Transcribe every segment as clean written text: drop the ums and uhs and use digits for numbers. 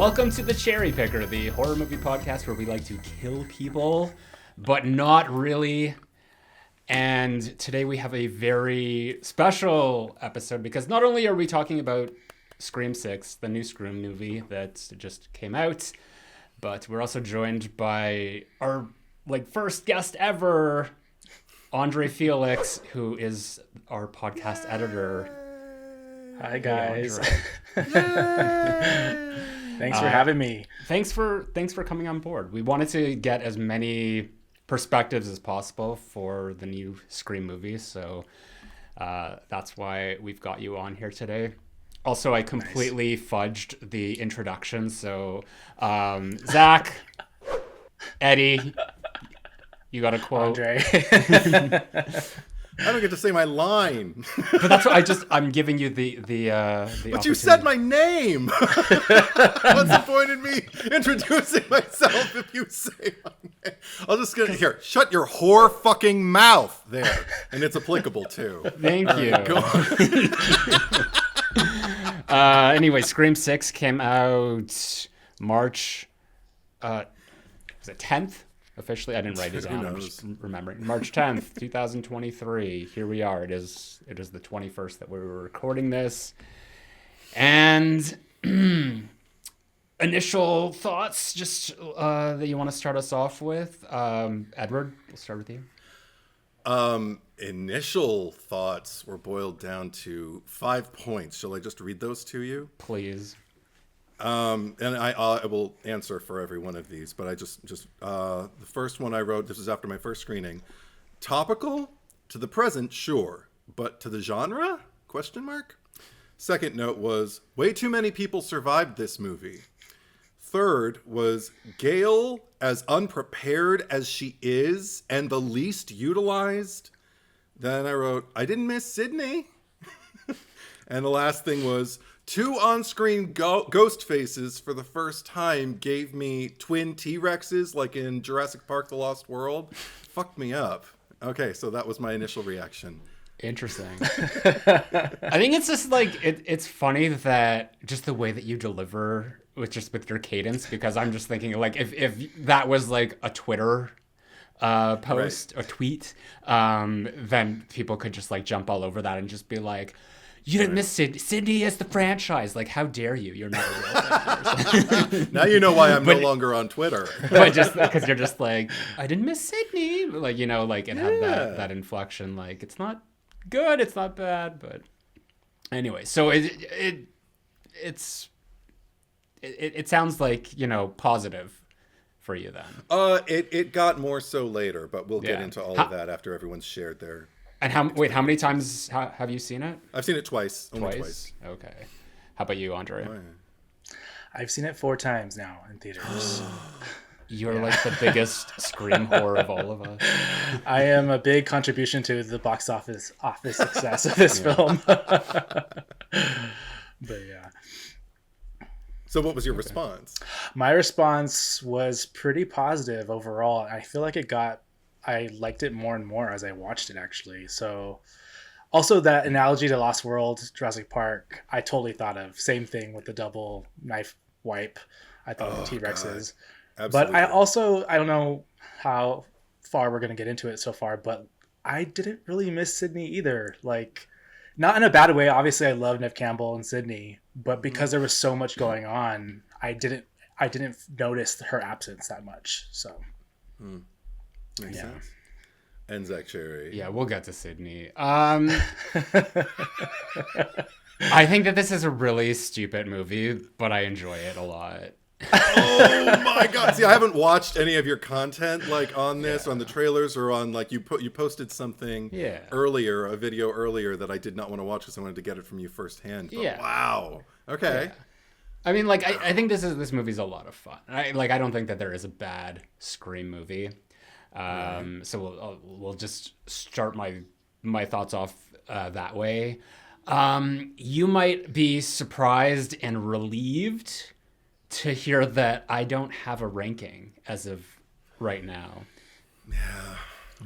Welcome to the Cherry Picker, the horror movie podcast where we like to kill people, but not really. And today we have a very special episode because not only are we talking about Scream 6, the new Scream movie that just came out, but we're also joined by our first guest ever, Andre Felix, who is our podcast editor. Hi guys. Thanks for having me. Thanks for coming on board. We wanted to get as many perspectives as possible for the new Scream movie, so that's why we've got you on here today. Also, I completely fudged the introduction, so Zack, Eddie, you got a quote. Andre. I don't get to say my line. But that's what I'm giving you the But you said my name. What's the point in me introducing myself if you say my name? I'll just get here. Shut your whore fucking mouth there, and it's applicable too. Thank you. Go on. Anyway, Scream 6 came out March. Was it 10th? Officially, I didn't write it down. I'm just remembering. March 10th, 2023. Here we are. It is the 21st that we were recording this. And initial thoughts, just that you want to start us off with. Edward, we'll start with you. Initial thoughts were boiled down to 5 points. Shall I just read those to you? Please. And I will answer for every one of these, but I just the first one I wrote, this is after my first screening. Topical? To the present, sure. But to the genre? Question mark? Second note was, way too many people survived this movie. Third was, Gale, as unprepared as she is, and the least utilized. Then I wrote, I didn't miss Sydney. And the last thing was, 2 on-screen ghost faces for the first time gave me twin T-Rexes like in Jurassic Park: The Lost World. Fucked me up. Okay, so that was my initial reaction. Interesting. I think it's just it's funny that just the way that you deliver with your cadence, because I'm just thinking if that was like a Twitter post or tweet, then people could just jump all over that and just be like, you didn't miss Sydney as the franchise. How dare you? You're not a real fan. Now you know why I'm no longer on Twitter. But just because you're just I didn't miss Sydney. It had that inflection. It's not good, it's not bad, but anyway. So it sounds like, positive for you then. It got more so later, but we'll get into all of that after everyone's shared their. And how many times have you seen it? I've seen it twice. Only twice. Okay. How about you, Andre? Oh, yeah. I've seen it 4 times now in theaters. You're the biggest Scream whore of all of us. I am a big contribution to the box office success of this film. But yeah. So what was your response? My response was pretty positive overall. I feel like I liked it more and more as I watched it, actually. So also that analogy to Lost World, Jurassic Park, I totally thought of. Same thing with the double knife wipe. I thought of the T-Rexes. But I don't know how far we're going to get into it so far, but I didn't really miss Sydney either. Not in a bad way. Obviously, I love Neve Campbell and Sydney, but because there was so much going on, I didn't notice her absence that much. So. Makes sense. And Zack Cherry. Yeah, we'll get to Sydney. I think that this is a really stupid movie, but I enjoy it a lot. Oh my god! See, I haven't watched any of your content on this, on the trailers, or on you posted something earlier, a video earlier that I did not want to watch because I wanted to get it from you firsthand. But wow. Okay. Yeah. I mean, I think this movie's a lot of fun. I don't think that there is a bad Scream movie. So we'll just start my thoughts off that way. You might be surprised and relieved to hear that I don't have a ranking as of right now. Yeah.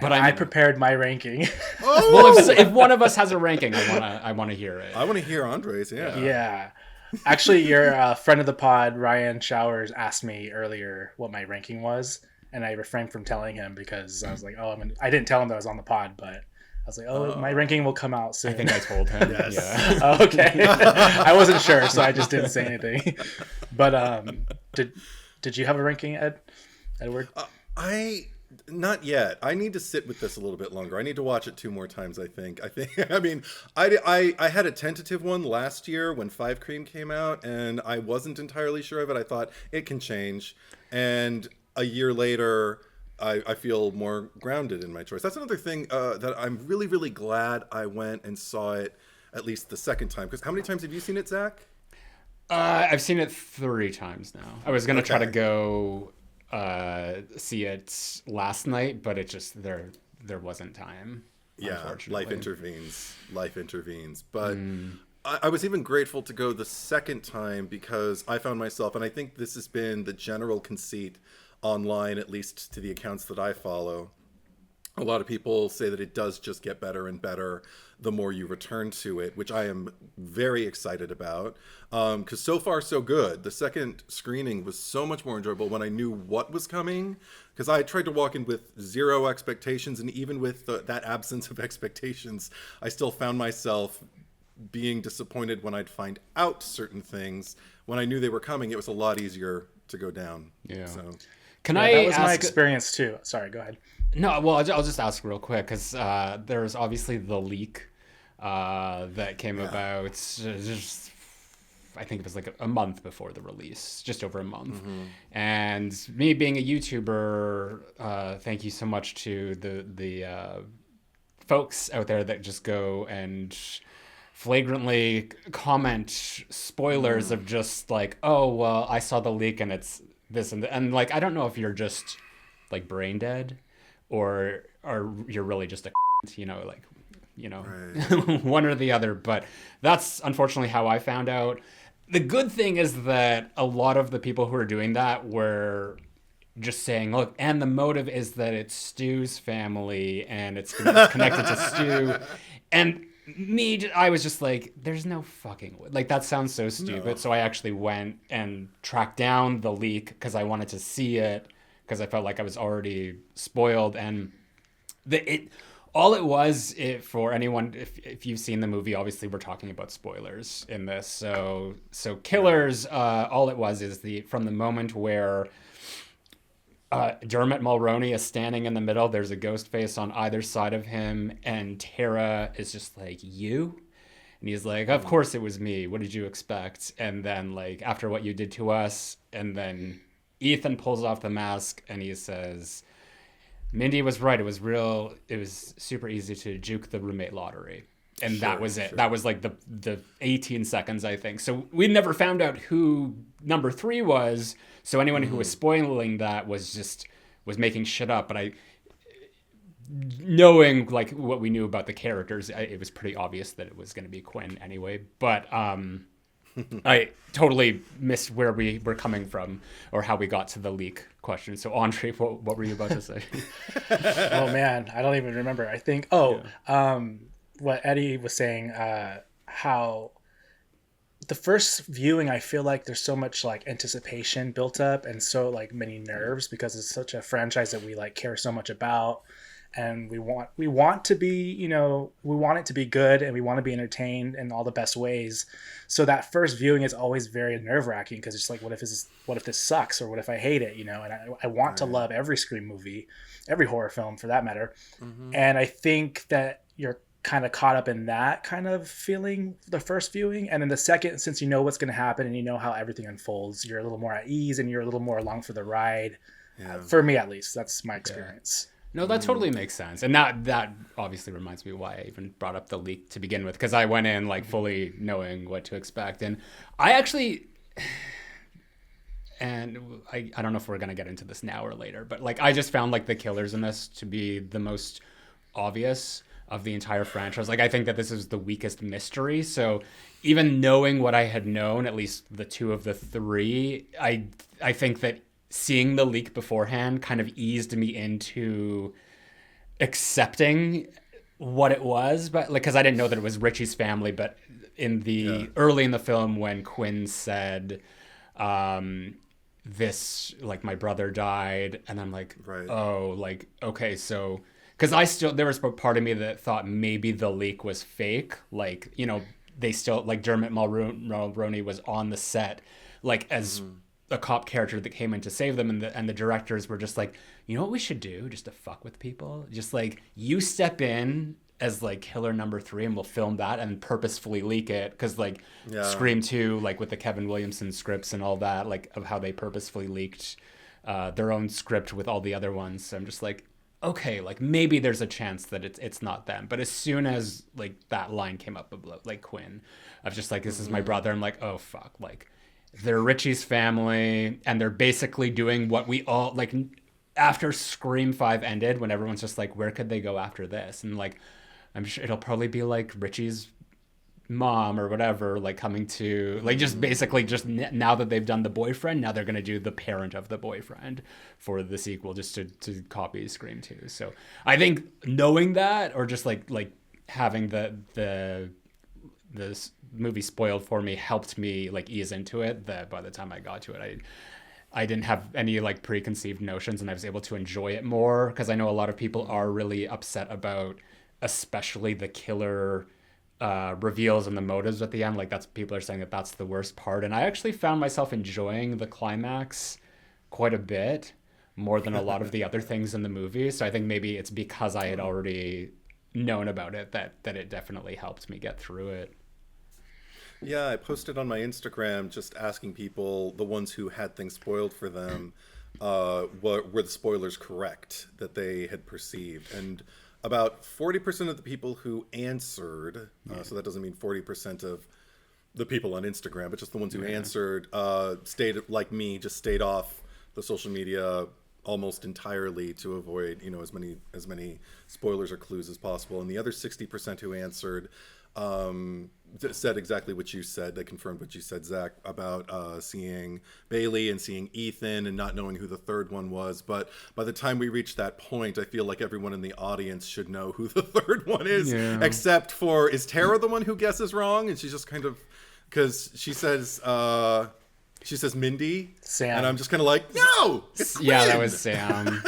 But I prepared my ranking. Oh! Well, if one of us has a ranking, I want to hear it. I want to hear Andre's. Yeah. Yeah. Actually, your friend of the pod, Ryan Showers, asked me earlier what my ranking was, and I refrained from telling him because I was like, "Oh, I didn't tell him that I was on the pod," but I was like, "Oh, my ranking will come out soon." I think I told him. Yes. Yeah. Oh, okay. I wasn't sure, so I just didn't say anything. But did you have a ranking, Edward? Not yet. I need to sit with this a little bit longer. I need to watch it 2 more times, I think. I mean, I had a tentative one last year when Five Cream came out, and I wasn't entirely sure of it. I thought it can change. And a year later, I feel more grounded in my choice. That's another thing that I'm really, really glad I went and saw it at least the second time. Because how many times have you seen it, Zach? I've seen it 3 times now. I was going to try to go see it last night, but it just there wasn't time. Yeah, unfortunately. Life intervenes. But I was even grateful to go the second time because I found myself, and I think this has been the general conceit online, at least to the accounts that I follow. A lot of people say that it does just get better and better the more you return to it, which I am very excited about. Because so far, so good. The second screening was so much more enjoyable when I knew what was coming. Because I tried to walk in with 0 expectations, and even with that absence of expectations, I still found myself being disappointed when I'd find out certain things. When I knew they were coming, it was a lot easier to go down. Yeah. So. That was my experience too. Sorry, go ahead. No, well, I'll just ask real quick because there's obviously the leak that came about just, I think it was like a month before the release, just over a month. And me being a YouTuber, thank you so much to the folks out there that just go and flagrantly comment spoilers of just like, oh, well, I saw the leak and it's this and like, I don't know if you're just like brain dead or you're really just a right. One or the other, but that's unfortunately how I found out. The good thing is that a lot of the people who are doing that were just saying, look, and the motive is that it's Stu's family and it's connected to Stu. And I was just like, there's no fucking way. Like, that sounds so stupid. No. So I actually went and tracked down the leak because I wanted to see it because I felt like I was already spoiled. And all it was, for anyone, if you've seen the movie, obviously we're talking about spoilers in this. So Killers, all it was is from the moment where Dermot Mulroney is standing in the middle, there's a ghost face on either side of him, and Tara is just like, you? And he's like, of course it was me. What did you expect? And then, like, after what you did to us, and then Ethan pulls off the mask and he says, Mindy was right. It was real. It was super easy to juke the roommate lottery. And that was it. Sure. That was like the 18 seconds, I think. So we never found out who number 3 was. So anyone who was spoiling that was making shit up. But knowing like what we knew about the characters, it was pretty obvious that it was going to be Quinn anyway. But I totally missed where we were coming from or how we got to the leak question. So Andre, what were you about to say? Oh man, I don't even remember. I think what Eddie was saying, how the first viewing, I feel like there's so much like anticipation built up and so like many nerves because it's such a franchise that we like care so much about. And we want to be, we want it to be good and we want to be entertained in all the best ways. So that first viewing is always very nerve wracking because it's like, what if this sucks or what if I hate it, And I want to love every Scream movie, every horror film for that matter. And I think that you're kind of caught up in that kind of feeling the first viewing. And then the second, since you know what's going to happen and you know how everything unfolds, you're a little more at ease and you're a little more along for the ride. Yeah. For me, at least, that's my experience. Yeah. No, that totally makes sense. And that obviously reminds me why I even brought up the leak to begin with, because I went in like fully knowing what to expect. And I actually, and I don't know if we're going to get into this now or later, but like I just found like the killers in this to be the most obvious of the entire franchise. Like I think that this is the weakest mystery. So even knowing what I had known, at least the 2 of the 3, I think that seeing the leak beforehand kind of eased me into accepting what it was, but like, cause I didn't know that it was Richie's family, but in the early in the film when Quinn said, this, like, my brother died, and I'm like, oh, like, okay, so, because there was a part of me that thought maybe the leak was fake, like, you know, they still, like, Dermot Mulroney was on the set, like, as a cop character that came in to save them, and the directors were just like, you know what we should do, just to fuck with people, just, like, you step in as, like, killer number 3, and we'll film that and purposefully leak it, because, like, Scream 2, like, with the Kevin Williamson scripts and all that, like, of how they purposefully leaked their own script with all the other ones. So I'm just like, okay, like, maybe there's a chance that it's not them. But as soon as, like, that line came up of, like, Quinn, I was just like, this is my brother. I'm like, oh, fuck, like, they're Richie's family, and they're basically doing what we all, like, after Scream 5 ended, when everyone's just like, where could they go after this? And, like, I'm sure it'll probably be like Richie's mom or whatever, like, coming to, like, just basically just now that they've done the boyfriend, now they're going to do the parent of the boyfriend for the sequel, just to copy Scream 2. So I think knowing that, or just like having the movie spoiled for me, helped me, like, ease into it, that by the time I got to it, I didn't have any, like, preconceived notions, and I was able to enjoy it more, because I know a lot of people are really upset about especially the killer reveals and the motives at the end. Like, people are saying that's the worst part, and I actually found myself enjoying the climax quite a bit more than a lot of the other things in the movie. So I think maybe it's because I had already known about it that it definitely helped me get through it. Yeah, I posted on my Instagram just asking people, the ones who had things spoiled for them, were the spoilers correct that they had perceived. And about 40% of the people who answered, so that doesn't mean 40% of the people on Instagram, but just the ones who answered, stayed, like me, just stayed off the social media almost entirely to avoid, you know, as many spoilers or clues as possible. And the other 60% who answered said exactly what you said. They confirmed what you said, Zack, about seeing Bailey and seeing Ethan and not knowing who the third one was. But by the time we reach that point, I feel like everyone in the audience should know who the third one is, except for, is Tara the one who guesses wrong? And she's just kind of, because she says Mindy, Sam, and I'm just kind of like, no, it's Quinn. Yeah, that was Sam.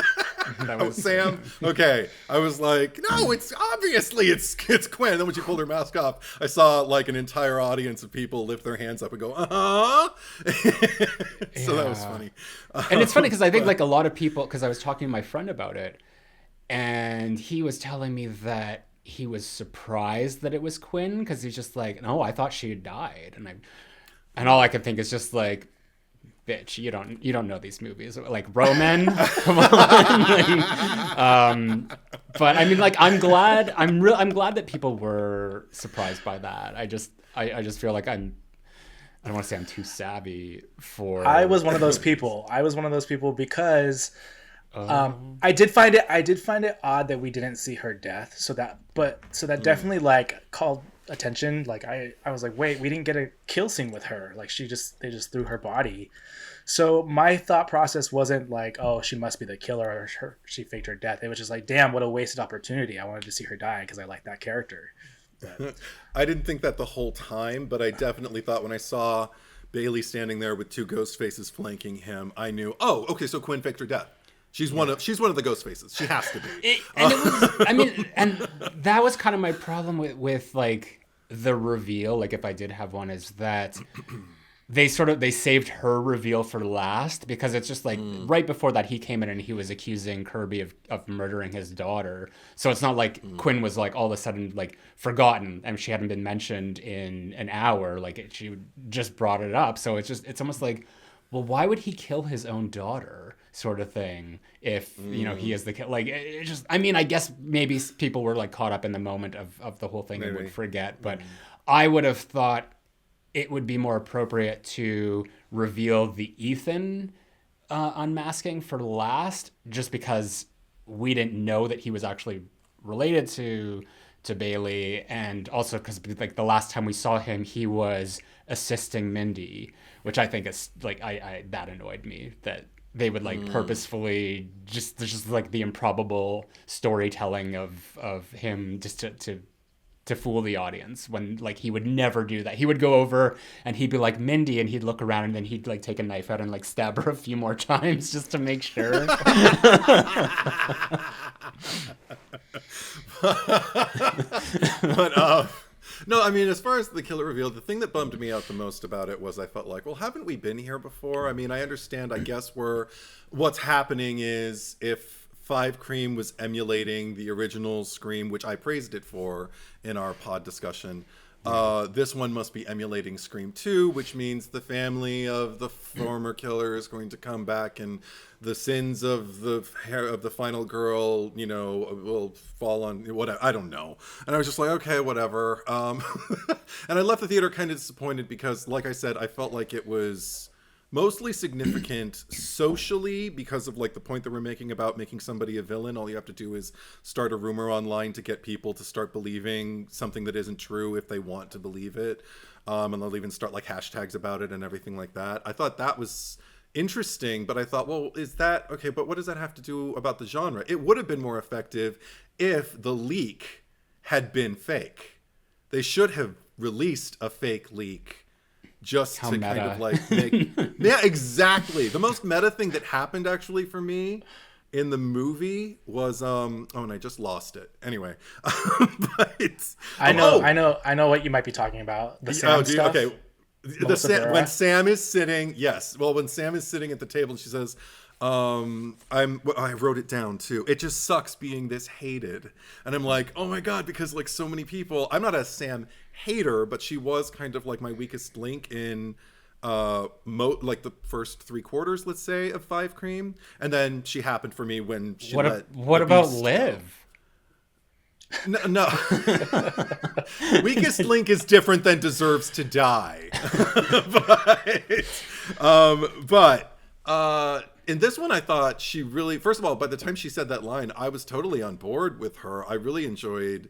Sam. Okay, I was like, no, it's obviously it's Quinn. And then when she pulled her mask off, I saw, like, an entire audience of people lift their hands up and go, So that was funny. And it's funny because I think, like, a lot of people, because I was talking to my friend about it, and he was telling me that he was surprised that it was Quinn, because he's just like, no, I thought she had died, and all I could think is just like, bitch, you don't know these movies, like, Roman. Come on. But I mean, like, I'm glad that people were surprised by that. I just feel like I don't want to say I'm too savvy for. I was one of those people because I did find it odd that we didn't see her death. So that definitely, like, called attention. Like, I was like, wait, we didn't get a kill scene with her. Like, they just threw her body. So my thought process wasn't like, oh, she must be the killer, or she faked her death. It was just like, damn, what a wasted opportunity. I wanted to see her die because I like that character. But I didn't think that the whole time, but I definitely thought when I saw Bailey standing there with two ghost faces flanking him, I knew, oh, okay, so Quinn faked her death. She's one of the ghost faces. She has to be. And that was kind of my problem with like the reveal. Like, if I did have one, is that they saved her reveal for last, because it's just like right before that he came in and he was accusing Kirby of murdering his daughter. So it's not like Quinn was, like, all of a sudden, like, forgotten and she hadn't been mentioned in an hour. Like, she just brought it up. So it's almost like, well, why would he kill his own daughter, sort of thing, if, you know, he is the kid? Like, it just, I mean, I guess maybe people were, like, caught up in the moment of the whole thing and would forget. But I would have thought it would be more appropriate to reveal the Ethan unmasking for last, just because we didn't know that he was actually related to Bailey, and also because, like, the last time we saw him, he was assisting Mindy, which I think is, like, I that annoyed me that they would, like, purposefully just like the improbable storytelling of him just to to fool the audience, when like he would never do that. He would go over and he'd be like, Mindy, and he'd look around and then he'd like take a knife out and like stab her a few more times just to make sure. But no, I mean, as far as the killer reveal, the thing that bummed me out the most about it was I felt like, well, haven't we been here before? I mean, I understand, I guess what's happening is if Five Cream was emulating the original Scream, which I praised it for in our pod discussion, this one must be emulating Scream 2, which means the family of the former killer is going to come back, and the sins of the final girl, you know, will fall on whatever. I don't know. And I was just like, okay, whatever. And I left the theater kind of disappointed because, like I said, I felt like it was mostly significant socially because of like the point that we're making about making somebody a villain. All you have to do is start a rumor online to get people to start believing something that isn't true if they want to believe it. And they'll even start like hashtags about it and everything like that. I thought that was interesting, but I thought, well, is that okay? But what does that have to do about the genre? It would have been more effective if the leak had been fake. They should have released a fake leak just to kind of like make yeah, exactly. The most meta thing that happened actually for me in the movie was and I just lost it. Anyway, but I know what you might be talking about. The Sam stuff. Okay. When Sam is sitting, yes. Well, when Sam is sitting at the table, and she says, I wrote it down too. It just sucks being this hated. And I'm like, oh my God, because like so many people, I'm not a Sam hater, but she was kind of like my weakest link in like the first 3/4, let's say, of Five Cream. And then she happened for me when she what about Liv? No. Weakest link is different than deserves to die. but in this one, I thought she really, first of all, by the time she said that line, I was totally on board with her. I really enjoyed,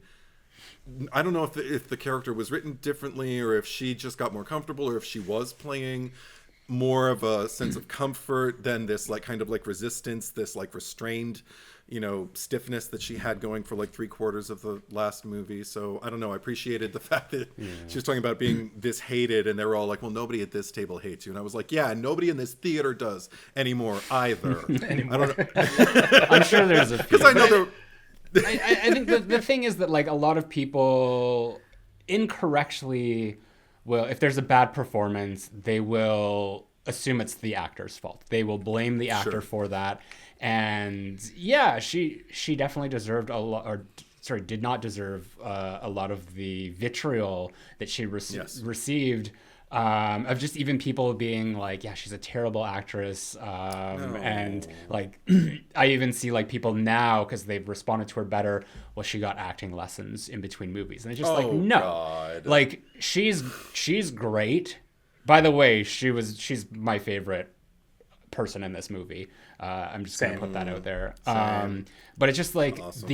I don't know if the character was written differently or if she just got more comfortable or if she was playing more of a sense of comfort than this like kind of like resistance, this like restrained, you know, stiffness that she had going for like 3/4 of the last movie. So I don't know. I appreciated the fact that she was talking about being this hated, and they were all like, well, nobody at this table hates you. And I was like, yeah, nobody in this theater does anymore either. I don't know. I'm sure there's a few. Because I know I think the thing is that like a lot of people incorrectly will, if there's a bad performance, they will assume it's the actor's fault. They will blame the actor for that. And yeah, she definitely deserved a lot, or sorry, did not deserve a lot of the vitriol that she received. Of just even people being like, yeah, she's a terrible actress. And like, I even see like people now, because they've responded to her better, well, she got acting lessons in between movies. And it's just like, no. God. Like, she's great. By the way, she's my favorite person in this movie. I'm just going to put that out there. But it's just like awesome.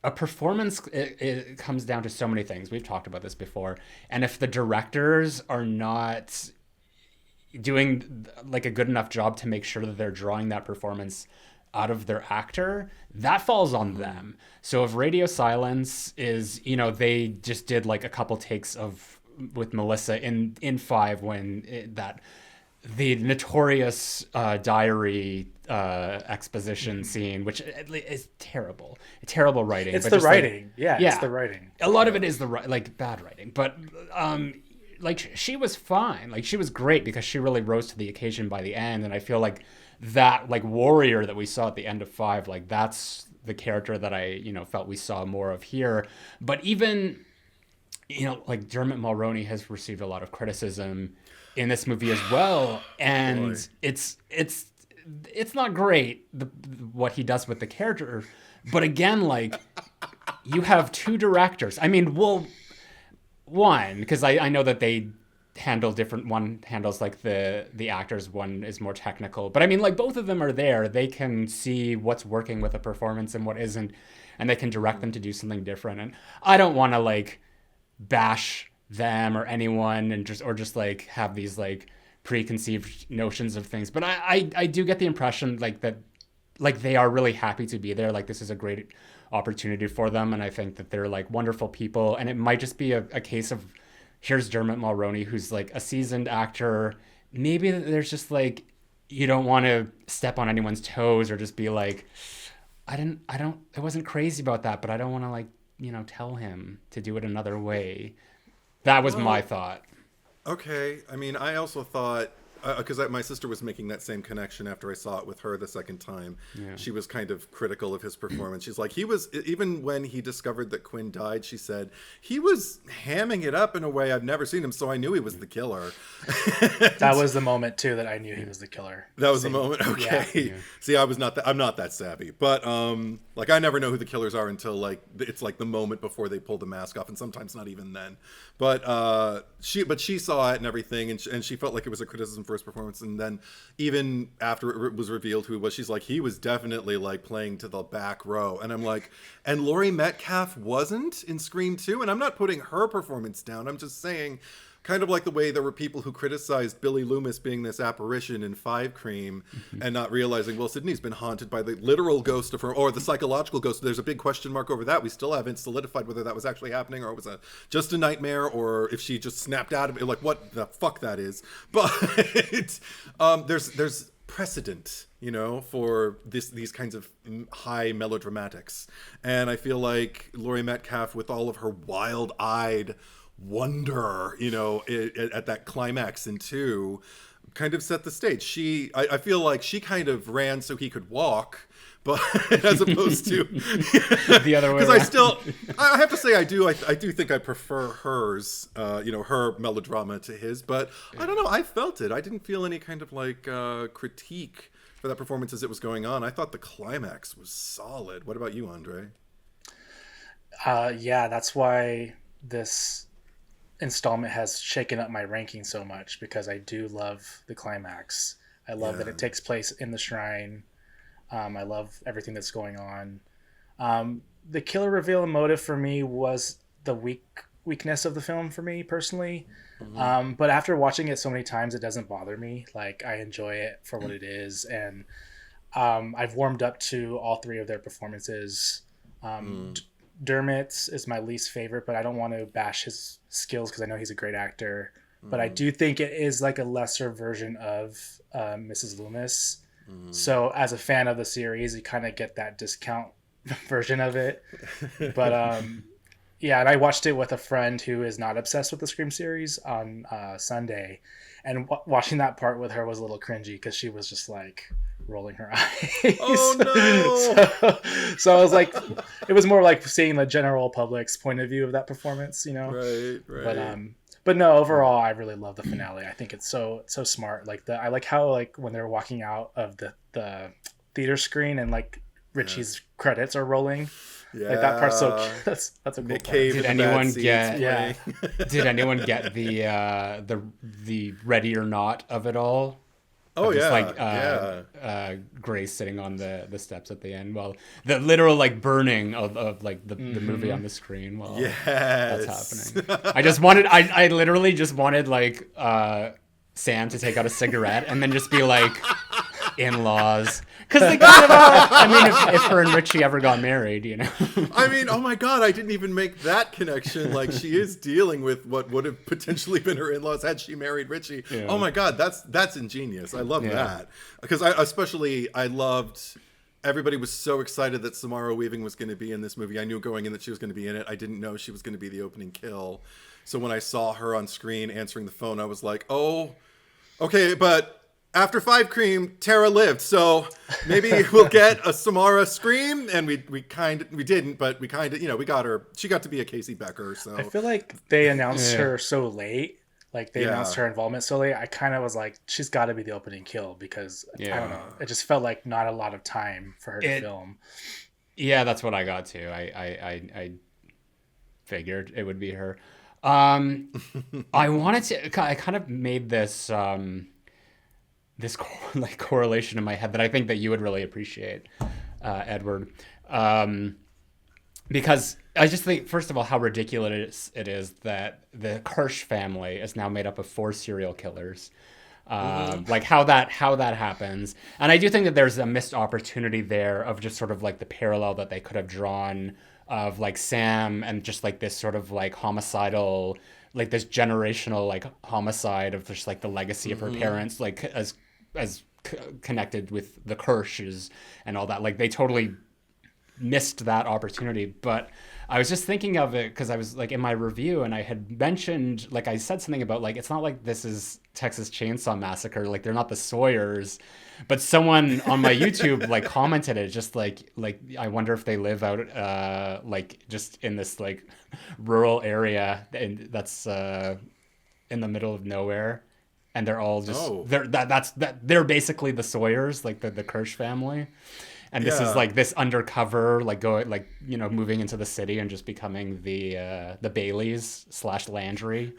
A performance, it comes down to so many things. We've talked about this before. And if the directors are not doing like a good enough job to make sure that they're drawing that performance out of their actor, that falls on them. So if Radio Silence is, you know, they just did like a couple takes with Melissa in 5 when the notorious diary exposition scene, which is terrible writing. It's the writing. Like, it's the writing. A lot of it is like bad writing, but like she was fine. Like she was great because she really rose to the occasion by the end. And I feel like that like warrior that we saw at the end of 5, like that's the character that I, you know, felt we saw more of here. But even, you know, like Dermot Mulroney has received a lot of criticism in this movie as well, and it's not great what he does with the character, but again, like you have 2 directors. I mean, well, one, because I know that they handle different. One handles like the actors, one is more technical, but I mean, like both of them are there. They can see what's working with a performance and what isn't, and they can direct them to do something different. And I don't want to like bash them or anyone and just like have these like preconceived notions of things, but I do get the impression like that, like they are really happy to be there. Like this is a great opportunity for them. And I think that they're like wonderful people. And it might just be a case of, here's Dermot Mulroney, who's like a seasoned actor. Maybe there's just like, you don't want to step on anyone's toes or just be like, I wasn't crazy about that, but I don't want to like, tell him to do it another way. That was my thought. Okay. I mean, I also thought, because my sister was making that same connection after I saw it with her the second time. Yeah. She was kind of critical of his performance. She's like, even when he discovered that Quinn died, she said, he was hamming it up in a way I've never seen him, so I knew he was the killer. That was the moment, too, that I knew he was the killer. That was the moment? Okay. Yeah. See, I'm not that savvy. But, like, I never know who the killers are until, like, it's like the moment before they pull the mask off, and sometimes not even then. But she saw it and everything, and she felt like it was a criticism for his performance. And then even after it was revealed who he was, she's like, he was definitely like playing to the back row. And I'm like, and Laurie Metcalf wasn't in Scream 2. And I'm not putting her performance down. I'm just saying, kind of like the way there were people who criticized Billy Loomis being this apparition in Five Cream and not realizing, well, Sydney's been haunted by the literal ghost of her, or the psychological ghost. There's a big question mark over that. We still haven't solidified whether that was actually happening or it was just a nightmare, or if she just snapped out of it, like what the fuck that is. But there's precedent, for these kinds of high melodramatics. And I feel like Laurie Metcalf, with all of her wild-eyed wonder, at that climax in 2, kind of set the stage. I feel like she kind of ran so he could walk, but as opposed to the other way. Because I have to say, I do think I prefer hers, her melodrama to his. But I don't know. I felt it. I didn't feel any kind of like critique for that performance as it was going on. I thought the climax was solid. What about you, Andre? Yeah, that's why this installment has shaken up my ranking so much, because I do love the climax. I love that it takes place in the shrine. I love everything that's going on. The killer reveal and motive for me was the weakness of the film for me personally. Mm-hmm. But after watching it so many times, it doesn't bother me. Like, I enjoy it for what it is. And I've warmed up to all 3 of their performances. Dermot's is my least favorite, but I don't want to bash his skills because I know he's a great actor. But I do think it is like a lesser version of Mrs. Loomis. So as a fan of the series, you kind of get that discount version of it. But yeah, and I watched it with a friend who is not obsessed with the Scream series on Sunday. And watching that part with her was a little cringy because she was just like rolling her eyes. Oh no! So I was like, it was more like seeing the general public's point of view of that performance, Right. But no, overall, I really love the finale. I think it's so smart. Like I like how like when they're walking out of the theater screen and like Richie's credits are rolling. Yeah, like that part's so cute. That's a cool part. Did anyone get the ready or not of it all? Oh yeah, Grace sitting on the steps at the end. Well, the literal like burning of like the movie on the screen. Well, that's happening. I literally just wanted like Sam to take out a cigarette and then just be like, in-laws, because they kind of I mean, if her and Richie ever got married, I mean, oh my god, I didn't even make that connection. Like, she is dealing with what would have potentially been her in-laws had she married Richie. Yeah. Oh my god, that's ingenious. I love that, because I loved. Everybody was so excited that Samara Weaving was going to be in this movie. I knew going in that she was going to be in it. I didn't know she was going to be the opening kill. So when I saw her on screen answering the phone, I was like, oh, okay, but after Five Cream, Tara lived, so maybe we'll get a Samara Scream, and we didn't, but we got her. She got to be a Casey Becker. So I feel like they announced her so late, like they announced her involvement so late. I kind of was like, she's got to be the opening kill, because I don't know, it just felt like not a lot of time for her to film. Yeah, that's what I got to. I figured it would be her. I kind of made this. This like correlation in my head that I think that you would really appreciate, Edward, because I just think, first of all, how ridiculous it is that the Kirsch family is now made up of 4 serial killers. like how that happens. And I do think that there's a missed opportunity there of just sort of like the parallel that they could have drawn of like Sam and just like this sort of like homicidal, like this generational like homicide of just like the legacy of her parents, like as connected with the Kirsches and all that. Like they totally missed that opportunity. But I was just thinking of it because I was like in my review and I had mentioned, like I said something about like it's not like this is Texas Chainsaw Massacre, like they're not the Sawyers, but someone on my YouTube like commented it just like I wonder if they live out like just in this like rural area and that's in the middle of nowhere, and they're all just they're basically the Sawyers, like the Kirsch family. And this is like this undercover, like moving into the city and just becoming the Baileys / Landry.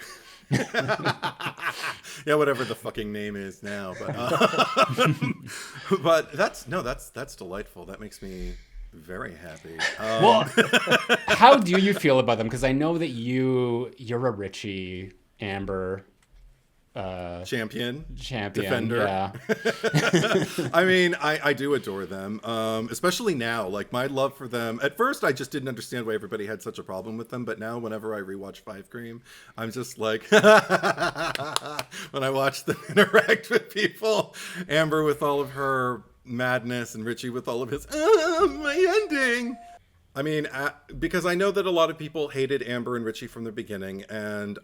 Yeah, whatever the fucking name is now, but that's delightful. That makes me very happy. Well, how do you feel about them? Because I know that you're a Richie Amber champion defender. Yeah. I mean, I do adore them, especially now. Like my love for them, at first I just didn't understand why everybody had such a problem with them, but now whenever I rewatch Five Cream, I'm just like when I watch them interact with people, Amber with all of her madness and Richie with all of his my ending. I mean, because I know that a lot of people hated Amber and Richie from the beginning, and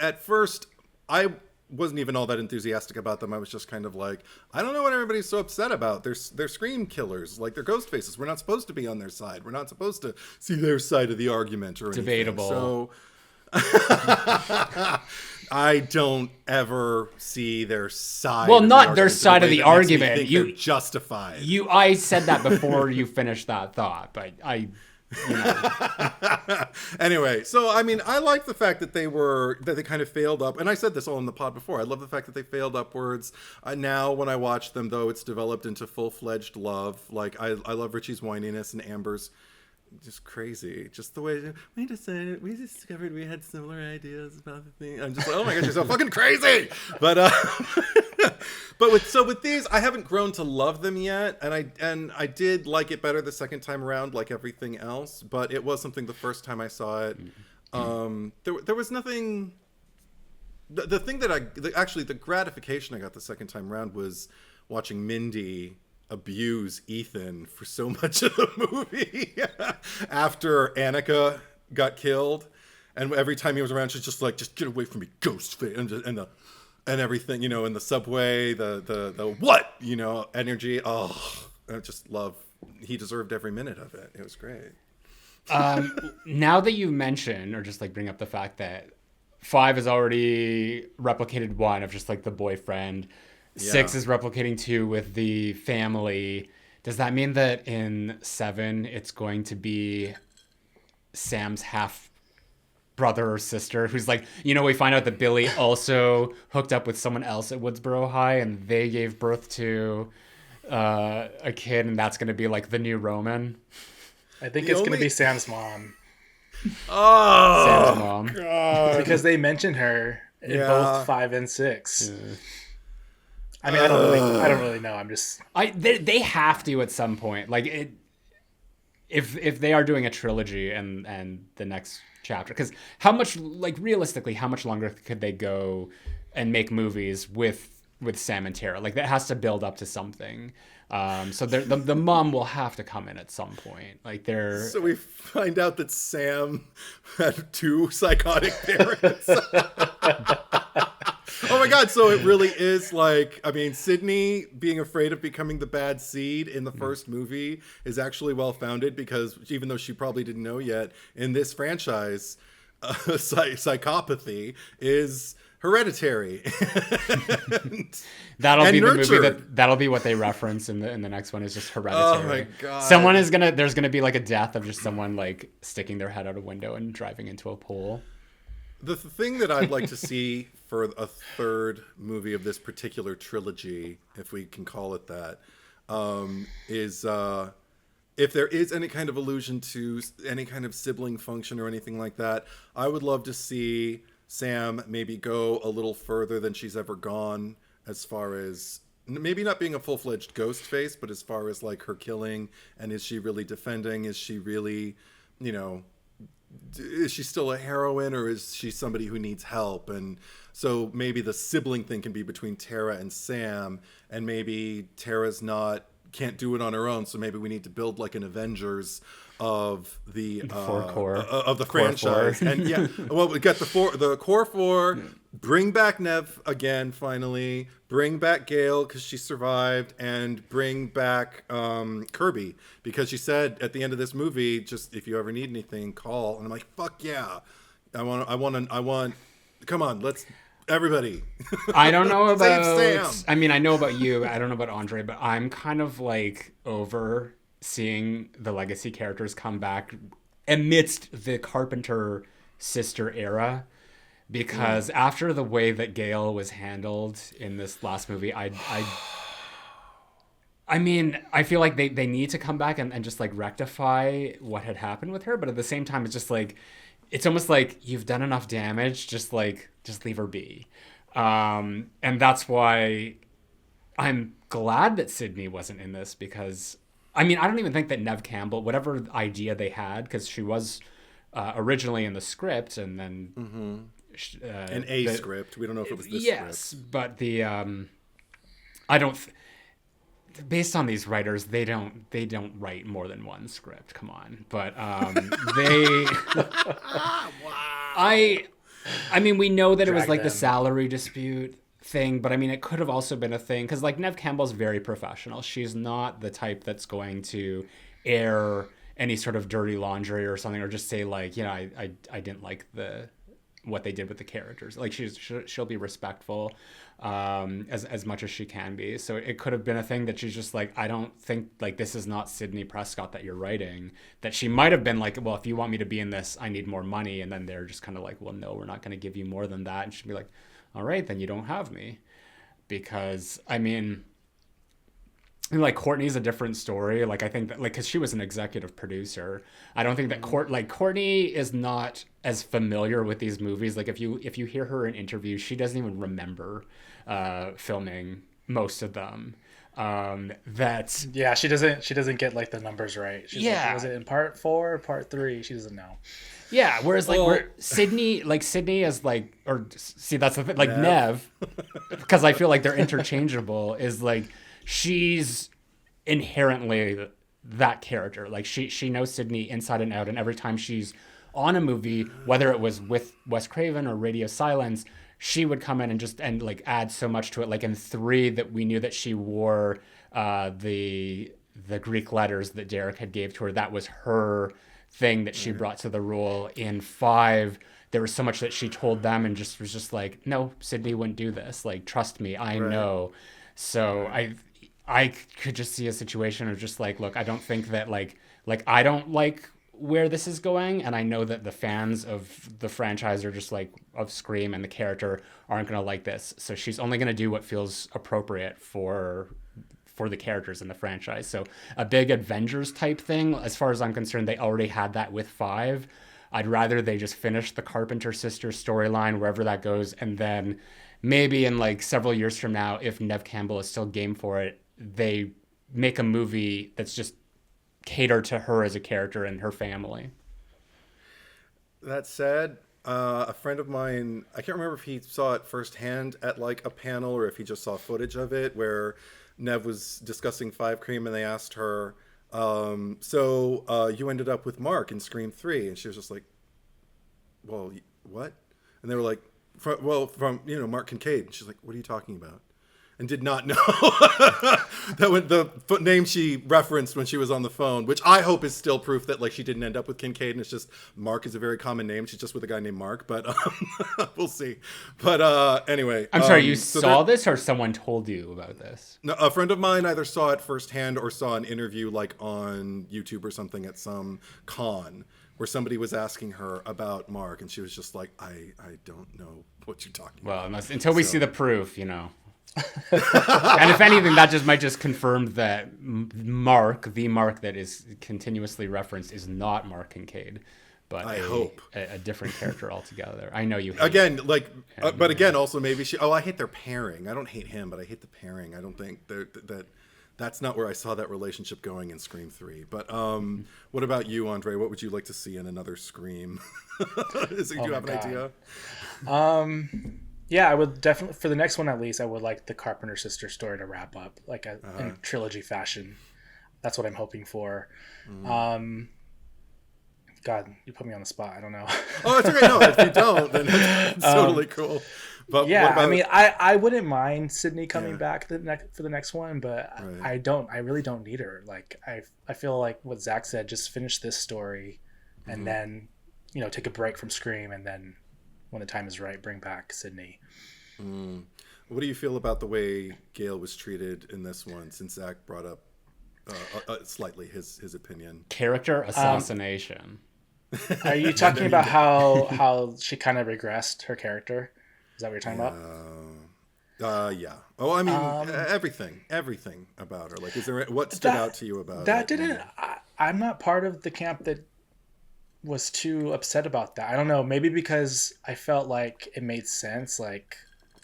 at first I wasn't even all that enthusiastic about them. I was just kind of like, I don't know what everybody's so upset about. They're scream killers, like they're ghost faces. We're not supposed to be on their side. We're not supposed to see their side of the argument or anything. Debatable. So I don't ever see their side. Well, not their side of the argument. They're justified. I said that before you finished that thought, but Anyway, so I mean, I like the fact that they kind of failed up, and I said this all in the pod before. I love the fact that they failed upwards. Now, when I watch them, though, it's developed into full-fledged love. Like I love Richie's whininess and Amber's just crazy. Just the way we discovered we had similar ideas about the thing. I'm just like, oh my gosh, you're so fucking crazy. But with these, I haven't grown to love them yet, and I did like it better the second time around, like everything else. But it was something the first time I saw it. There was nothing. The thing that actually the gratification I got the second time around was watching Mindy abuse Ethan for so much of the movie after Annika got killed, and every time he was around, she's just like, "Just get away from me, Ghostface," and everything, in the subway, the what, energy. Oh, I just love. He deserved every minute of it. It was great. Now that you mention or just like bring up the fact that 5 has already replicated 1 of just like the boyfriend. 6 is replicating 2 with the family. Does that mean that in 7 it's going to be Sam's half brother or sister who's like, we find out that Billy also hooked up with someone else at Woodsboro High and they gave birth to a kid, and that's going to be like the new Roman? I think it's going to be Sam's mom. Oh, Sam's mom. God. Because they mentioned her in both 5 and 6. Yeah. I mean, I don't really know. I'm just. They have to at some point. Like it, if they are doing a trilogy and the next chapter, because how much, like realistically, how much longer could they go and make movies with Sam and Tara? Like that has to build up to something. So the mom will have to come in at some point. Like they're. So we find out that Sam had 2 psychotic parents. Oh my God, so it really is like, I mean, Sydney being afraid of becoming the bad seed in the first movie is actually well-founded, because even though she probably didn't know yet, in this franchise, psychopathy is hereditary. That'll be nurtured. The movie that'll be what they reference in the next one, is just hereditary. Oh my God. There's gonna be like a death of just someone like sticking their head out a window and driving into a pool. The thing that I'd like to see for a third movie of this particular trilogy, if we can call it that, is if there is any kind of allusion to any kind of sibling function or anything like that, I would love to see Sam maybe go a little further than she's ever gone as far as maybe not being a full-fledged Ghostface, but as far as like her killing, and is she really defending? Is she really, you know, is she still a heroine, or is she somebody who needs help? And so maybe the sibling thing can be between Tara and Sam, and maybe Tara's can't do it on her own, so maybe we need to build like an Avengers of the of the franchise. And yeah, well, we got the core four. Bring back Nev again, finally. Bring back Gale because she survived, and bring back Kirby because she said at the end of this movie, just if you ever need anything, call. And I'm like, fuck yeah, I want. Come on, let's. Everybody. I don't know about Sam. I mean, I know about you. I don't know about Andre, but I'm kind of like over seeing the legacy characters come back amidst the Carpenter sister era, because after the way that Gale was handled in this last movie, I mean, I feel like they need to come back and just like rectify what had happened with her, but at the same time, it's just like, it's almost like you've done enough damage, just leave her be. And that's why I'm glad that Sydney wasn't in this, because, I mean, I don't even think that Neve Campbell, whatever idea they had, because she was originally in the script, and then... script. We don't know if it was this script. Yes, but the... I don't... Based on these writers, they don't write more than one script. Come on, but they. I mean, we know that it was like the salary dispute thing, but I mean, it could have also been a thing because like Neve Campbell's very professional. She's not the type that's going to air any sort of dirty laundry or something, or just say like, you know, I didn't like what they did with the characters. Like she'll be respectful as much as she can be. So it could have been a thing that she's just like, I don't think like this is not Sidney Prescott that you're writing. That she might have been like, well, if you want me to be in this, I need more money. And then they're just kind of like, well, no, we're not going to give you more than that. And she'd be like, all right, then you don't have me. Because I mean, like Courtney's a different story. Like I think that like, cause she was an executive producer. I don't think that Courtney is not as familiar with these movies. Like if you hear her in interviews, she doesn't even remember filming most of them. She doesn't get like the numbers right. She's like, was it in part 4 or part 3? She doesn't know. Yeah, whereas like Sydney is like, or see that's the thing, like Neve, because I feel like they're interchangeable. Is like she's inherently that character. Like she knows Sydney inside and out, and every time she's on a movie, whether it was with Wes Craven or Radio Silence, she would come in and like add so much to it. Like in 3, that we knew that she wore the Greek letters that Derek had gave to her. That was her thing that she brought to the role. In 5, there was so much that she told them and just was just like, no, Sydney wouldn't do this. Like, trust me, I know. So I could just see a situation of just like, look, I don't think that like I don't like where this is going, and I know that the fans of the franchise are just like of Scream and the character aren't going to like this. So she's only going to do what feels appropriate for the characters in the franchise. So a big Avengers type thing, as far as I'm concerned, they already had that with 5. I'd rather they just finish the Carpenter Sisters storyline wherever that goes, and then maybe in like several years from now, if Neve Campbell is still game for it, they make a movie that's just catered to her as a character and her family. That said, a friend of mine, I can't remember if he saw it firsthand at like a panel or if he just saw footage of it, where Neve was discussing 5 Cream and they asked her, so you ended up with Mark in Scream 3, and she was just like, well, what? And they were like, from Mark Kincaid. And she's like, what are you talking about? And did not know that when the name she referenced when she was on the phone, which I hope is still proof that like she didn't end up with Kincaid, and it's just Mark is a very common name. She's just with a guy named Mark, but we'll see. But anyway, I'm sorry, you saw this or someone told you about this? No, a friend of mine either saw it firsthand or saw an interview like on YouTube or something at some con where somebody was asking her about Mark, and she was just like, I don't know what you're talking about. Well, until we see the proof, And if anything, that might just confirm that Mark, the Mark that is continuously referenced, is not Mark Kincaid. but I hope a different character altogether. I know you hate again, like, but again, also maybe she. Oh, I hate their pairing. I don't hate him, but I hate the pairing. I don't think that's not where I saw that relationship going in Scream 3. But what about you, Andre? What would you like to see in another Scream? Do you have an idea? Yeah, I would definitely, for the next one at least, I would like the Carpenter Sisters story to wrap up, like in trilogy fashion. That's what I'm hoping for. God, you put me on the spot. I don't know. Oh, it's okay. No, if you don't, then it's totally cool. But yeah, what about, I mean, I wouldn't mind Sydney coming back for the next one, but Right. I really don't need her. Like, I feel like what Zack said, just finish this story, and then, take a break from Scream, and then when the time is right, bring back Sydney. What do you feel about the way Gale was treated in this one, since Zack brought up slightly his opinion? character assassination. Are you talking about how she kind of regressed her character? Is that what you're talking about? Yeah. Oh, I mean, everything about her. Like, is there what stood out to you about that? it? Didn't. I'm not part of the camp that was too upset about that. I don't know. Maybe because I felt like it made sense. Like,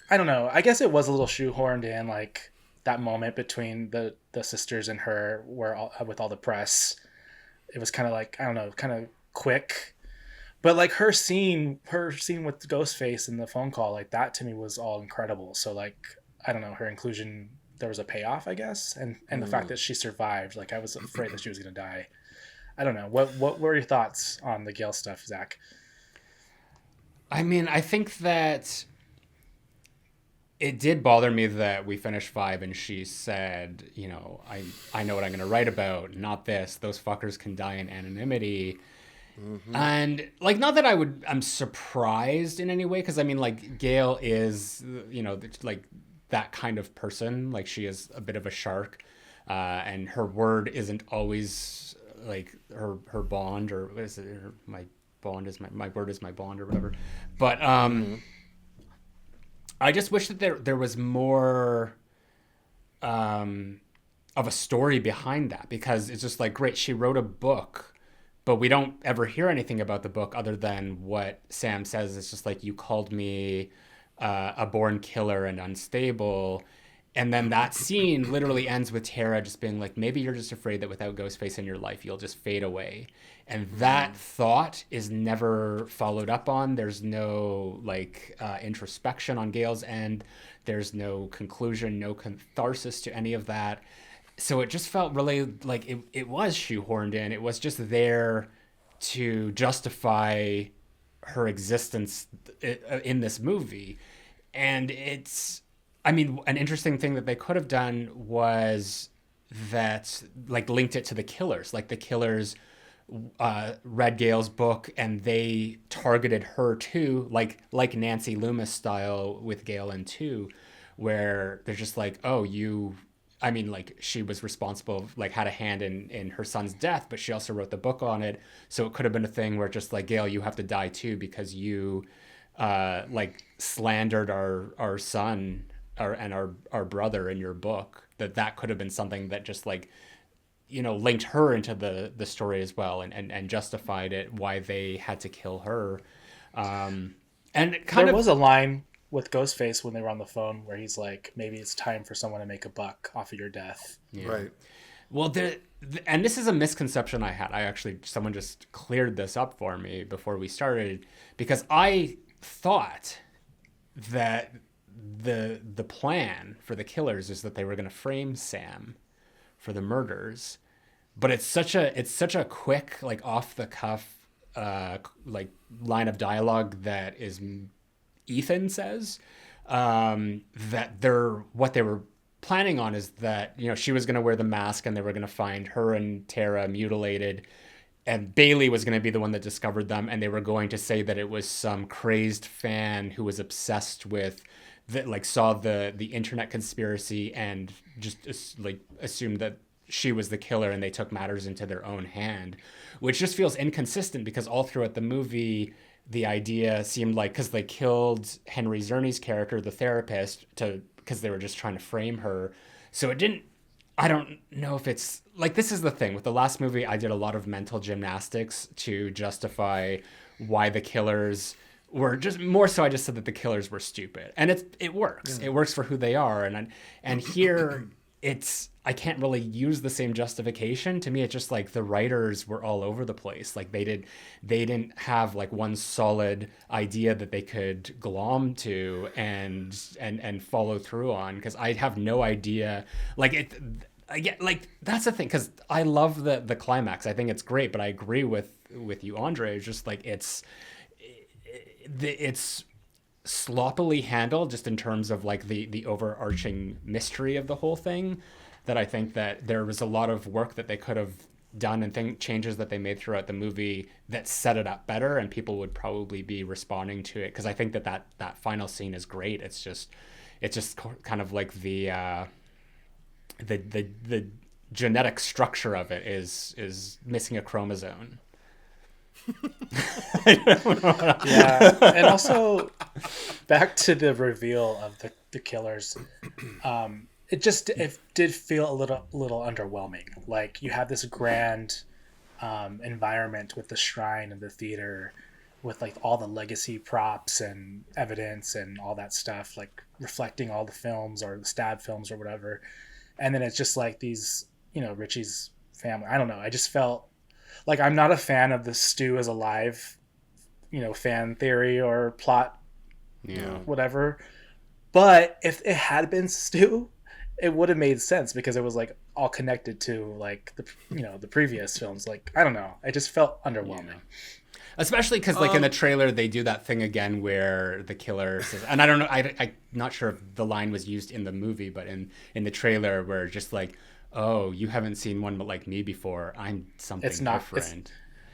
I don't know. I guess it was a little shoehorned in, like that moment between the sisters and her, where with all the press, it was kind of like, I don't know, kind of quick. But like her scene with Ghostface in the phone call, like that to me was all incredible. So like, I don't know, her inclusion, there was a payoff, I guess, and the fact that she survived. Like, I was afraid that she was gonna die. I don't know. What were your thoughts on the Gale stuff, Zach? I mean, I think that it did bother me that we finished 5 and she said, I know what I'm going to write about, not this. Those fuckers can die in anonymity. And like, not that I'm surprised in any way, because I mean, like, Gale is, like that kind of person. Like, she is a bit of a shark, and her word isn't always like her bond, or what is it? My bond is my word is my bond, or whatever. But I just wish that there was more of a story behind that, because it's just like, great, she wrote a book, but we don't ever hear anything about the book other than what Sam says. It's just like, you called me a born killer and unstable. And then that scene literally ends with Tara just being like, maybe you're just afraid that without Ghostface in your life, you'll just fade away. And that thought is never followed up on. There's no introspection on Gale's end. There's no conclusion, no catharsis to any of that. So it just felt really like it was shoehorned in. It was just there to justify her existence in this movie. And it's, I mean, an interesting thing that they could have done was that, like, linked it to the killers. Like, the killers read Gale's book and they targeted her too, like Nancy Loomis style with Gale in 2, where they're just like, oh, she was responsible, like, had a hand in her son's death, but she also wrote the book on it. So it could have been a thing where just like, Gale, you have to die too, because you slandered our son and our brother in your book. That could have been something that just like, linked her into the story as well, and justified it, why they had to kill her. And there was a line with Ghostface when they were on the phone where he's like, maybe it's time for someone to make a buck off of your death. Yeah. Right. Well, and this is a misconception I had. Someone just cleared this up for me before we started, because I thought that the plan for the killers is that they were going to frame Sam for the murders, but it's such a quick, like, off the cuff like line of dialogue that is Ethan says, that what they were planning on is that, she was going to wear the mask and they were going to find her and Tara mutilated, and Bailey was going to be the one that discovered them, and they were going to say that it was some crazed fan who was obsessed with that, like, saw the internet conspiracy and just assumed that she was the killer, and they took matters into their own hand, which just feels inconsistent, because all throughout the movie, the idea seemed like, because they killed Henry Czerny's character, the therapist, because they were just trying to frame her. So it didn't, I don't know if it's like, this is the thing with the last movie. I did a lot of mental gymnastics to justify why the killers were just more so. I just said that the killers were stupid, and it works. It works for who they are, and here I can't really use the same justification. To me, it's just like the writers were all over the place. Like they didn't have like one solid idea that they could glom to and follow through on, because I have no idea. Like I get, like, that's the thing, because I love the climax. I think it's great, but I agree with you, Andre. It's just like it's sloppily handled, just in terms of like the overarching mystery of the whole thing, that I think that there was a lot of work that they could have done and changes that they made throughout the movie that set it up better, and people would probably be responding to it, because I think that final scene is great. It's just kind of like the genetic structure of it is missing a chromosome. Yeah, and also back to the reveal of the killers. It did feel a little underwhelming. Like, you have this grand environment with the shrine and the theater, with like all the legacy props and evidence and all that stuff, like reflecting all the films or the stab films or whatever. And then it's just like these, Richie's family. I don't know. I just felt like I'm not a fan of the Stu is alive, fan theory or plot, whatever. But if it had been Stu, it would have made sense, because it was like all connected to like the previous films. Like, I don't know. I just felt underwhelming. Yeah. Especially because like in the trailer, they do that thing again where the killer says, and I don't know, I'm not sure if the line was used in the movie, but in the trailer, where just like, oh, you haven't seen one like me before. I'm something different.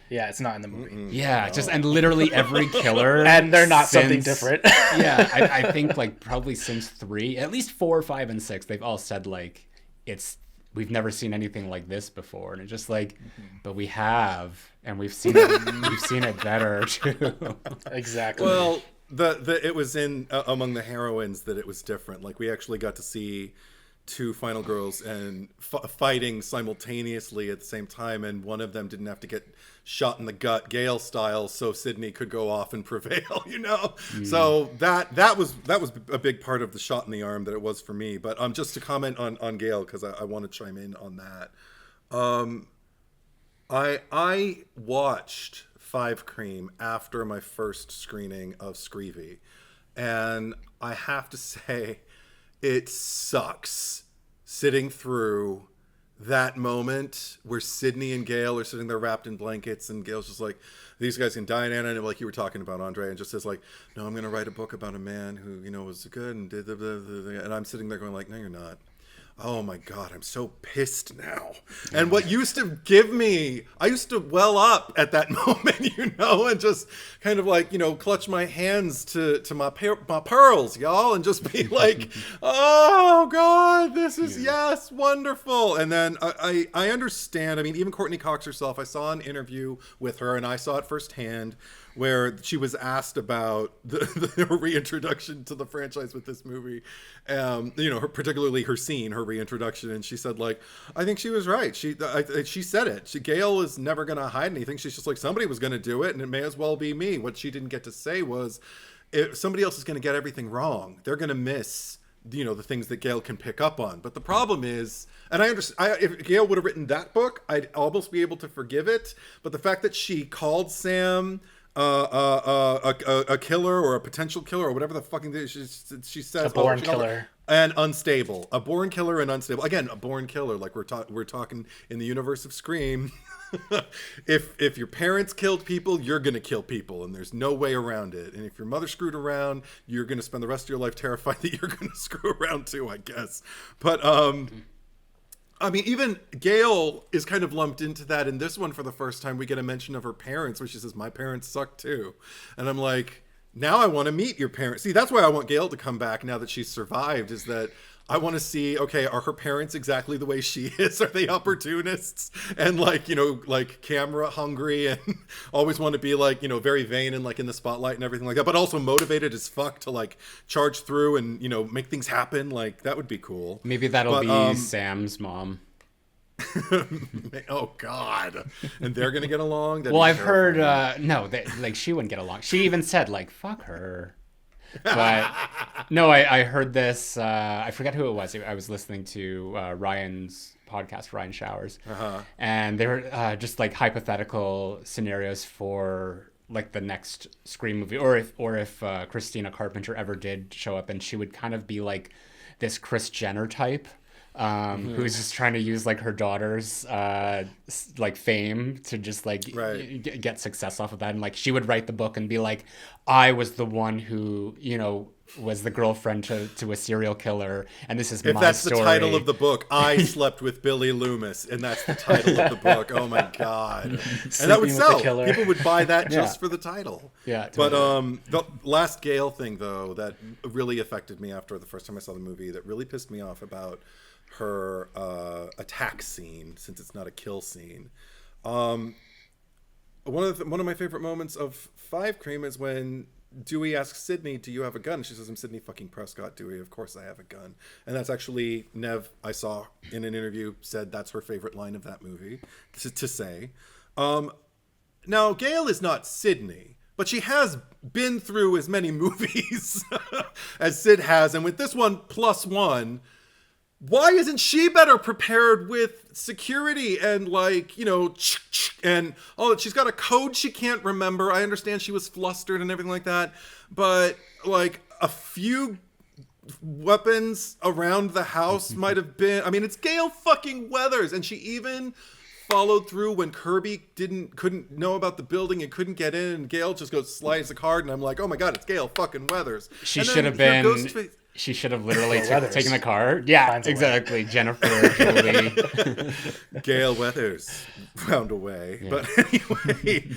It's not in the movie. Yeah, no. And literally every killer, and they're not something different. Yeah, I think like probably since 3, at least 4, 5, and 6, they've all said like we've never seen anything like this before, and it's just like, but we have, and we've seen it better too. Exactly. Well, it was in among the heroines that it was different. Like, we actually got to see 2 final girls and fighting simultaneously at the same time, and one of them didn't have to get shot in the gut Gale style, so Sydney could go off and prevail. So that was a big part of the shot in the arm that it was for me. But just to comment on Gale, because I want to chime in on that. I watched Five Cream after my first screening of Screevy, and I have to say, it sucks sitting through that moment where Sydney and Gale are sitting there wrapped in blankets, and Gale's just like, these guys can die, and like you were talking about, Andre, and just says like, no, I'm going to write a book about a man who, was good and did and I'm sitting there going like, no, you're not. Oh my God, I'm so pissed now. And what used to give me, I used to well up at that moment, and just kind of like, clutch my hands to my pearls, y'all, and just be like, oh God, this is, yes, wonderful. And then I understand. I mean, even Courtney Cox herself, I saw an interview with her, and I saw it firsthand, where she was asked about the reintroduction to the franchise with this movie, particularly her scene, her reintroduction, and she said, like, I think she was right. She said it. Gale is never going to hide anything. She's just like, somebody was going to do it, and it may as well be me. What she didn't get to say was, if somebody else is going to get everything wrong, they're going to miss the things that Gale can pick up on. But the problem is, and I understand, if Gale would have written that book, I'd almost be able to forgive it. But the fact that she called Sam a killer or a potential killer or whatever the fucking thing she says, a born killer, and unstable, a born killer and unstable. Again, a born killer. Like we're talking in the universe of Scream. if your parents killed people, you're gonna kill people, and there's no way around it. And if your mother screwed around, you're gonna spend the rest of your life terrified that you're gonna screw around too, I guess. But I mean, even Gale is kind of lumped into that. In this one, for the first time, we get a mention of her parents, where she says, my parents suck too. And I'm like, now I want to meet your parents. See, that's why I want Gale to come back now that she's survived, is that I want to see, okay, are her parents exactly the way she is? Are they opportunists and like, you know, like camera hungry and always want to be like, you know, very vain and like in the spotlight and everything like that, but also motivated as fuck to like charge through and, you know, make things happen. Like that would be cool. Maybe that'll be Sam's mom. Oh God! And they're gonna get along. Well, I've heard no, like she wouldn't get along. She even said like "fuck her," but no, I heard this. I forget who it was. I was listening to Ryan's podcast, Ryan Showers, and they were just like hypothetical scenarios for like the next Scream movie, or if Christina Carpenter ever did show up, and she would kind of be like this Kris Jenner type. Who's just trying to use like her daughter's like fame to just like get success off of that, and like she would write the book and be like, I was the one who, you know, was the girlfriend to a serial killer, and this is my story. If that's the title of the book, I slept with Billy Loomis, and that's the title of the book. Oh my God. And that would sell. People would buy that just for the title. Yeah. Totally. But the last Gale thing though that really affected me after the first time I saw the movie, that really pissed me off about her attack scene, since it's not a kill scene. One of my favorite moments of 5 Cream is when Dewey asks Sydney, "Do you have a gun?" And she says, "I'm Sydney fucking Prescott, Dewey. Of course I have a gun." And that's actually Nev, I saw in an interview, said that's her favorite line of that movie to say. Now Gale is not Sydney, but she has been through as many movies as Sid has, and with this one +1. Why isn't she better prepared with security and like, you know, and she's got a code she can't remember. I understand she was flustered and everything like that, but like a few weapons around the house might have been. I mean, it's Gale fucking Weathers, and she even followed through when Kirby couldn't know about the building and couldn't get in, and Gale just goes slides the card, and I'm like, oh my God, it's Gale fucking Weathers. She should have been. She should have literally taken the car. Yeah, exactly. Jennifer Jolie. Gale Weathers found a way. Yeah. But anyway,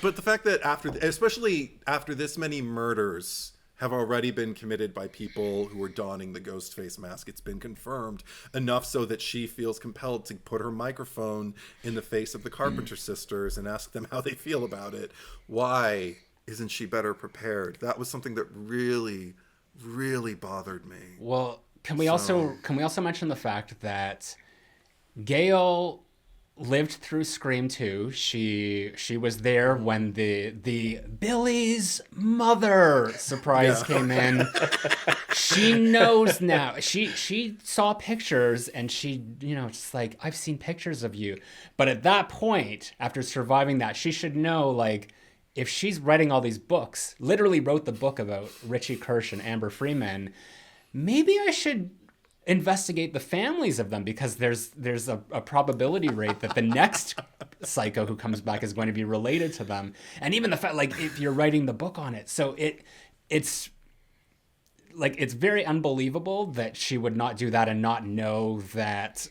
but the fact that especially after this many murders have already been committed by people who are donning the Ghostface mask, it's been confirmed enough so that she feels compelled to put her microphone in the face of the Carpenter Sisters and ask them how they feel about it. Why isn't she better prepared? That was something that really bothered me. Well, can we also mention the fact that Gale lived through Scream 2. She was there when the Billy's mother surprise came in. She knows now. She saw pictures and she, you know, just like, I've seen pictures of you. But at that point, after surviving that, she should know, like, if she's writing all these books, literally wrote the book about Richie Kirsch and Amber Freeman, maybe I should investigate the families of them, because there's a probability rate that the next psycho who comes back is going to be related to them. And even the fact, like, if you're writing the book on it. So it's like, it's very unbelievable that she would not do that and not know that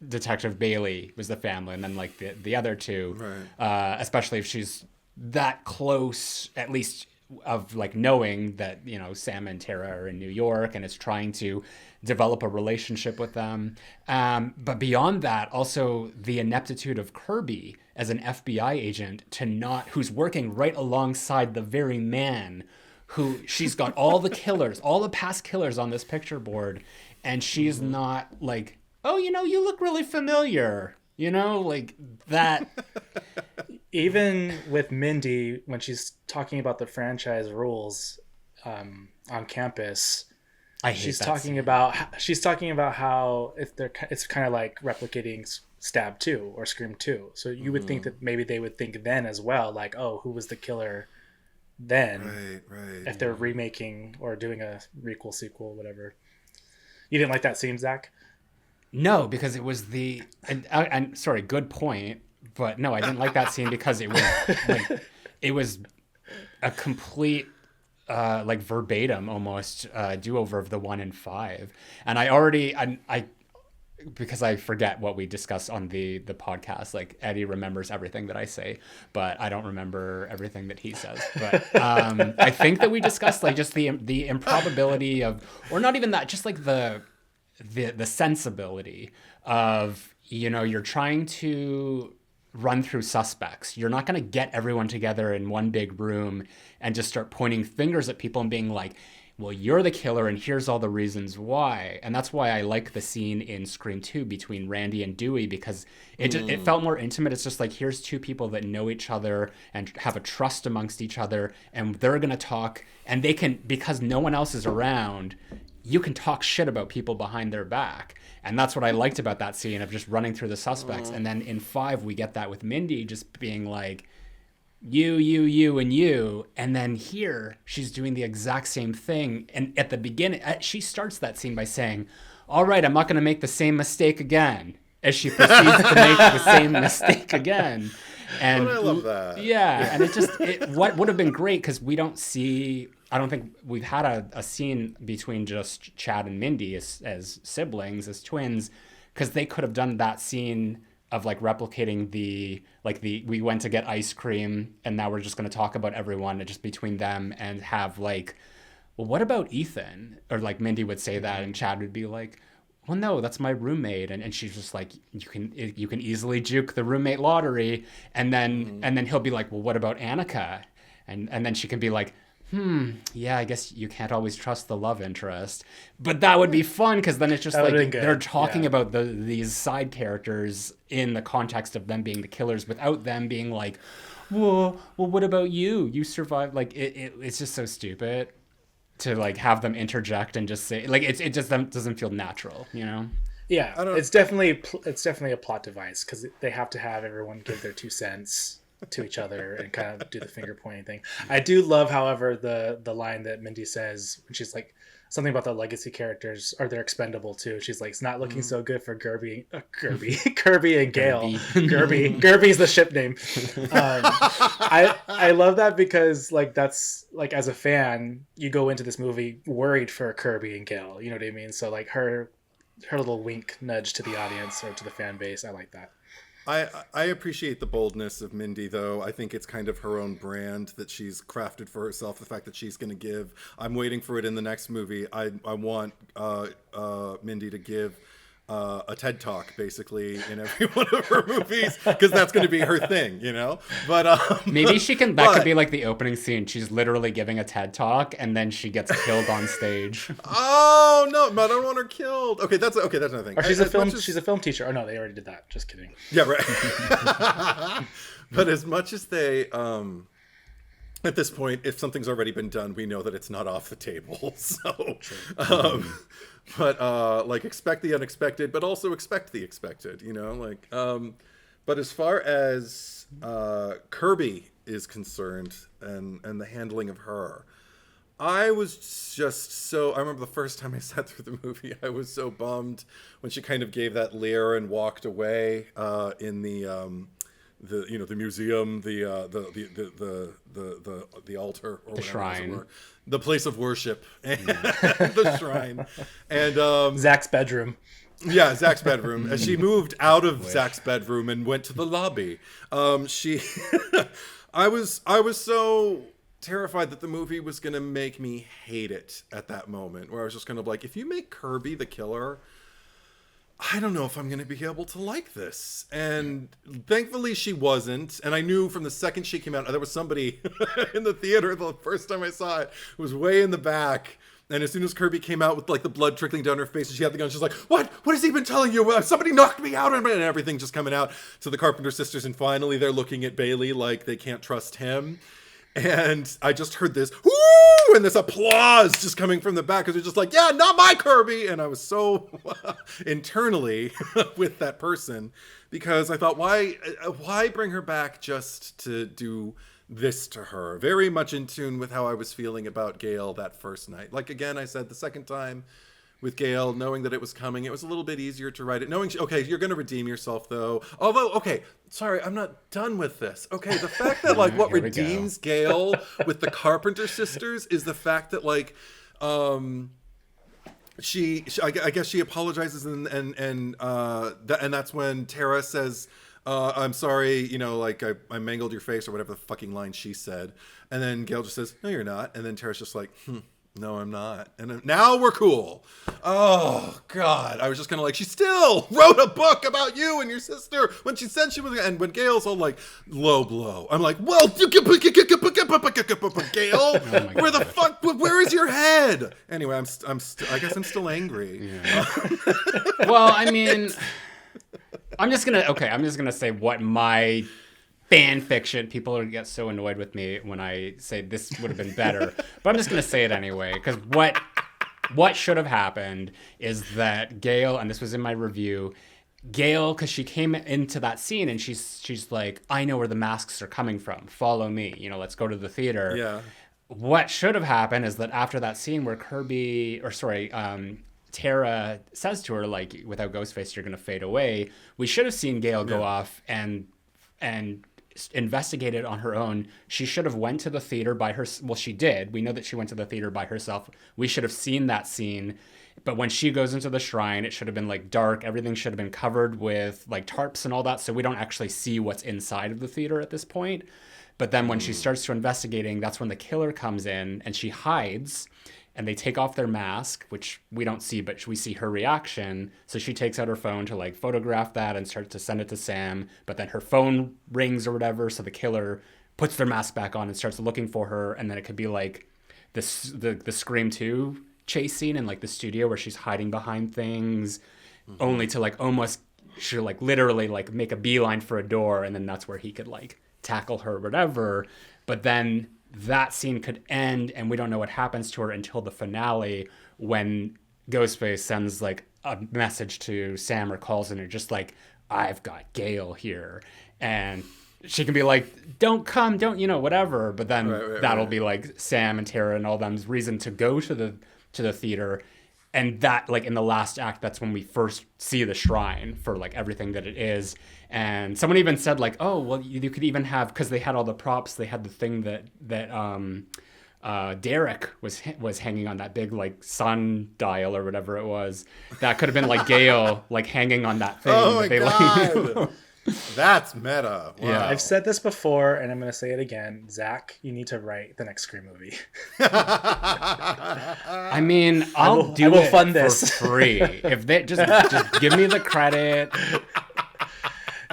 Detective Bailey was the family, and then like the other two, right. Especially if she's that close, at least, of like knowing that, you know, Sam and Tara are in New York and is trying to develop a relationship with them. But beyond that, also the ineptitude of Kirby as an FBI agent who's working right alongside the very man who she's got all the killers, all the past killers on this picture board, and she's not like, oh, you know, you look really familiar. You know, like that. Even with Mindy, when she's talking about the franchise rules on campus, she's talking about how it's kind of like replicating Stab 2 or Scream 2. So you would think that maybe they would think then as well, like, oh, who was the killer then? Right. If they're remaking or doing a requel, sequel, whatever. You didn't like that scene, Zach? No, because it was and sorry, good point, but no, I didn't like that scene because it was a complete like verbatim almost do-over of the 1 and 5, and I because I forget what we discussed on the podcast. Like Eddie remembers everything that I say, but I don't remember everything that he says. But I think that we discussed like just the improbability of, or not even that, just like the sensibility of, you know, you're trying to run through suspects. You're not going to get everyone together in one big room and just start pointing fingers at people and being like, well, you're the killer and here's all the reasons why. And that's why I like the scene in Scream 2 between Randy and Dewey, because it felt more intimate. It's just like, here's two people that know each other and have a trust amongst each other, and they're going to talk, and they can, because no one else is around, you can talk shit about people behind their back. And that's what I liked about that scene of just running through the suspects. And then in 5, we get that with Mindy just being like, you, and you. And then here, she's doing the exact same thing. And at the beginning, she starts that scene by saying, all right, I'm not going to make the same mistake again. As she proceeds to make the same mistake again. And I love that. Yeah. And what would have been great, because we don't see, I don't think we've had a scene between just Chad and Mindy as siblings, as twins, because they could have done that scene of like replicating we went to get ice cream and now we're just going to talk about everyone just between them, and have like, well, what about Ethan? Or like Mindy would say that and Chad would be like, well, no, that's my roommate. And she's just like, you can easily juke the roommate lottery. And then he'll be like, well, what about Annika? And then she can be like, yeah, I guess you can't always trust the love interest. But that would be fun, because then it's just like they're talking about these side characters in the context of them being the killers, without them being like, well, what about you? You survived. Like it's just so stupid to like have them interject and just say, like, it just doesn't feel natural, you know? Yeah, it's definitely a plot device, because they have to have everyone give their 2 cents to each other and kind of do the finger pointing thing. I do love, however, the line that Mindy says when she's like something about the legacy characters, or they're expendable too. She's like, it's not looking so good for Kirby and Gale. Kirby's the ship name. I love that, because like that's like, as a fan, you go into this movie worried for Kirby and Gale. You know what I mean? So like her little wink nudge to the audience or to the fan base, I like that. I appreciate the boldness of Mindy, though. I think it's kind of her own brand that she's crafted for herself. The fact that she's going to give, I'm waiting for it in the next movie. I want Mindy to give a TED Talk, basically, in every one of her movies, because that's going to be her thing, you know? But maybe she can, that could be like the opening scene. She's literally giving a TED Talk, and then she gets killed on stage. Oh, no, I don't want her killed. Okay, that's another thing. Or she's a film teacher. Oh, no, they already did that. Just kidding. Yeah, right. But as much as they... at this point, if something's already been done, we know that it's not off the table. So, but like, expect the unexpected, but also expect the expected, you know, like, but as far as Kirby is concerned and the handling of her, I was just so, I remember the first time I sat through the movie, I was so bummed when she kind of gave that leer and walked away in the museum, the altar, or the shrine, the place of worship, the shrine, and Zack's bedroom. Yeah, Zack's bedroom. As she moved out of Zack's bedroom and went to the lobby, I was so terrified that the movie was going to make me hate it at that moment, where I was just kind of like, if you make Kirby the killer, I don't know if I'm going to be able to like this. And thankfully she wasn't. And I knew from the second she came out, there was somebody in the theater the first time I saw it, who was way in the back. And as soon as Kirby came out with like the blood trickling down her face and she had the gun, she's like, what has he been telling you? Somebody knocked me out, and everything just coming out to the Carpenter Sisters. And finally they're looking at Bailey like they can't trust him. And I just heard this, whoo, and this applause just coming from the back, because it's just like, yeah, not my Kirby. And I was so internally with that person, because I thought, why bring her back just to do this to her? Very much in tune with how I was feeling about Gale that first night. Like, again, I said the second time with Gale, knowing that it was coming, it was a little bit easier to write it. Knowing, okay, you're going to redeem yourself, though. Although, okay, sorry, I'm not done with this. Okay, the fact that, like, what redeems Gale with the Carpenter Sisters is the fact that, like, I guess she apologizes, and that's when Tara says, I'm sorry, like I mangled your face, or whatever the fucking line she said. And then Gale just says, no, you're not. And then Tara's just like, no, I'm not. And now we're cool. Oh, God. I was just kind of like, she still wrote a book about you and your sister when she said she was. And when Gale's all like, low blow, I'm like, well, Gale, where the fuck, where is your head? Anyway, I guess I'm still angry. Yeah. Well, I mean, I'm just going to say what my fan fiction, people get so annoyed with me when I say this would have been better, but I'm just going to say it anyway, because what should have happened is that Gale, and this was in my review, Gale, because she came into that scene and she's like, I know where the masks are coming from. Follow me. Let's go to the theater. Yeah. What should have happened is that after that scene where Tara says to her, like, without Ghostface, you're going to fade away. We should have seen Gale go off and investigated on her own. She should have went to the theater by herself. Well, she did. We know that she went to the theater by herself. We should have seen that scene. But when she goes into the shrine, it should have been like dark. Everything should have been covered with like tarps and all that. So we don't actually see what's inside of the theater at this point. But then when she starts to investigating, that's when the killer comes in and she hides. And they take off their mask, which we don't see, but we see her reaction. So she takes out her phone to like photograph that and starts to send it to Sam. But then her phone rings or whatever. So the killer puts their mask back on and starts looking for her. And then it could be like the Scream 2 chase scene in like the studio where she's hiding behind things, only to like almost, she'll like literally like make a beeline for a door. And then that's where he could like tackle her or whatever. But then that scene could end and we don't know what happens to her until the finale, when Ghostface sends like a message to Sam or calls in her just like, I've got Gale here. And she can be like, don't come, don't, whatever. But then that'll be like Sam and Tara and all them's reason to go to the theater. And that, like, in the last act, that's when we first see the shrine for, like, everything that it is. And someone even said, like, oh, well, you could even have, because they had all the props, they had the thing that Derek was hanging on that big, like, sundial or whatever it was. That could have been, like, Gale, like, hanging on that thing. Oh, my God. Like, that's meta. Wow. Yeah, I've said this before, and I'm going to say it again. Zack, you need to write the next Scream movie. I mean, I will fund this for free. If they just give me the credit.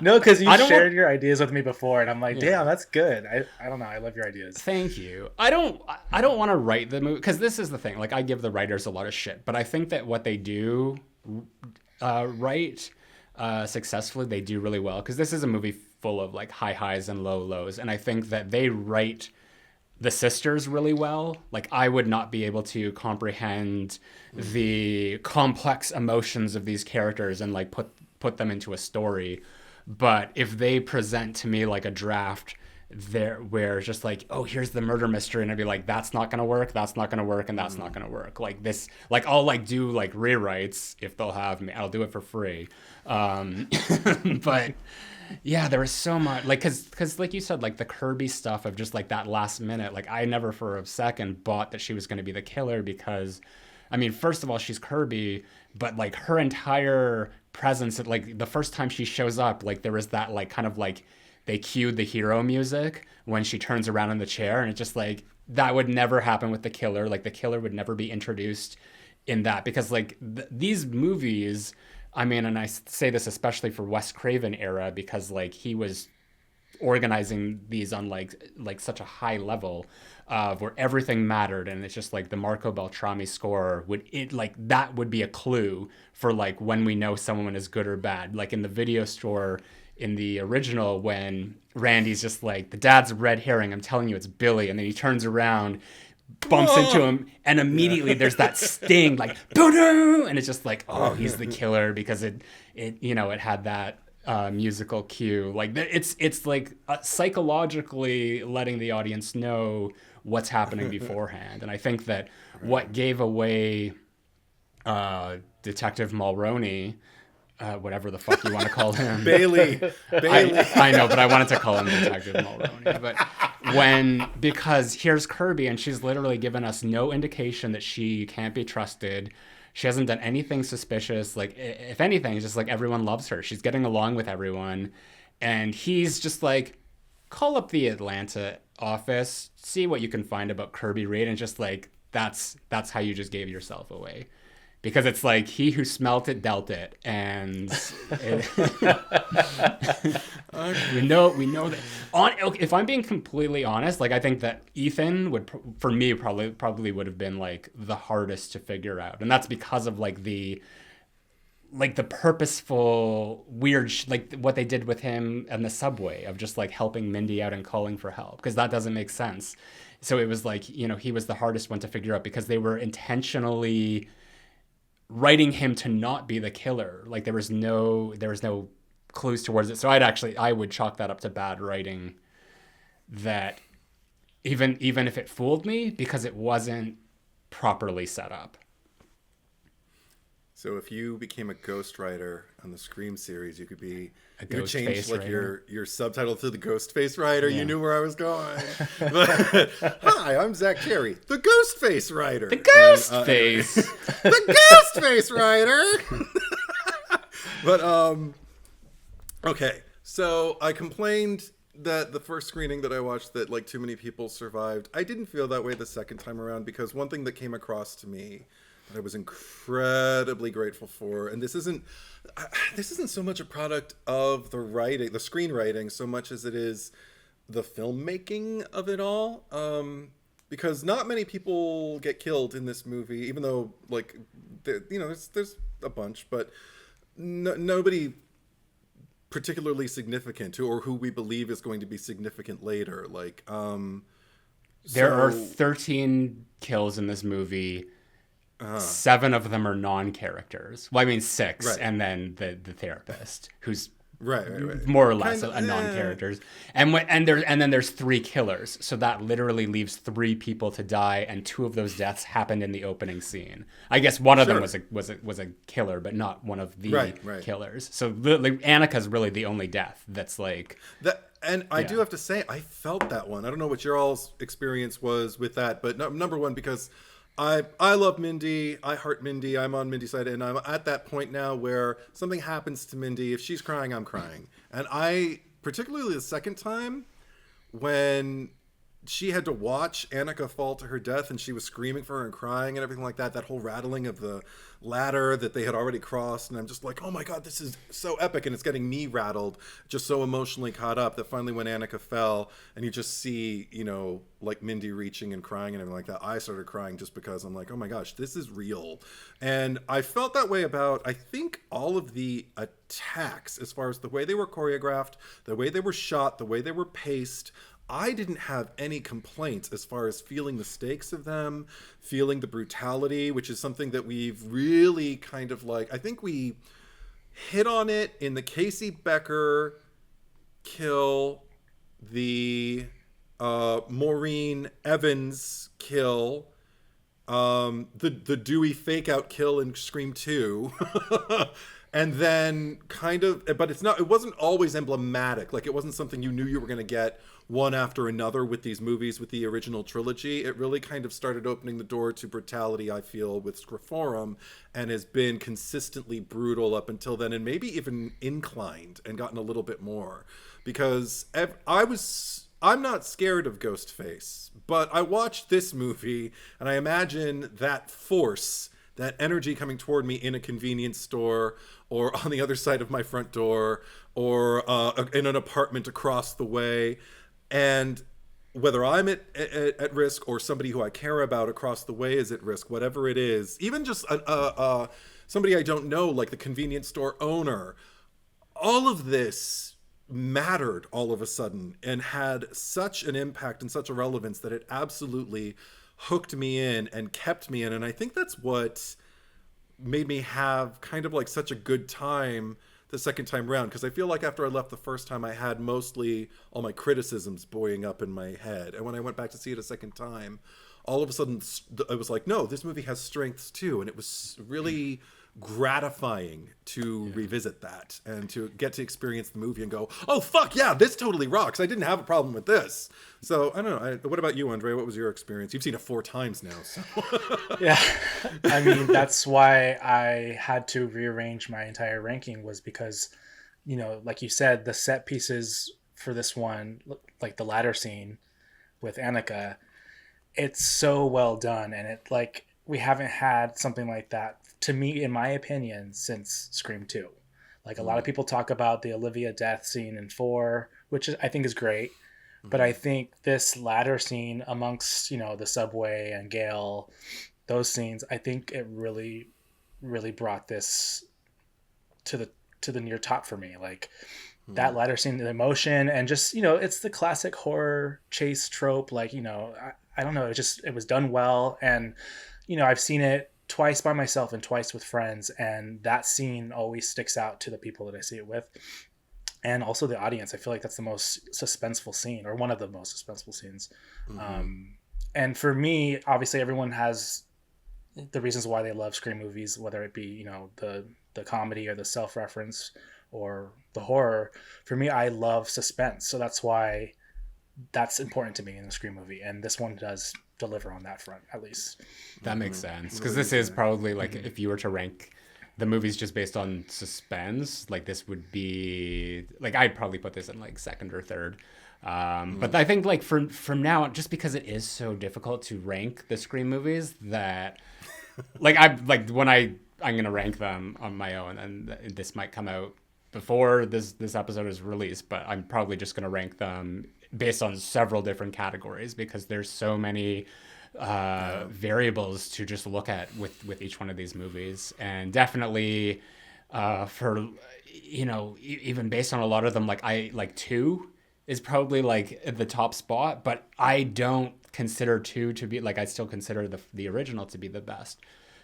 No, because you shared your ideas with me before, and I'm like, damn, that's good. I don't know. I love your ideas. Thank you. I don't want to write the movie, because this is the thing. Like, I give the writers a lot of shit, but I think that what they do write successfully, they do really well, because this is a movie full of like high highs and low lows, and I think that they write the sisters really well. Like, I would not be able to comprehend the complex emotions of these characters and like put them into a story, but if they present to me like a draft there where it's just like, oh, here's the murder mystery, and I'd be like, that's not gonna work, that's not gonna work, and that's not gonna work. Like this, like I'll like do like rewrites if they'll have me. I'll do it for free. But yeah, there was so much, like, cause like you said, like the Kirby stuff of just like that last minute, like I never for a second bought that she was going to be the killer, because I mean, first of all, she's Kirby, but like her entire presence, like the first time she shows up, like there was that like kind of like they cued the hero music when she turns around in the chair, and it's just like that would never happen with the killer. Like the killer would never be introduced in that, because like these movies, I mean, and I say this especially for Wes Craven era, because like he was organizing these on like such a high level of where everything mattered, and it's just like the Marco Beltrami score would be a clue for like when we know someone is good or bad. Like in the video store in the original, when Randy's just like, the dad's a red herring, I'm telling you it's Billy, and then he turns around, bumps into him, and immediately there's that sting, like boo-doo! And it's just like, oh, he's the killer, because it had that musical cue. Like it's like psychologically letting the audience know what's happening beforehand. And I think that what gave away Detective Mulroney, whatever the fuck you want to call him. Bailey. I know, but I wanted to call him Detective Mulroney. But because here's Kirby, and she's literally given us no indication that she can't be trusted. She hasn't done anything suspicious. Like, if anything, it's just like everyone loves her. She's getting along with everyone. And he's just like, call up the Atlanta office, see what you can find about Kirby Reed, and just like, that's how you just gave yourself away. Because it's like, he who smelt it dealt it, and we know that. If I'm being completely honest, like, I think that Ethan would, for me, probably would have been like the hardest to figure out, and that's because of like the purposeful weird like what they did with him in the subway of just like helping Mindy out and calling for help, because that doesn't make sense. So it was like, he was the hardest one to figure out, because they were intentionally writing him to not be the killer. Like, there was no clues towards it. So I would chalk that up to bad writing, that even if it fooled me, because it wasn't properly set up. So if you became a ghostwriter on the Scream series, you could Ghostface change like writer. your subtitle to the Ghostface writer. Yeah. You knew where I was going. But, hi, I'm Zack Cherry, the Ghostface writer. The Ghostface. The Ghostface writer. But okay. So I complained that the first screening that I watched, that like too many people survived. I didn't feel that way the second time around, because one thing that came across to me that I was incredibly grateful for, and this isn't so much a product of the writing, the screenwriting, so much as it is the filmmaking of it all. Because not many people get killed in this movie, even though like there's a bunch, but nobody particularly significant, or who we believe is going to be significant later. Like There are 13 kills in this movie. 7 of them are non-characters. Well, I mean 6, Right. And then the therapist, who's right. more or less Kind a of, non-characters. And then there's 3 killers. So that literally leaves 3 people to die, and 2 of those deaths happened in the opening scene. I guess one of them was a killer, but not one of the Right. killers. So like, Annika's really the only death that's like that. And I do have to say, I felt that one. I don't know what your all's experience was with that, but number one, because I love Mindy. I heart Mindy. I'm on Mindy's side, and I'm at that point now where something happens to Mindy. If she's crying, I'm crying. And I, particularly the second time, when she had to watch Annika fall to her death, and she was screaming for her and crying and everything like that, that whole rattling of the ladder that they had already crossed, and I'm just like, oh my god, this is so epic, and it's getting me rattled, just so emotionally caught up, that finally when Annika fell and you just see, like Mindy reaching and crying and everything like that, I started crying, just because I'm like, oh my gosh, this is real. And I felt that way about, I think, all of the attacks, as far as the way they were choreographed, the way they were shot, the way they were paced. I didn't have any complaints as far as feeling the stakes of them, feeling the brutality, which is something that we've really kind of like, I think we hit on it in the Casey Becker kill, the Maureen Evans kill, the Dewey fake out kill in Scream 2. And then kind of, but it wasn't always emblematic. Like, it wasn't something you knew you were going to get one after another with these movies, with the original trilogy. It really kind of started opening the door to brutality, I feel, with Scriphorum, and has been consistently brutal up until then, and maybe even inclined and gotten a little bit more. Because I'm not scared of Ghostface, but I watched this movie and I imagine that force, that energy coming toward me in a convenience store, or on the other side of my front door, or in an apartment across the way. And whether I'm at risk, or somebody who I care about across the way is at risk, whatever it is, even just somebody I don't know, like the convenience store owner, all of this mattered all of a sudden and had such an impact and such a relevance that it absolutely hooked me in and kept me in. And I think that's what made me have kind of like such a good time the second time around, because I feel like after I left the first time, I had mostly all my criticisms boiling up in my head, and when I went back to see it a second time, all of a sudden it was like, no, this movie has strengths too. And it was really gratifying to revisit that and to get to experience the movie and go, oh fuck yeah, this totally rocks. I didn't have a problem with this. So I don't know. What about you, Andre? What was your experience? You've seen it 4 times now. So. Yeah, I mean, that's why I had to rearrange my entire ranking, was because, you know, like you said, the set pieces for this one, like the ladder scene with Annika, it's so well done. And it, like, we haven't had something like that, to me, in my opinion, since Scream 2. Like, a lot of people talk about the Olivia death scene in 4, which I think is great. But I think this ladder scene amongst, you know, the subway and Gale, those scenes, I think it really, really brought this to the near top for me. Like, that ladder scene, the emotion, and just, you know, it's the classic horror chase trope. Like, you know, I don't know, it was done well. And, you know, I've seen it twice by myself and twice with friends, and that scene always sticks out to the people that I see it with. And also the audience. I feel like that's the most suspenseful scene, or one of the most suspenseful scenes. And for me, obviously everyone has the reasons why they love Scream movies, whether it be, you know, the comedy or the self-reference or the horror. For me, I love suspense. So that's why that's important to me in a Scream movie. And this one does deliver on that front, at least. That makes sense. Because this is probably, like, if you were to rank the movies just based on suspense, like, this would be, like, I'd probably put this in, like, second or third. But I think, like, from now on, just because it is so difficult to rank the Scream movies, that, like, I'm gonna rank them on my own, and this might come out before this episode is released, but I'm probably just gonna rank them based on several different categories, because there's so many variables to just look at with each one of these movies. And definitely for, you know, even based on a lot of them, like 2 is probably, like, at the top spot, but I don't consider 2 to be, like, I still consider the original to be the best.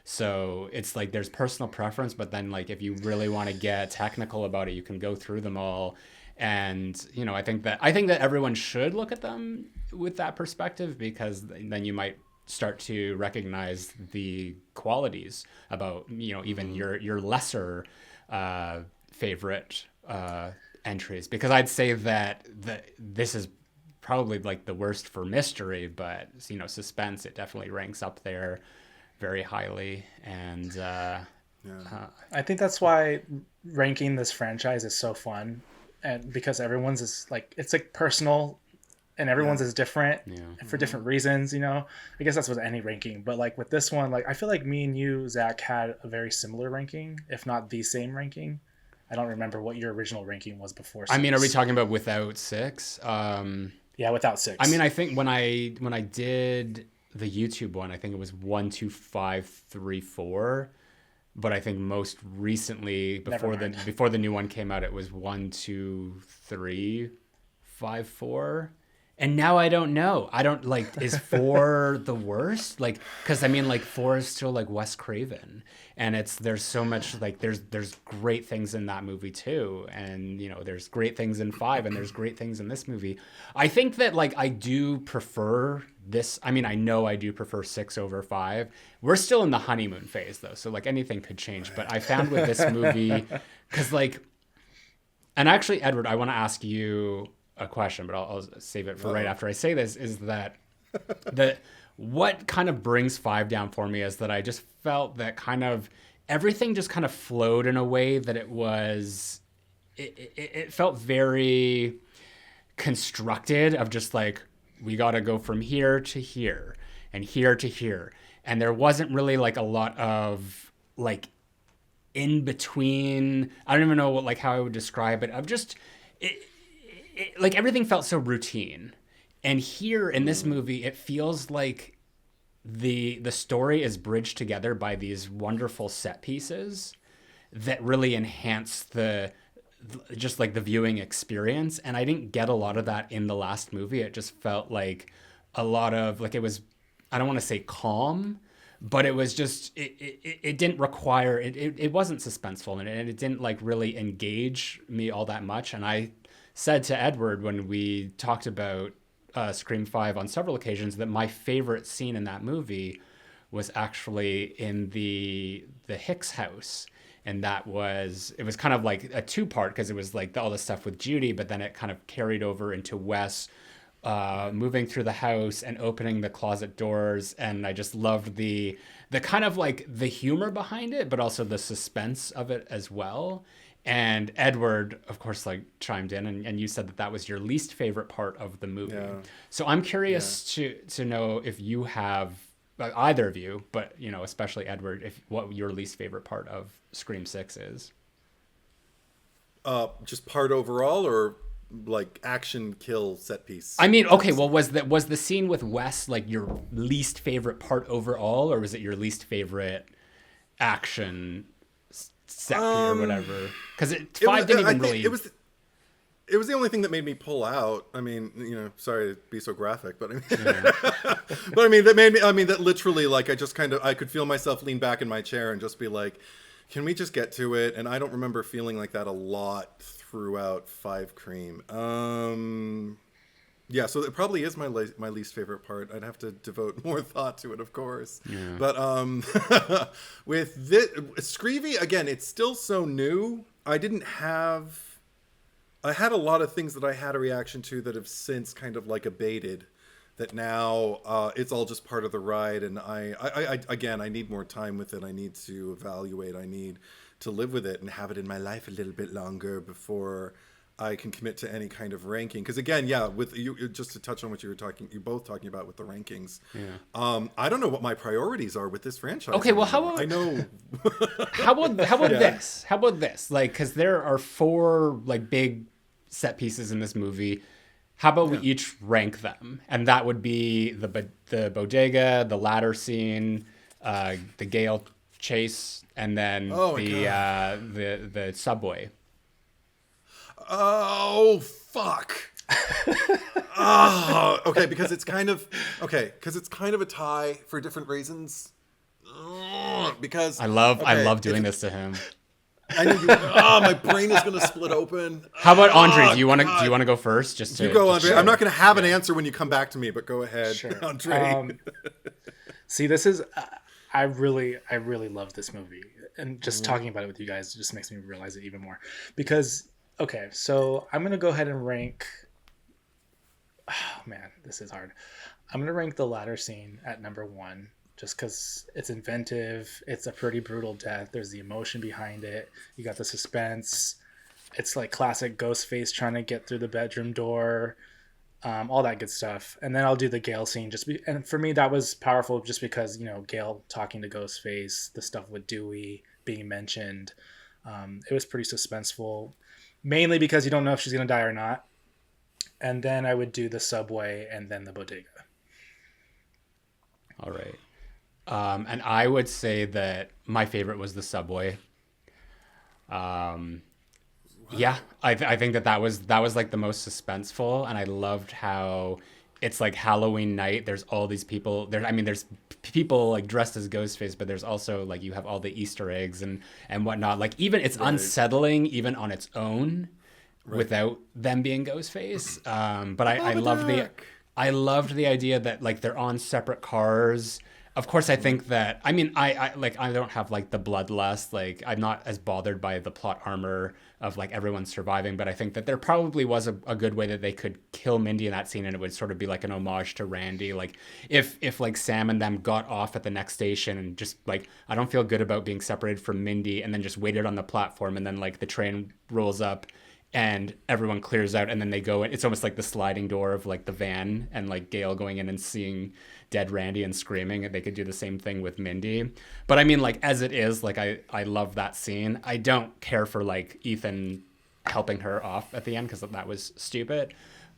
So it's like there's personal preference, but then, like, if you really want to get technical about it, you can go through them all. And, you know, I think that everyone should look at them with that perspective, because then you might start to recognize the qualities about, you know, even your lesser favorite entries. Because I'd say that this is probably, like, the worst for mystery, but, you know, suspense, it definitely ranks up there very highly. And I think that's why ranking this franchise is so fun. And because everyone's is, like, it's, like, personal, and everyone's is different for different reasons, you know. I guess that's with any ranking, but, like, with this one, like, I feel like me and you, Zach, had a very similar ranking, if not the same ranking. I don't remember what your original ranking was before 6. I mean, are we talking about without 6? Yeah, without 6. I mean, I think when I did the YouTube one, I think it was 1, 2, 5, 3, 4. But I think most recently, before the new one came out, it was 1, 2, 3, 5, 4. And now I don't know. I don't, like, is 4 the worst? Like, because I mean, like, 4 is still, like, Wes Craven, and there's so much, like, there's great things in that movie too, and, you know, there's great things in 5, and there's great things in this movie. I think that, like, I do prefer this. I mean, I know I do prefer 6 over 5. We're still in the honeymoon phase though, so, like, anything could change. But I found with this movie, because, like, and actually, Edward, I want to ask you a question, but I'll save it for right after I say this, is that what kind of brings 5 down for me is that I just felt that kind of everything just kind of flowed in a way that it felt very constructed, of just, like, we got to go from here to here and here to here. And there wasn't really, like, a lot of, like, in between. I don't even know what, like, how I would describe it. Of just, like, everything felt so routine. And here in this movie, it feels like the story is bridged together by these wonderful set pieces that really enhance just, like, the viewing experience. And I didn't get a lot of that in the last movie. It just felt like a lot of, like, it was, I don't want to say calm, but it was just, it didn't require, it wasn't suspenseful, and it didn't, like, really engage me all that much. And I said to Edward when we talked about Scream 5 on several occasions that my favorite scene in that movie was actually in the Hicks house. And it was kind of like a two-part, because it was like all the stuff with Judy, but then it kind of carried over into Wes moving through the house and opening the closet doors. And I just loved the kind of like the humor behind it, but also the suspense of it as well. And Edward, of course, like chimed in, and you said that was your least favorite part of the movie. Yeah. So I'm curious to know if you have, either of you, but especially Edward, what your least favorite part of Scream 6 is. Just part overall, or like action kill set piece? I mean, okay, well, was the scene with Wes like your least favorite part overall, or was it your least favorite action set piece or whatever? Because five didn't even really. It was the only thing that made me pull out. I mean, sorry to be so graphic, but that literally, like, I could feel myself lean back in my chair and just be like, can we just get to it? And I don't remember feeling like that a lot throughout 5 Cream. Yeah, so it probably is my least favorite part. I'd have to devote more thought to it, of course. Yeah. But with this, Screevy, again, it's still so new. I had a lot of things that I had a reaction to that have since kind of like abated, that now it's all just part of the ride. And I need more time with it. I need to evaluate. I need to live with it and have it in my life a little bit longer before I can commit to any kind of ranking. Because again, with you, just to touch on what you both talking about with the rankings. Yeah. I don't know what my priorities are with this franchise. Okay, well, how about this? How about this? Like, because there are 4 like big set pieces in this movie. How about we each rank them? And that would be the bodega, the ladder scene, the Gale chase, and then the subway. Oh, fuck. Okay, because it's kind of a tie for different reasons. Because I love doing this to him. I know my brain is going to split open. How about Andre? Do you want to go first? You go, Andre. I'm not going to have an answer when you come back to me, but go ahead, sure. Andre. See, this is I really love this movie, and just talking about it with you guys just makes me realize it even more. Because okay, so I'm going to go ahead and rank. Oh man, this is hard. I'm going to rank the ladder scene at number 1. Just because it's inventive, it's a pretty brutal death. There's the emotion behind it. You got the suspense. It's like classic Ghostface trying to get through the bedroom door, all that good stuff. And then I'll do the Gale scene. And for me, that was powerful just because, Gale talking to Ghostface, the stuff with Dewey being mentioned. It was pretty suspenseful, mainly because you don't know if she's going to die or not. And then I would do the subway and then the bodega. All right. And I would say that my favorite was the subway. Yeah, I think that was like the most suspenseful, and I loved how it's like Halloween night. There's all these people there. I mean, there's people like dressed as Ghostface, but there's also like you have all the Easter eggs and whatnot. Like even it's unsettling even on its own without them being Ghostface. But I loved the idea that like they're on separate cars. Of course, I think that, I mean, I don't have like the bloodlust, like I'm not as bothered by the plot armor of like everyone surviving, but I think that there probably was a good way that they could kill Mindy in that scene, and it would sort of be like an homage to Randy. Like if like Sam and them got off at the next station and just like, I don't feel good about being separated from Mindy, and then just waited on the platform, and then like the train rolls up and everyone clears out, and then they go in. It's almost like the sliding door of like the van, and like Gale going in and seeing dead Randy and screaming. They could do the same thing with Mindy. But I mean, like, as it is, like I love that scene. I don't care for like Ethan helping her off at the end because that was stupid.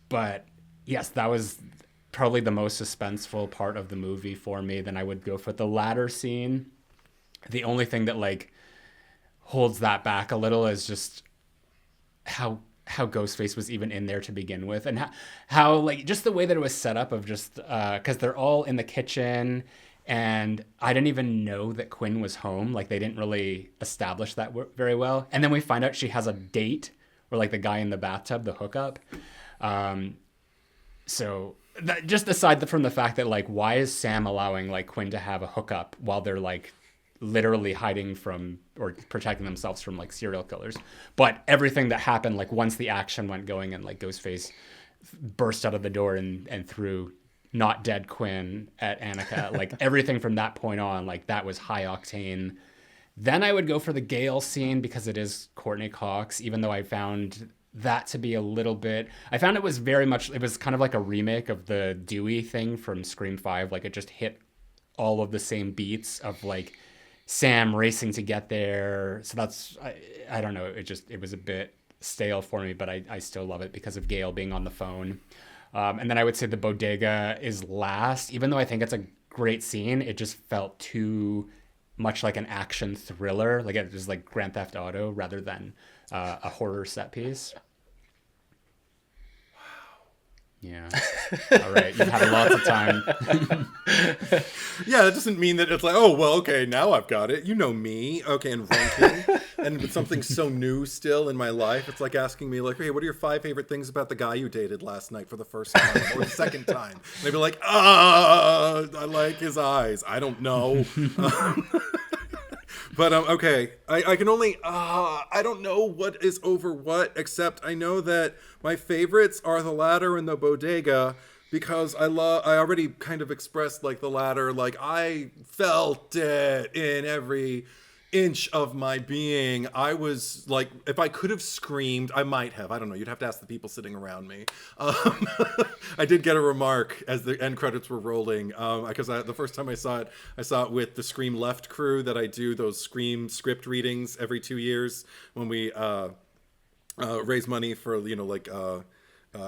But yes, that was probably the most suspenseful part of the movie for me. Then I would go for the ladder scene. The only thing that like holds that back a little is just how Ghostface was even in there to begin with, and how like just the way that it was set up of just because they're all in the kitchen, and I didn't even know that Quinn was home. Like they didn't really establish that very well, and then we find out she has a date, or like the guy in the bathtub, the hookup. So just aside from the fact that, like, why is Sam allowing, like, Quinn to have a hookup while they're, like, literally hiding from or protecting themselves from, like, serial killers? But everything that happened, like, once the action went going and, like, Ghostface burst out of the door and threw not dead Quinn at Annika, like, everything from that point on, like, that was high octane. Then I would go for the Gale scene because it is Courtney Cox, even though I found that to be a little bit, I found it was very much, it was kind of like a remake of the Dewey thing from Scream 5. Like, it just hit all of the same beats of, like, Sam racing to get there. So that's, I don't know, it was a bit stale for me, but I still love it because of Gale being on the phone. And then I would say the bodega is last, even though I think it's a great scene. It just felt too much like an action thriller, like it was like Grand Theft Auto rather than a horror set piece. Yeah. All right. You've had lots of time. Yeah, that doesn't mean that it's like, oh, well, okay, now I've got it. You know me. Okay, and ranking. And with something so new still in my life, it's like asking me, like, hey, what are your 5 favorite things about the guy you dated last night for the first time or the second time? And they'd be like, I like his eyes. I don't know. But okay, I can only, I don't know what is over what, except I know that my favorites are the ladder and the bodega, because I already kind of expressed, like, the ladder, like, I felt it in every inch of my being. I was like, if I could have screamed, I might have. I don't know. You'd have to ask the people sitting around me. I did get a remark as the end credits were rolling, because the first time I saw it with the Scream Left crew that I do those Scream script readings every 2 years when we raise money for,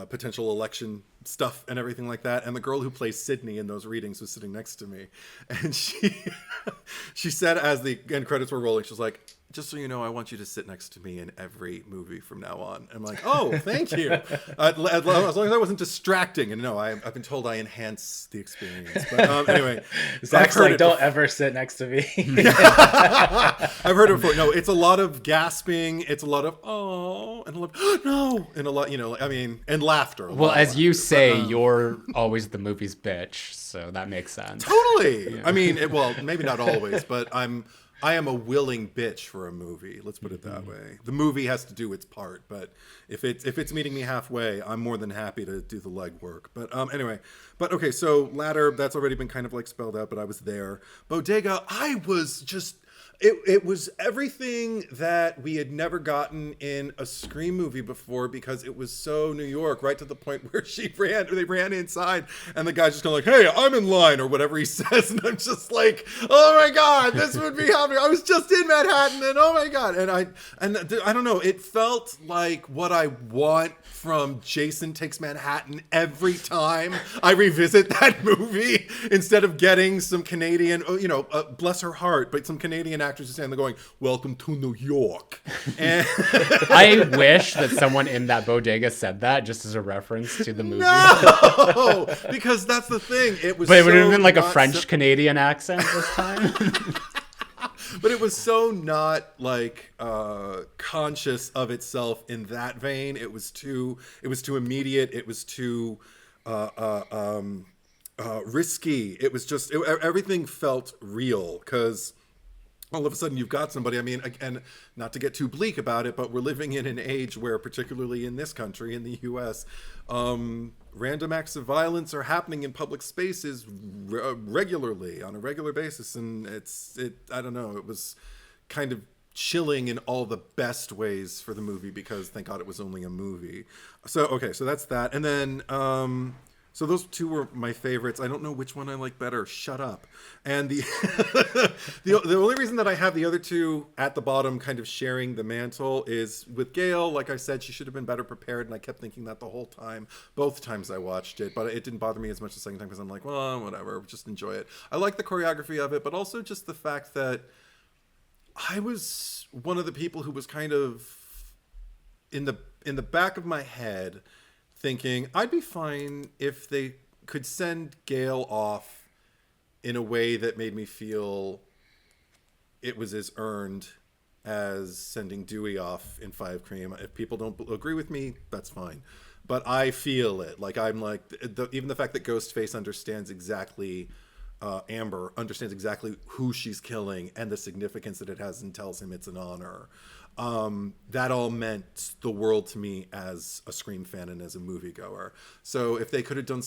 potential election stuff and everything like that. And the girl who plays Sydney in those readings was sitting next to me, and she said, as the end credits were rolling, she was like, just so you know, I want you to sit next to me in every movie from now on. And I'm like, oh, thank you. As long as I wasn't distracting. And no, I've been told I enhance the experience. But anyway, Zach's like, don't ever sit next to me. I've heard it before. No, it's a lot of gasping. It's a lot of, oh, and a lot of, no, and a lot, and laughter. Well, as you say, you're always the movie's bitch, so that makes sense. Totally. Yeah. I mean, maybe not always, but I am a willing bitch for a movie. Let's put it that way. The movie has to do its part, but if it's meeting me halfway, I'm more than happy to do the legwork. But anyway, okay. So ladder, that's already been kind of like spelled out, but I was there. Bodega, I was just. It was everything that we had never gotten in a Scream movie before, because it was so New York, right to the point where they ran inside and the guy's just kind of like, hey, I'm in line, or whatever he says. And I'm just like, oh my God, this would be happening. I was just in Manhattan, and oh my God. And I don't know, it felt like what I want from Jason Takes Manhattan every time I revisit that movie, instead of getting some Canadian, bless her heart, but some Canadian actors just standing there going, welcome to New York. And I wish that someone in that bodega said that just as a reference to the movie. No, because that's the thing. It was, but it would have been like a French Canadian accent this time. But it was so not like conscious of itself in that vein. It was too immediate. It was too risky. It was just everything felt real, because all of a sudden you've got somebody, I mean, and not to get too bleak about it, but we're living in an age where, particularly in this country, in the US, random acts of violence are happening in public spaces regularly, on a regular basis. And I don't know, it was kind of chilling in all the best ways for the movie, because thank God it was only a movie. So, okay, so that's that. And then, so those two were my favorites. I don't know which one I like better. Shut up. And the only reason that I have the other two at the bottom kind of sharing the mantle is with Gale. Like I said, she should have been better prepared, and I kept thinking that the whole time, both times I watched it. But it didn't bother me as much the second time, because I'm like, well, whatever, just enjoy it. I like the choreography of it, but also just the fact that I was one of the people who was kind of in the back of my head thinking I'd be fine if they could send Gale off in a way that made me feel it was as earned as sending Dewey off in 5 Cream. If people don't agree with me, that's fine. But I feel it. Like, I'm like, even the fact that Ghostface understands exactly, Amber understands exactly who she's killing and the significance that it has and tells him it's an honor. That all meant the world to me as a Scream fan and as a moviegoer. So if they could have done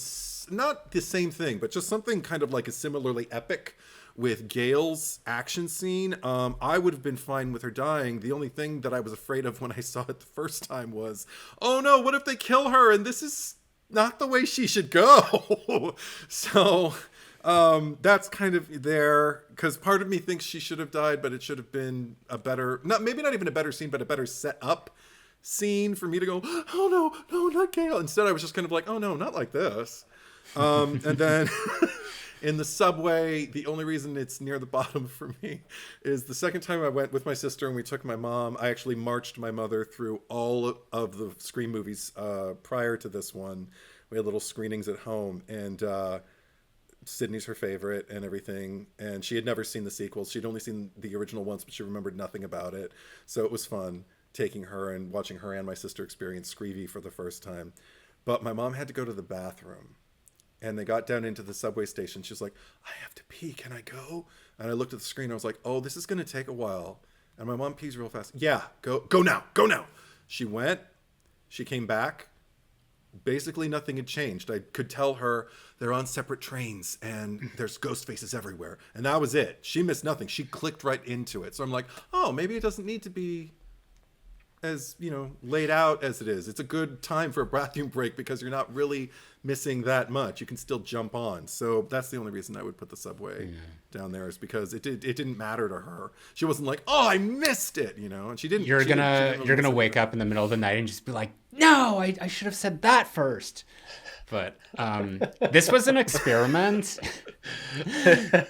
not the same thing, but just something kind of like a similarly epic with Gale's action scene, I would have been fine with her dying. The only thing that I was afraid of when I saw it the first time was, oh no, what if they kill her and this is not the way she should go? So that's kind of there, because part of me thinks she should have died, but it should have been a better, maybe not even a better scene, but a better set up scene for me to go, oh no, not Gale. Instead, I was just kind of like, oh no, not like this. And then in the subway, the only reason it's near the bottom for me is the second time I went with my sister and we took my mom, I actually marched my mother through all of the Scream movies prior to this one. We had little screenings at home, and Sydney's her favorite and everything, and she had never seen the sequels. She'd only seen the original once, but she remembered nothing about it. So it was fun taking her and watching her and my sister experience Screevy for the first time. But my mom had to go to the bathroom, and they got down into the subway station. She was like, I have to pee, can I go? And I looked at the screen, I was like, oh, this is going to take a while. And my mom pees real fast. Yeah, go now. She went, she came back. Basically nothing had changed. I could tell her they're on separate trains and there's ghost faces everywhere. And that was it. She missed nothing. She clicked right into it. So I'm like, oh, maybe it doesn't need to be as, laid out as it is. It's a good time for a bathroom break because you're not really missing that much. You can still jump on. So that's the only reason I would put the subway down there, is because it didn't matter to her. She wasn't like, oh, I missed it, and she didn't. You're gonna wake up in the middle of the night and just be like, no, I should have said that first. But this was an experiment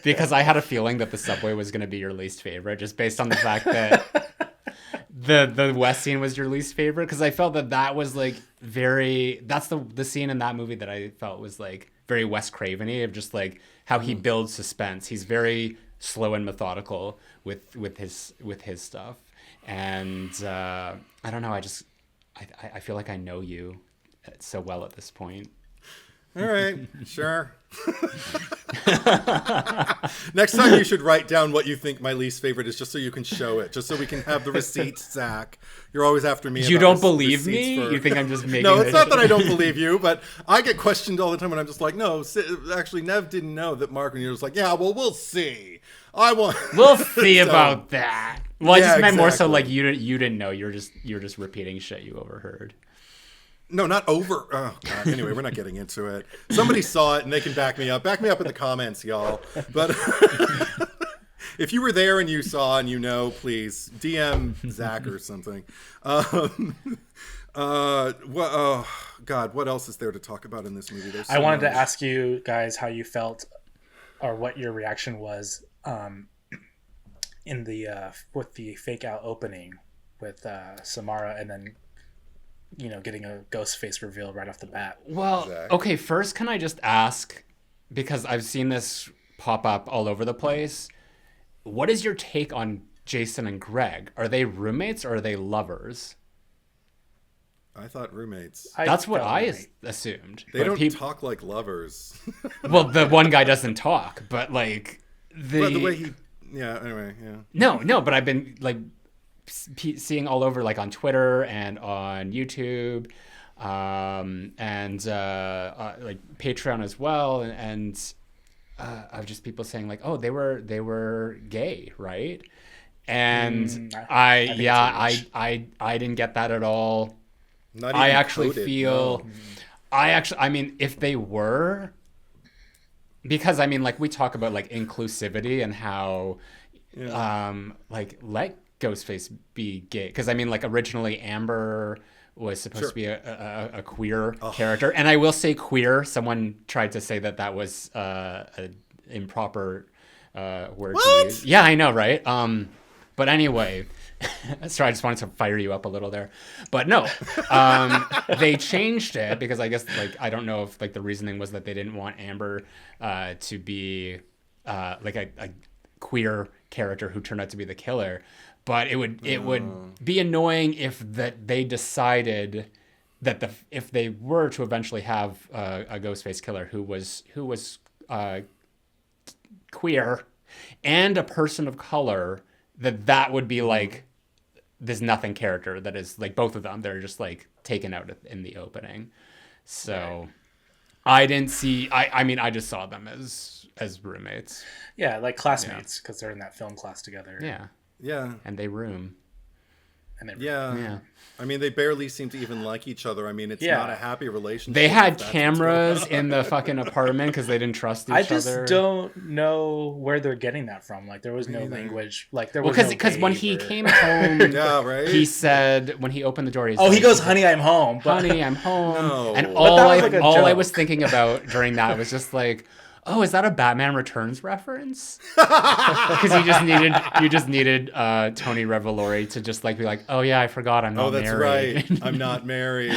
because I had a feeling that the subway was going to be your least favorite, just based on the fact that the West scene was your least favorite, because I felt that was like that's the scene in that movie that I felt was like very Wes Craven-y, of just like how he builds suspense. He's very slow and methodical with his stuff, and I don't know. I feel like I know you so well at this point. All right, sure. Next time you should write down what you think my least favorite is, just so you can show it, just so we can have the receipts, Zach. You're always after me. You don't believe me? You think I'm just making No, it's not that I don't believe you, but I get questioned all the time when I'm just like, no, actually, Nev didn't know that Mark, and you're just like, yeah, well, we'll see. We'll see about that. Well, I just meant more so like you didn't know. You're just repeating shit you overheard. No, not over. Oh, God. Anyway, we're not getting into it. Somebody saw it and they can back me up. Back me up in the comments, y'all. But if you were there and you saw and please DM Zach or something. Oh, God, what else is there to talk about in this movie? I wanted to ask you guys how you felt, or what your reaction was in the with the fake out opening with Samara, and then getting a ghost face reveal right off the bat. Well, okay, first, can I just ask, because I've seen this pop up all over the place, what is your take on Jason and Greg? Are they roommates or are they lovers? I thought roommates. That's what I assumed. They don't talk like lovers. Well, the one guy doesn't talk, but like But the way he... Yeah, anyway, yeah. No, but I've been like seeing all over, like on Twitter and on YouTube, and like Patreon as well, and of just people saying like, oh, they were gay, right? And I didn't get that at all. I actually feel, I mean, if they were, because I mean, like we talk about like inclusivity and how, like let Ghostface be gay, because I mean, like originally Amber was supposed to be a queer character, and I will say queer. Someone tried to say that was an improper word to use. Yeah, I know, right? But anyway, sorry, I just wanted to fire you up a little there. But no, they changed it because I guess, like, I don't know if like the reasoning was that they didn't want Amber to be like a queer character who turned out to be the killer. But it would be annoying if that they decided that if they were to eventually have a Ghostface killer who was queer and a person of color, that would be like this nothing character that is like both of them. They're just like taken out in the opening. So I didn't see. I mean, I just saw them as roommates. Yeah, like classmates because they're in that film class together. Yeah. And they room. Yeah. I mean, they barely seem to even like each other. I mean, it's not a happy relationship. They had cameras in the fucking apartment because they didn't trust each other. I just don't know where they're getting that from. Like, there was no language. Like, there was because when he came home, he said when he opened the door, he goes, "Honey, I'm home." Honey, I'm home. No. And all I was thinking about during that was just like, oh, is that a Batman Returns reference? Because you just needed Tony Revolori to just like be like, oh yeah, I forgot I'm not married. Oh, that's right. I'm not married.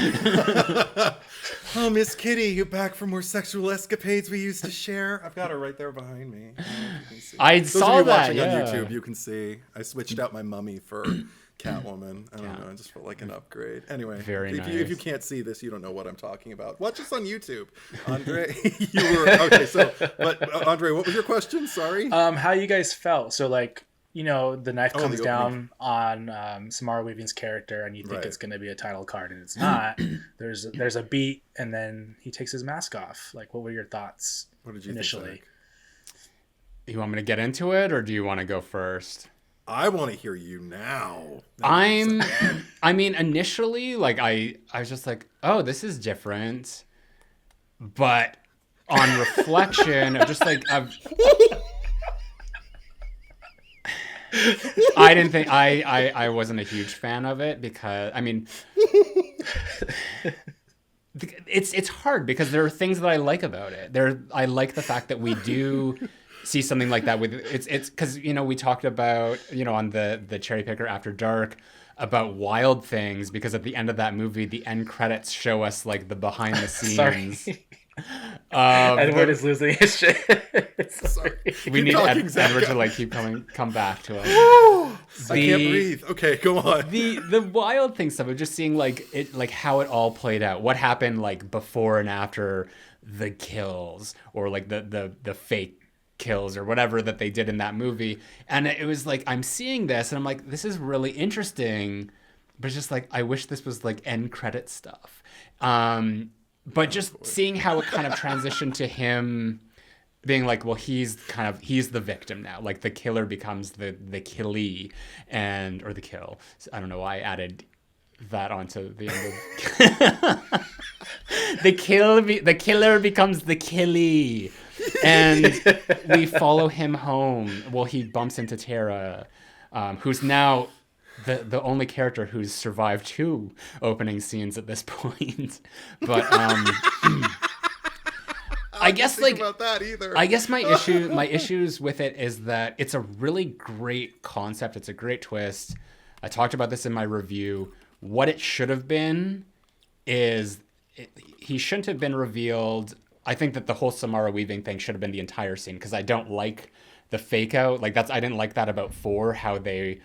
Oh, Miss Kitty, you back from more sexual escapades we used to share? I've got her right there behind me. I saw that. Watching on YouTube, you can see. I switched out my mummy for Catwoman. I don't know. I just felt like an upgrade. Anyway, if you can't see this, you don't know what I'm talking about. Watch us on YouTube. Andre, you were okay. So, but Andre, what was your question? Sorry. How you guys felt? So, like, you know, the knife comes down on Samara Weaving's character, and you think it's going to be a title card, and it's not. There's a beat, and then he takes his mask off. Like, what were your thoughts? What did you initially think? You want me to get into it, or do you want to go first? I want to hear you now. I mean, initially, like, I was just like, oh, this is different. But on reflection, I'm just like, I didn't think, I wasn't a huge fan of it because, I mean, it's hard because there are things that I like about it. I like the fact that we do see something like that with it's because, you know, we talked about, you know, on the Cherry Picker After Dark about Wild Things, because at the end of that movie the end credits show us like the behind the scenes. Edward is losing his shit. Sorry. We need Edward to like come back to us. I can't breathe. Okay, go on. The Wild Thing stuff of just seeing like it, like how it all played out, what happened like before and after the kills, or like the fake kills or whatever that they did in that movie. And it was like, I'm seeing this and I'm like, this is really interesting, but it's just like, I wish this was like end credit stuff. But just seeing how it kind of transitioned to him being like, well, he's the victim now. Like the killer becomes the killee or the kill. I don't know why I added that onto the end of the killer becomes the killee. And we follow him home. Well, he bumps into Tara, who's now the only character who's survived 2 opening scenes at this point. But I guess like about that either. I guess my issues with it is that it's a really great concept. It's a great twist. I talked about this in my review. What it should have been is he shouldn't have been revealed. I think that the whole Samara Weaving thing should have been the entire scene, because I don't like the fake out. Like I didn't like that about 4, how they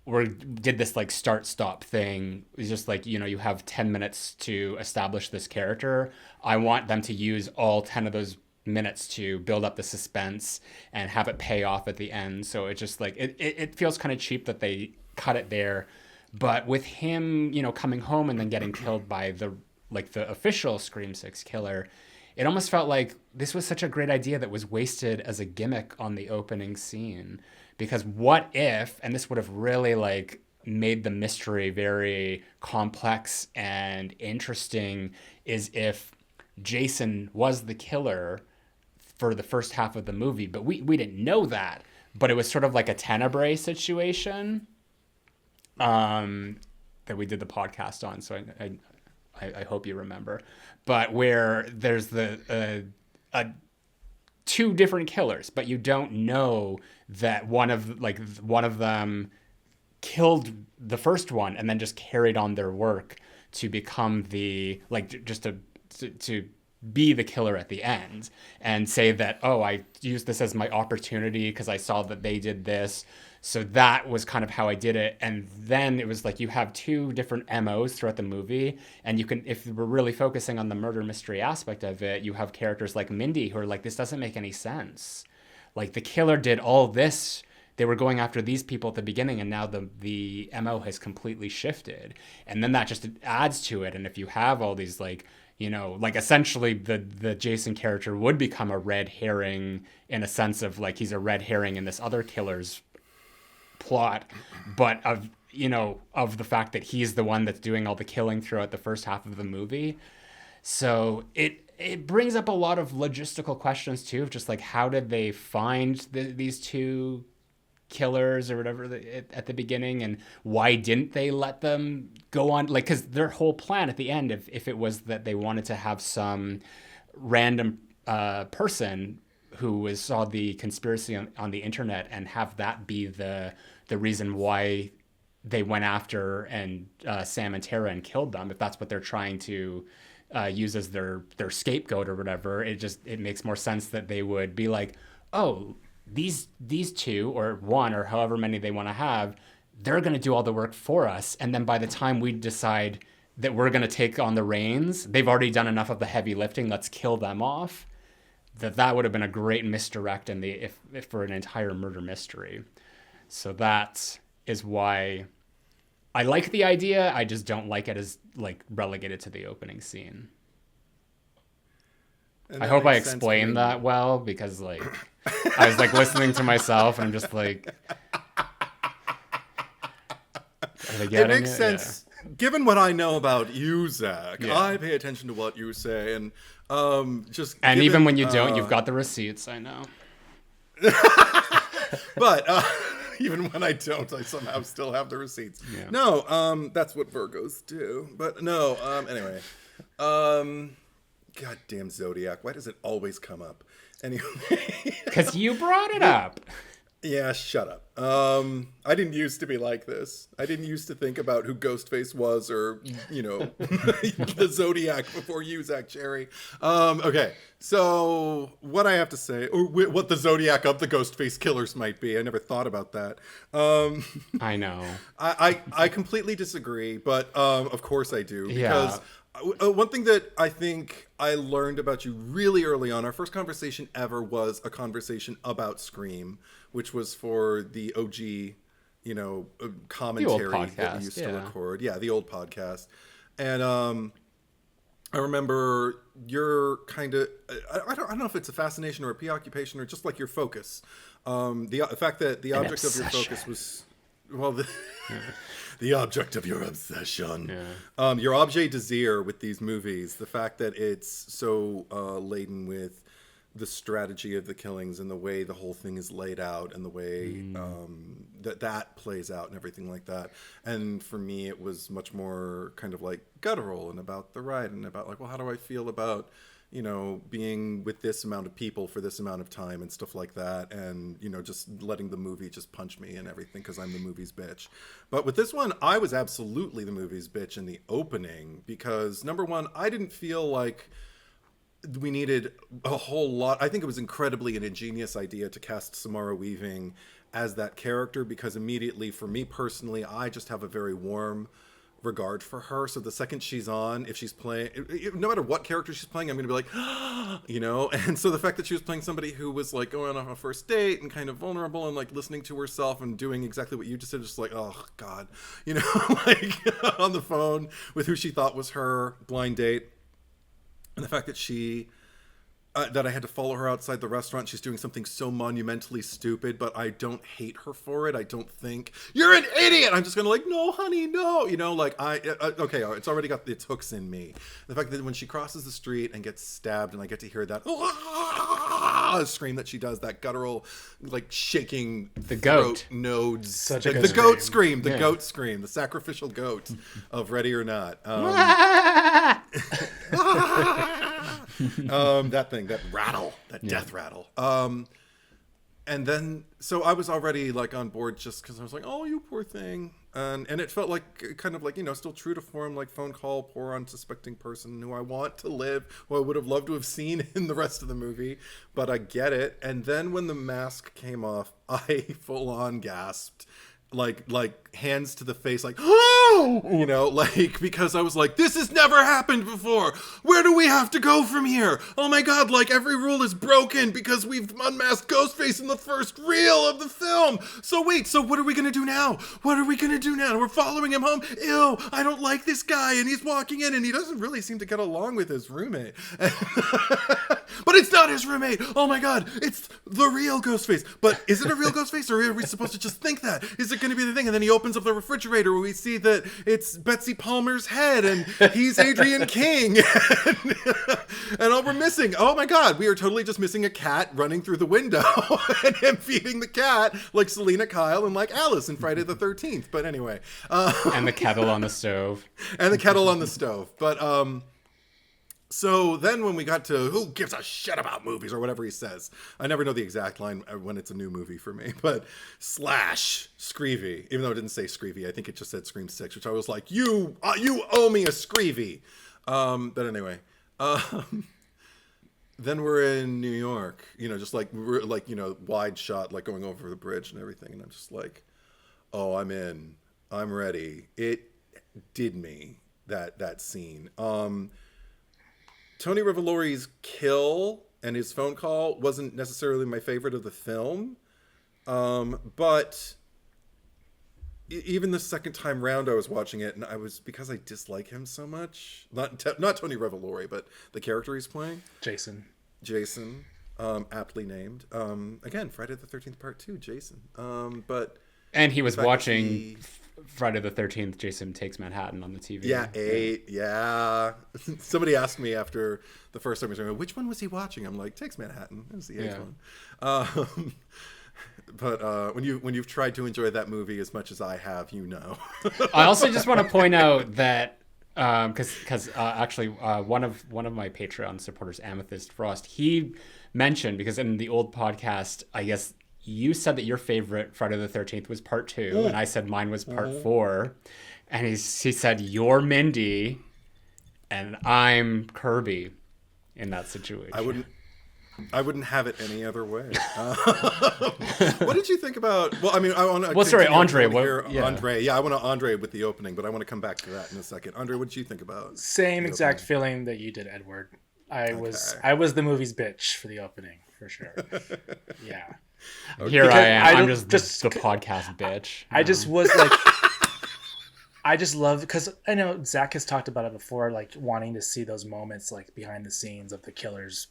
did this like start stop thing. It's just like, you know, you have 10 minutes to establish this character. I want them to use all 10 of those minutes to build up the suspense and have it pay off at the end. So it just like it feels kind of cheap that they cut it there. But with him, you know, coming home and then getting killed by the official Scream 6 killer, it almost felt like this was such a great idea that was wasted as a gimmick on the opening scene. Because what if, and this would have really like made the mystery very complex and interesting, is if Jason was the killer for the first half of the movie, but we didn't know that. But it was sort of like a Tenebrae situation that we did the podcast on. So I hope you remember. But where there's the 2 different killers, but you don't know that one of them killed the first one and then just carried on their work to become the, like, just to be the killer at the end and say that, oh, I used this as my opportunity because I saw that they did this. So that was kind of how I did it. And then it was like you have two different MOs throughout the movie. And you can, if we're really focusing on the murder mystery aspect of it, you have characters like Mindy who are like, this doesn't make any sense. Like the killer did all this. They were going after these people at the beginning, and now the MO has completely shifted. And then that just adds to it. And if you have all these like, you know, like essentially the Jason character would become a red herring in a sense of like he's a red herring in this other killer's plot, but of, you know, of the fact that he's the one that's doing all the killing throughout the first half of the movie. So it brings up a lot of logistical questions too, of just like how did they find these two killers or whatever at the beginning, and why didn't they let them go on, like, because their whole plan at the end, if it was that they wanted to have some random person who saw the conspiracy on the internet and have that be the reason why they went after and Sam and Tara and killed them, if that's what they're trying to use as their scapegoat or whatever, it makes more sense that they would be like, oh, these two or one or however many they want to have, they're going to do all the work for us. And then by the time we decide that we're going to take on the reins, they've already done enough of the heavy lifting. Let's kill them off. That would have been a great misdirect if for an entire murder mystery. So that is why I like the idea. I just don't like it as like relegated to the opening scene. I hope I explained that well, because like I was like listening to myself and I'm just like, are they getting it? Makes sense. Yeah. Given what I know about you, Zach, yeah. I pay attention to what you say, and even when you don't, you've got the receipts. I know. But even when I don't, I somehow still have the receipts. Yeah. No, that's what Virgos do. But no, anyway. Goddamn Zodiac. Why does it always come up? Anyway. Because you brought it up. Yeah, shut up. I didn't used to be like this. I didn't used to think about who Ghostface was or, you know, the Zodiac before you, Zach Cherry. Okay, so what I have to say, or what the Zodiac of the Ghostface killers might be, I never thought about that. I know. I completely disagree, but of course I do. Because one thing that I think I learned about you really early on, our first conversation ever was a conversation about Scream, which was for the OG, you know, commentary that we used to record. Yeah, the old podcast. And I remember your kind of, I don't know if it's a fascination or a preoccupation or just like your focus. The fact that the object of your focus was, well, the object of your obsession. Yeah. Your objet désir with these movies, the fact that it's so laden with the strategy of the killings and the way the whole thing is laid out and the way that plays out and everything like that. And for me, it was much more kind of like guttural and about the ride and about like, well, how do I feel about, you know, being with this amount of people for this amount of time and stuff like that. And, you know, just letting the movie just punch me and everything because I'm the movie's bitch. But with this one, I was absolutely the movie's bitch in the opening because, number one, I didn't feel like we needed a whole lot. I think it was incredibly an ingenious idea to cast Samara Weaving as that character because immediately, for me personally, I just have a very warm regard for her. So the second she's on, if she's playing, no matter what character she's playing, I'm going to be like, you know? And so the fact that she was playing somebody who was like going on a first date and kind of vulnerable and like listening to herself and doing exactly what you just said, just like, oh God, you know, like on the phone with who she thought was her blind date. And the fact that that I had to follow her outside the restaurant. She's doing something so monumentally stupid, but I don't hate her for it. I don't think, you're an idiot! I'm just gonna like, no, honey, no. You know, like, okay, it's already got its hooks in me. The fact that when she crosses the street and gets stabbed and I get to hear that scream that she does, that guttural, like, shaking the goat nodes. Such a the good goat scream, the goat scream, the sacrificial goat of Ready or Not. That thing, that rattle, that death rattle. And then, so I was already like on board just because I was like, oh, you poor thing. And it felt like kind of like, still true to form, like phone call, poor unsuspecting person who I want to live, who I would have loved to have seen in the rest of the movie. But I get it. And then when the mask came off, I full on gasped. Like hands to the face, like, oh, like, because I was like, this has never happened before. Where do we have to go from here? Oh my God, like every rule is broken because we've unmasked Ghostface in the first reel of the film. So wait, so what are we going to do now? What are we going to do now? We're following him home. Ew, I don't like this guy. And he's walking in and he doesn't really seem to get along with his roommate. But it's not his roommate. Oh my God, it's the real Ghostface. But is it a real Ghostface, or are we supposed to just think that? Is it going to be the thing? And then he opens up the refrigerator where we see that it's Betsy Palmer's head and he's Adrian King. And all we're missing, oh my God, we are totally just missing a cat running through the window and him feeding the cat like Selena Kyle and like Alice in Friday the 13th. But anyway. And the kettle on the stove. And the kettle on the stove. But, so then when we got to who gives a shit about movies or whatever he says, I never know the exact line when it's a new movie for me, but slash Screevy, even though it didn't say Screevy, I think it just said Scream 6, which I was like, you owe me a Screevy. But anyway, then we're in New York, just like, we're like, wide shot, like going over the bridge and everything. And I'm just like, oh, I'm in, I'm ready. It did me, that scene. Tony Revolori's kill and his phone call wasn't necessarily my favorite of the film, but even the second time round I was watching it, and because I dislike him so much, not Tony Revolori, but the character he's playing, Jason, aptly named. Again, Friday the 13th Part 2, Jason. And he was watching Friday the 13th, Jason Takes Manhattan on the TV. Yeah, 8, yeah. Somebody asked me after the first time, which one was he watching? I'm like, Takes Manhattan. It was the 8th one. But when you've tried to enjoy that movie as much as I have, I also just want to point out that because actually one of my Patreon supporters, Amethyst Frost, he mentioned, because in the old podcast, I guess you said that your favorite Friday the 13th was part 2, and I said mine was part 4. And he said, you're Mindy and I'm Kirby in that situation. I wouldn't have it any other way. What did you think about? Well, I mean, I want to. Well, sorry, Andre. Andre, yeah, I want to Andre with the opening, but I want to come back to that in a second. Andre, what did you think about? Same exact feeling that you did, Edward. I was the movie's bitch for the opening for sure. Yeah. Okay. Here I am. I'm just the podcast bitch. I just was like. I just love, because I know Zack has talked about it before, like wanting to see those moments like behind the scenes of the killers,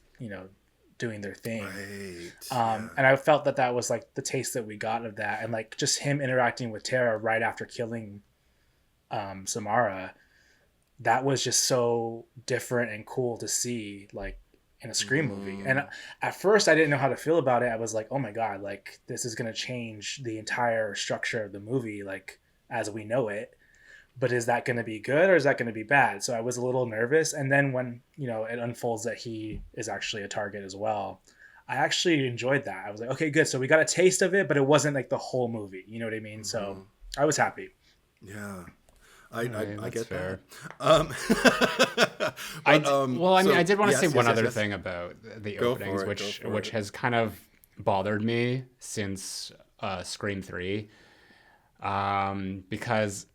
doing their thing. Right. And I felt that was like the taste that we got of that, and like just him interacting with Tara right after killing Samara. That was just so different and cool to see, like in a Scream movie. And at first I didn't know how to feel about it. I was like, oh my God, like this is going to change the entire structure of the movie, like as we know it. But is that going to be good or is that going to be bad? So I was a little nervous. And then when, it unfolds that he is actually a target as well, I actually enjoyed that. I was like, okay, good. So we got a taste of it, but it wasn't like the whole movie. You know what I mean? So I was happy. Yeah. I get fair. That. I did want to say one other thing about the openings, which has kind of bothered me since Scream 3. Because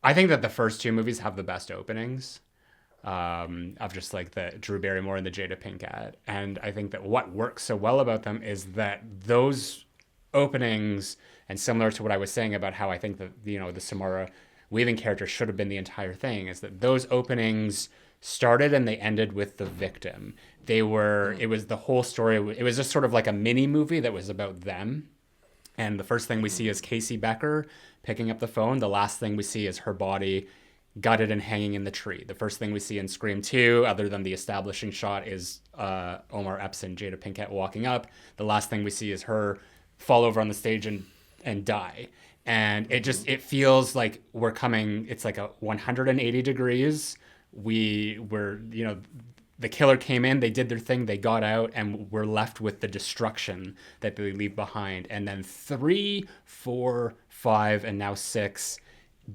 I think that the first 2 movies have the best openings of just like the Drew Barrymore and the Jada Pinkett. And I think that what works so well about them is that those openings, and similar to what I was saying about how I think that, the Samara Weaving character should have been the entire thing, is that those openings started and they ended with the victim. It was the whole story. It was just sort of like a mini movie that was about them. And the first thing we see is Casey Becker picking up the phone. The last thing we see is her body gutted and hanging in the tree. The first thing we see in Scream 2, other than the establishing shot, is Omar Epps and Jada Pinkett walking up. The last thing we see is her fall over on the stage and die. And it feels like it's like a 180 degrees. The the killer came in, they did their thing, they got out, and we're left with the destruction that they leave behind. And then 3, 4, 5, and now 6,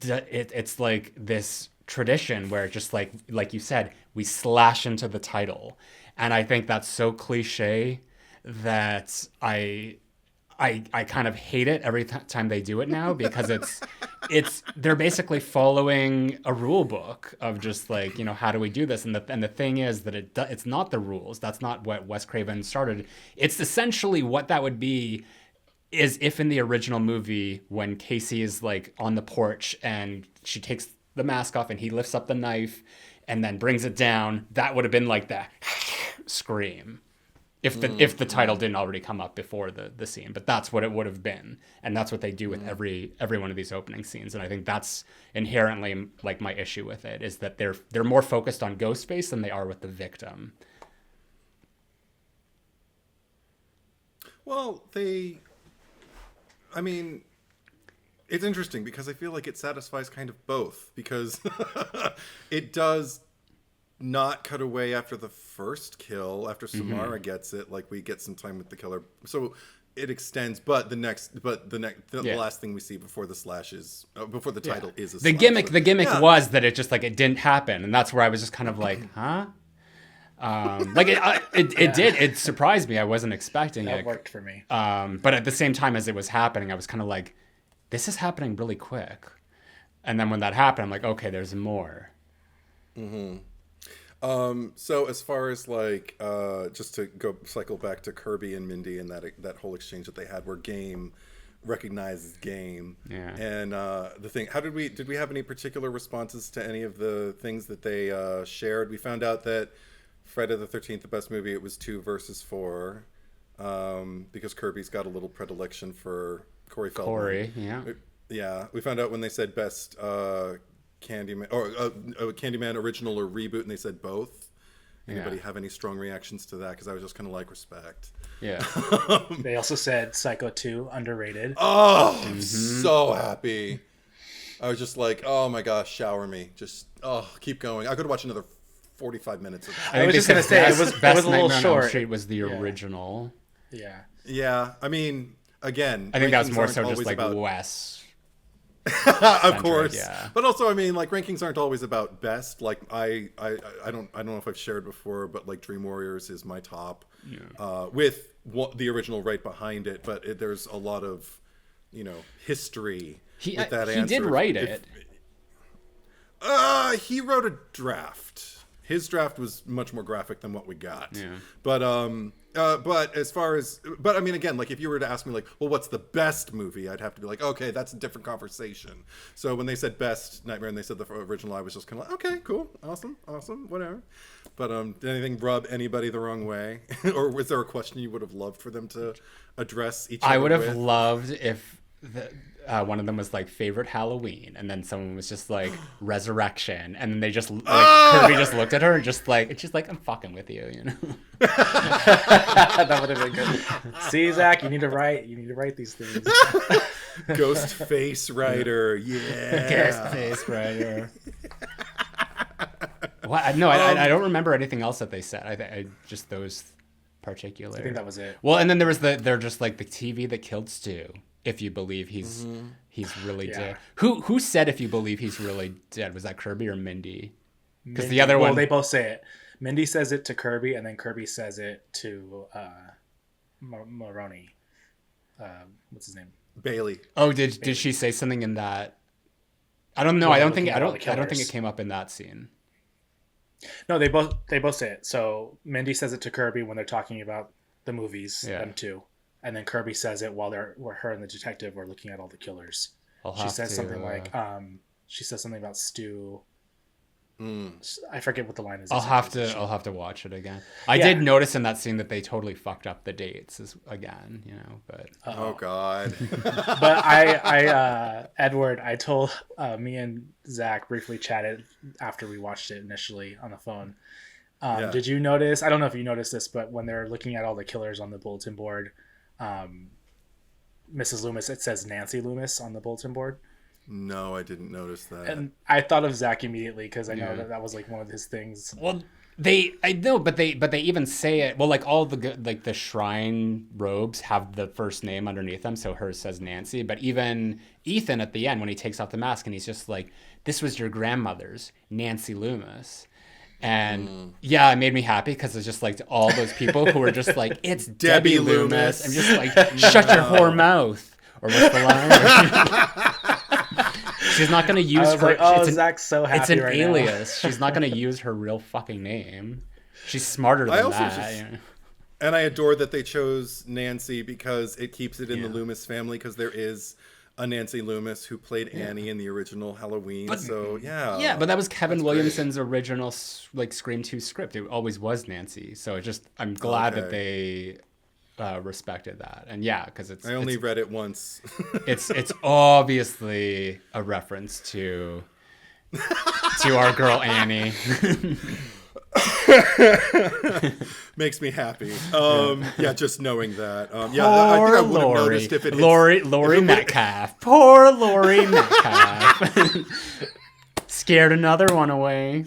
it's like this tradition where just like you said, we slash into the title. And I think that's so cliche that I kind of hate it every time they do it now, because they're basically following a rule book of just like, how do we do this? And the thing is that it's not the rules. That's not what Wes Craven started. It's essentially what that would be is if in the original movie, when Casey is like on the porch and she takes the mask off and he lifts up the knife and then brings it down, that would have been like the scream. If the title didn't already come up before the scene, but that's what it would have been, and that's what they do with every one of these opening scenes, and I think that's inherently like my issue with it, is that they're more focused on Ghostface than they are with the victim. Well, I mean, it's interesting because I feel like it satisfies kind of both, because it does not cut away after the first kill, after Samara gets it, like we get some time with the killer, so it extends. But the last thing we see before the slash is before the title is a the slash. gimmick was that it just like it didn't happen, and that's where I was just kind of like, huh? Like it surprised me. I wasn't expecting it. That worked for me. But at the same time as it was happening, I was kind of like, this is happening really quick. And then when that happened, I'm like, okay, there's more. So as far as like just to cycle back to Kirby and Mindy and that whole exchange that they had where Game recognizes Game, and the thing, did we have any particular responses to any of the things that they shared? We found out that Friday the 13th, the best movie, it was 2 versus 4, because Kirby's got a little predilection for Corey Feldman. We found out when they said best Candyman or Candyman original or reboot, and they said both. Anybody have any strong reactions to that? Because I was just kind of like, respect. They also said Psycho 2 underrated. I'm so happy. I was just like, oh my gosh, shower me. Just keep going. I could watch another 45 minutes of that. I was just gonna say it was a little short. Street was the original. Yeah. I mean, again, I think that was more so just like Wes. Of course, but also, I mean, like, rankings aren't always about best. Like, I don't know if I've shared before, but like Dream Warriors is my top, with the original right behind it. But there's a lot of, history with that answer. He did write it. He wrote a draft. His draft was much more graphic than what we got. But as far as, I mean, again, like if you were to ask me like, well, what's the best movie? I'd have to be like, okay, that's a different conversation. So when they said best Nightmare and they said the original, I was just kind of like, okay, cool, awesome, whatever. But did anything rub anybody the wrong way? Or was there a question you would have loved for them to address each other I would have with? loved if one of them was like favorite Halloween, and then someone was just like Resurrection, and then they just like Kirby just looked at her and just like, it's just like, I'm fucking with you, That would have been good. See, Zach, you need to write these things. Ghostface writer, Ghostface writer. What? No, I don't remember anything else that they said. I just those particular. I think that was it. Well, and then there was they're just like the TV that killed Stu. If you believe he's really dead. Who said if you believe he's really dead? Was that Kirby or Mindy? Because the other one, they both say it. Mindy says it to Kirby, and then Kirby says it to Maroney. What's his name? Bailey. Oh, did she say something in that? I don't know. I don't think it came up in that scene. No, they both say it. So Mindy says it to Kirby when they're talking about the movies, them two. And then Kirby says it while her and the detective were looking at all the killers. She says something like, she says something about Stu. I forget what the line is. I'll have to watch it again. I did notice in that scene that they totally fucked up the dates again, but oh god. But I Edward, I told me and Zach briefly chatted after we watched it initially on the phone. Did you notice? I don't know if you noticed this, but when they're looking at all the killers on the bulletin board, Mrs. Loomis, it says Nancy Loomis on the bulletin board. No, I didn't notice that. And I thought of Zach immediately because I know that was like one of his things. Well, I know, but they even say it. Well, like all like the shrine robes have the first name underneath them, so hers says Nancy. But even Ethan at the end, when he takes off the mask and he's just like, "This was your grandmother's, Nancy Loomis," and yeah, it made me happy because it's just like all those people who were just like, "It's Debbie Loomis." I'm just like, "Shut your whore mouth," or what's the line? She's not going to use her. Like, oh, Zach's so happy. It's an right alias. She's not going to use her real fucking name. She's smarter than that. And I adore that they chose Nancy because it keeps it in the Loomis family, because there is a Nancy Loomis who played Annie in the original Halloween. Yeah, but that was Kevin Williamson's original like Scream 2 script. It always was Nancy. So I'm glad that they respected that. And yeah, because I only read it once. it's obviously a reference to our girl Annie. Makes me happy. Just knowing that. I think I would have noticed if it Laurie Metcalf. Poor Laurie Metcalf. Scared another one away.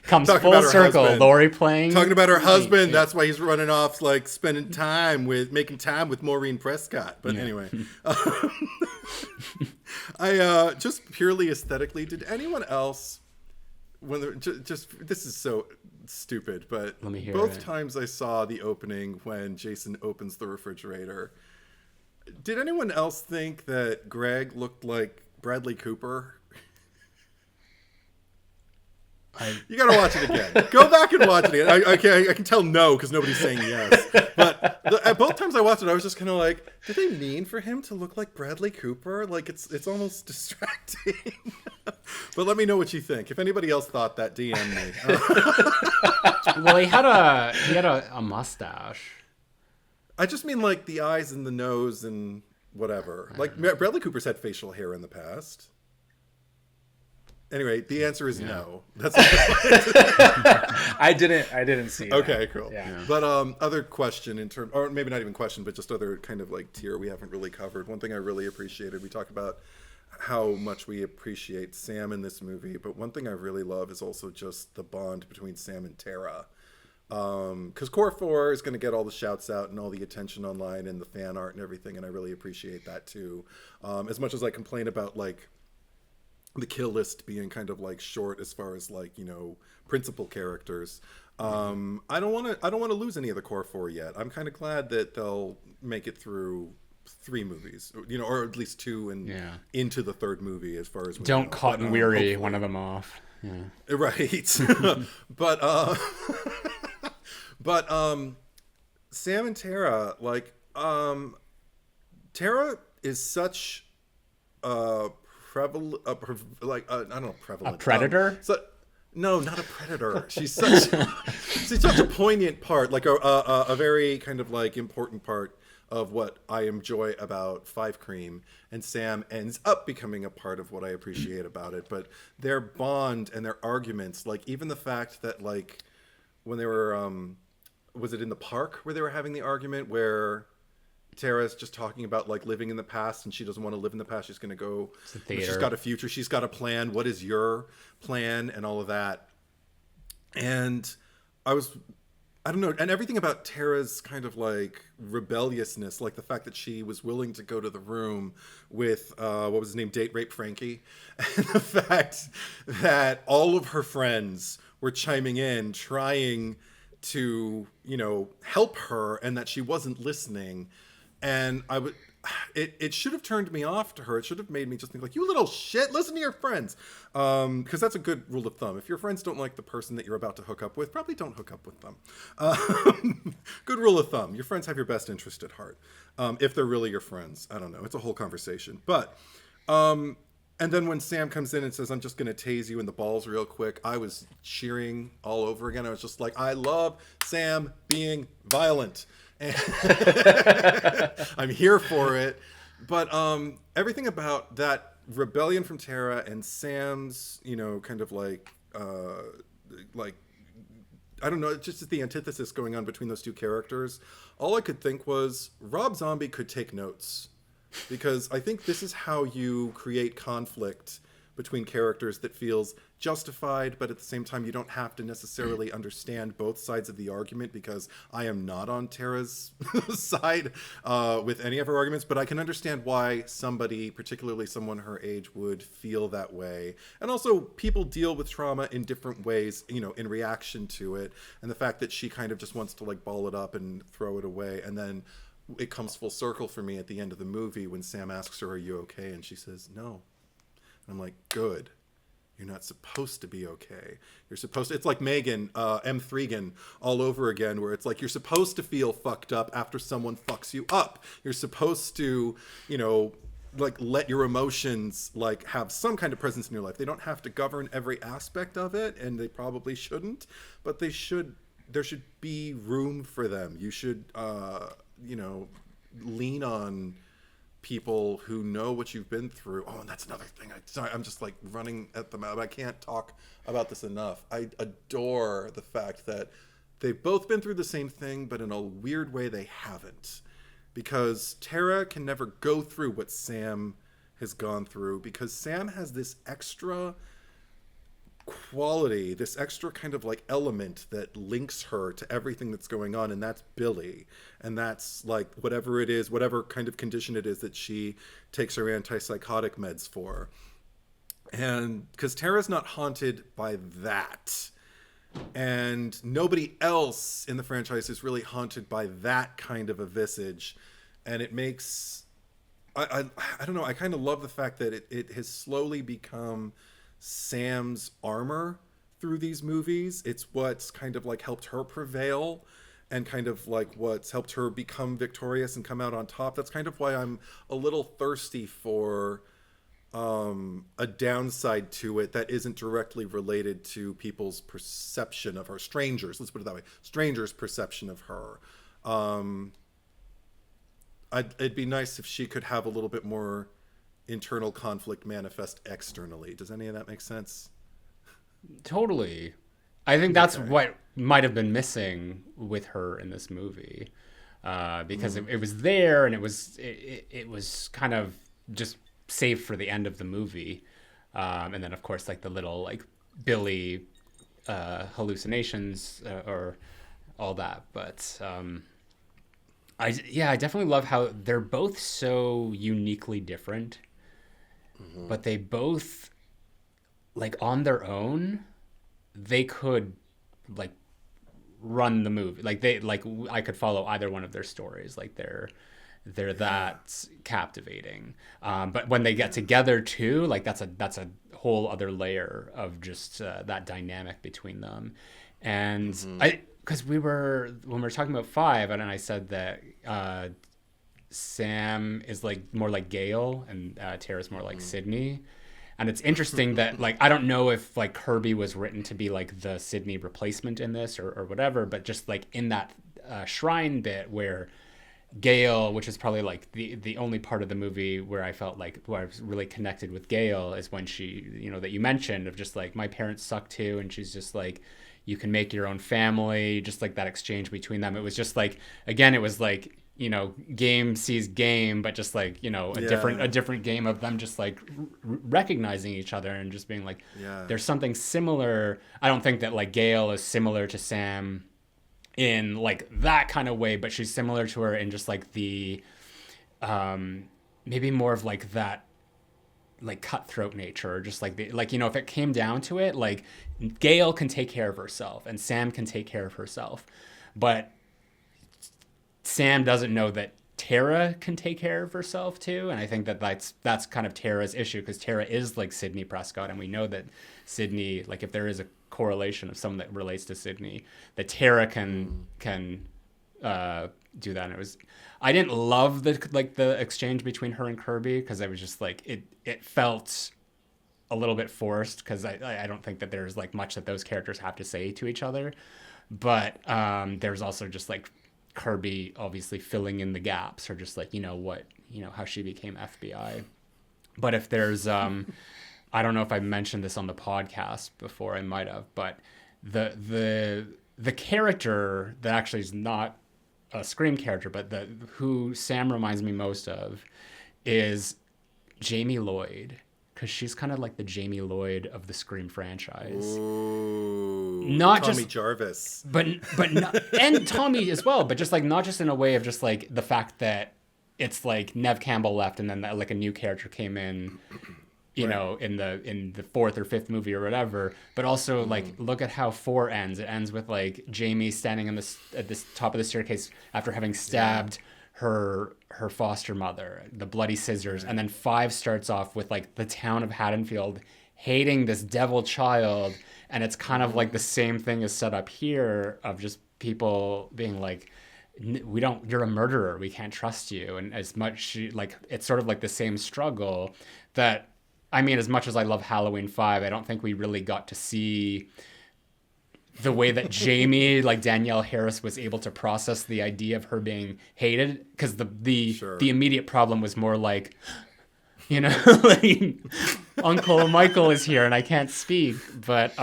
Comes full circle. Husband. Laurie talking about her husband. That's why he's running off, like making time with Maureen Prescott. But anyway, I just purely aesthetically, did anyone else? This is so stupid, but both times I saw the opening when Jason opens the refrigerator, did anyone else think that Greg looked like Bradley Cooper? You gotta watch it again. Go back and watch it again. I can tell no because nobody's saying yes. But both times I watched it, I was just kind of like, did they mean for him to look like Bradley Cooper? Like it's almost distracting. But let me know what you think. If anybody else thought that, DM me. Well, he had a mustache. I just mean like the eyes and the nose and whatever. Like Bradley Cooper's had facial hair in the past. Anyway, the answer is no. That's I didn't see okay, that. Cool. Yeah. But other question or maybe not even question, but just other kind of like tier we haven't really covered. One thing I really appreciated, we talked about how much we appreciate Sam in this movie, but one thing I really love is also just the bond between Sam and Tara. Because Core 4 is going to get all the shouts out and all the attention online and the fan art and everything, and I really appreciate that too. As much as I complain about like the kill list being kind of like short as far as like, principal characters. I don't want to lose any of the Core 4 yet. I'm kind of glad that they'll make it through 3 movies, or at least 2 and into the 3rd movie as far as don't cotton weary one of them off. Yeah. Right. but Sam and Tara, like Tara is such a prevalent, prevalent. A predator? No, not a predator. She's such a poignant part, like a very kind of like important part of what I enjoy about Five Cream, and Sam ends up becoming a part of what I appreciate about it. But their bond and their arguments, like even the fact that like when they were, was it in the park where they were having the argument where Tara's just talking about like living in the past and she doesn't want to live in the past. She's going to go, she's got a future. She's got a plan. What is your plan? And all of that. And I don't know. And everything about Tara's kind of like rebelliousness, like the fact that she was willing to go to the room with, what was his name? Date Rape Frankie. And the fact that all of her friends were chiming in, trying to, help her, and that she wasn't listening. And it should have turned me off to her. It should have made me just think like, you little shit, listen to your friends. Because that's a good rule of thumb. If your friends don't like the person that you're about to hook up with, probably don't hook up with them. Good rule of thumb. Your friends have your best interest at heart. If they're really your friends. I don't know. It's a whole conversation. But, and then when Sam comes in and says, I'm just going to tase you in the balls real quick, I was cheering all over again. I was just like, I love Sam being violent. I'm here for it. But everything about that rebellion from Tara and Sam's, kind of like I don't know, just the antithesis going on between those two characters. All I could think was Rob Zombie could take notes, because I think this is how you create conflict between characters that feels justified, but at the same time, you don't have to necessarily understand both sides of the argument, because I am not on Tara's side with any of her arguments, but I can understand why somebody, particularly someone her age, would feel that way. And also, people deal with trauma in different ways, you know, in reaction to it. And the fact that she kind of just wants to like ball it up and throw it away, and then it comes full circle for me at the end of the movie when Sam asks her, "Are you okay?" and she says, "No." And I'm like, good. You're not supposed to be okay. You're supposed to, it's like Megan, M3gan all over again, where it's like, you're supposed to feel fucked up after someone fucks you up. You're supposed to, you know, like let your emotions like have some kind of presence in your life. They don't have to govern every aspect of it, and they probably shouldn't, but they should, there should be room for them. You should, you know, lean on people who know what you've been through. Oh, and that's another thing. I'm just like running at the mouth. I can't talk about this enough. I adore the fact that they've both been through the same thing, but in a weird way they haven't. Because Tara can never go through what Sam has gone through, because Sam has this extra quality, this extra kind of like element that links her to everything that's going on, and that's Billy. And that's like whatever it is, whatever kind of condition it is that she takes her antipsychotic meds for. And because Tara's not haunted by that, and nobody else in the franchise is really haunted by that kind of a visage, and it makes I don't know, I kind of love the fact that it has slowly become Sam's armor through these movies. It's what's kind of like helped her prevail, and kind of like what's helped her become victorious and come out on top. That's kind of why I'm a little thirsty for a downside to it that isn't directly related to people's perception of her. Strangers, let's put it that way. Strangers' perception of her. It'd be nice if she could have a little bit more internal conflict manifest externally. Does any of that make sense? Totally. I think that's what might have been missing with her in this movie, because it was there, and it was kind of just saved for the end of the movie, and then of course like the little like Billy hallucinations or all that. But I definitely love how they're both so uniquely different. But they both, like, on their own, they could, like, run the movie. Like, I could follow either one of their stories. Like, they're that captivating. But when they get together too, like, that's a whole other layer of just that dynamic between them. And because when we were talking about 5, and I said that Sam is like more like Gale, and Tara's more like Sydney. And it's interesting that, like, I don't know if like Kirby was written to be like the Sydney replacement in this or whatever, but just like in that shrine bit where Gale, which is probably like the only part of the movie where I felt like where I was really connected with Gale, is when she, you know, that you mentioned, of just like, my parents suck too, and she's just like, you can make your own family, just like that exchange between them. It was just like, again, it was like, you know, game sees game, but just like, you know, a different game of them just like recognizing each other and just being like, there's something similar. I don't think that like Gale is similar to Sam in like that kind of way, but she's similar to her in just like the maybe more of like that like cutthroat nature, or just like the, like, you know, if it came down to it, like Gale can take care of herself and Sam can take care of herself, but Sam doesn't know that Tara can take care of herself too. And I think that that's kind of Tara's issue, because Tara is like Sidney Prescott, and we know that Sidney, like if there is a correlation of someone that relates to Sidney, that Tara can do that. And it was, I didn't love the exchange between her and Kirby, because I was just like, it felt a little bit forced, because I don't think that there's like much that those characters have to say to each other. But there's also just like Kirby obviously filling in the gaps, or just like, you know, what, you know, how she became FBI. But if there's I don't know if I mentioned this on the podcast before, I might have, but the character that actually is not a Scream character, but who Sam reminds me most of is Jamie Lloyd. because she's kind of like the Jamie Lloyd of the Scream franchise. Ooh, Not Tommy just Jarvis, but not, and Tommy as well, but just like not just in a way of just like the fact that it's like Nev Campbell left and then like a new character came in, you know, in the fourth or fifth movie or whatever, but also like look at how 4 ends. It ends with like Jamie standing at this top of the staircase after having stabbed her foster mother, the bloody scissors, and then 5 starts off with like the town of Haddonfield hating this devil child, and it's kind of like the same thing is set up here of just people being like, you're a murderer, we can't trust you. And as much like it's sort of like the same struggle that, I mean, as much as I love Halloween 5, I don't think we really got to see the way that Jamie, like Danielle Harris, was able to process the idea of her being hated, because the immediate problem was more like, you know, like Uncle Michael is here and I can't speak, but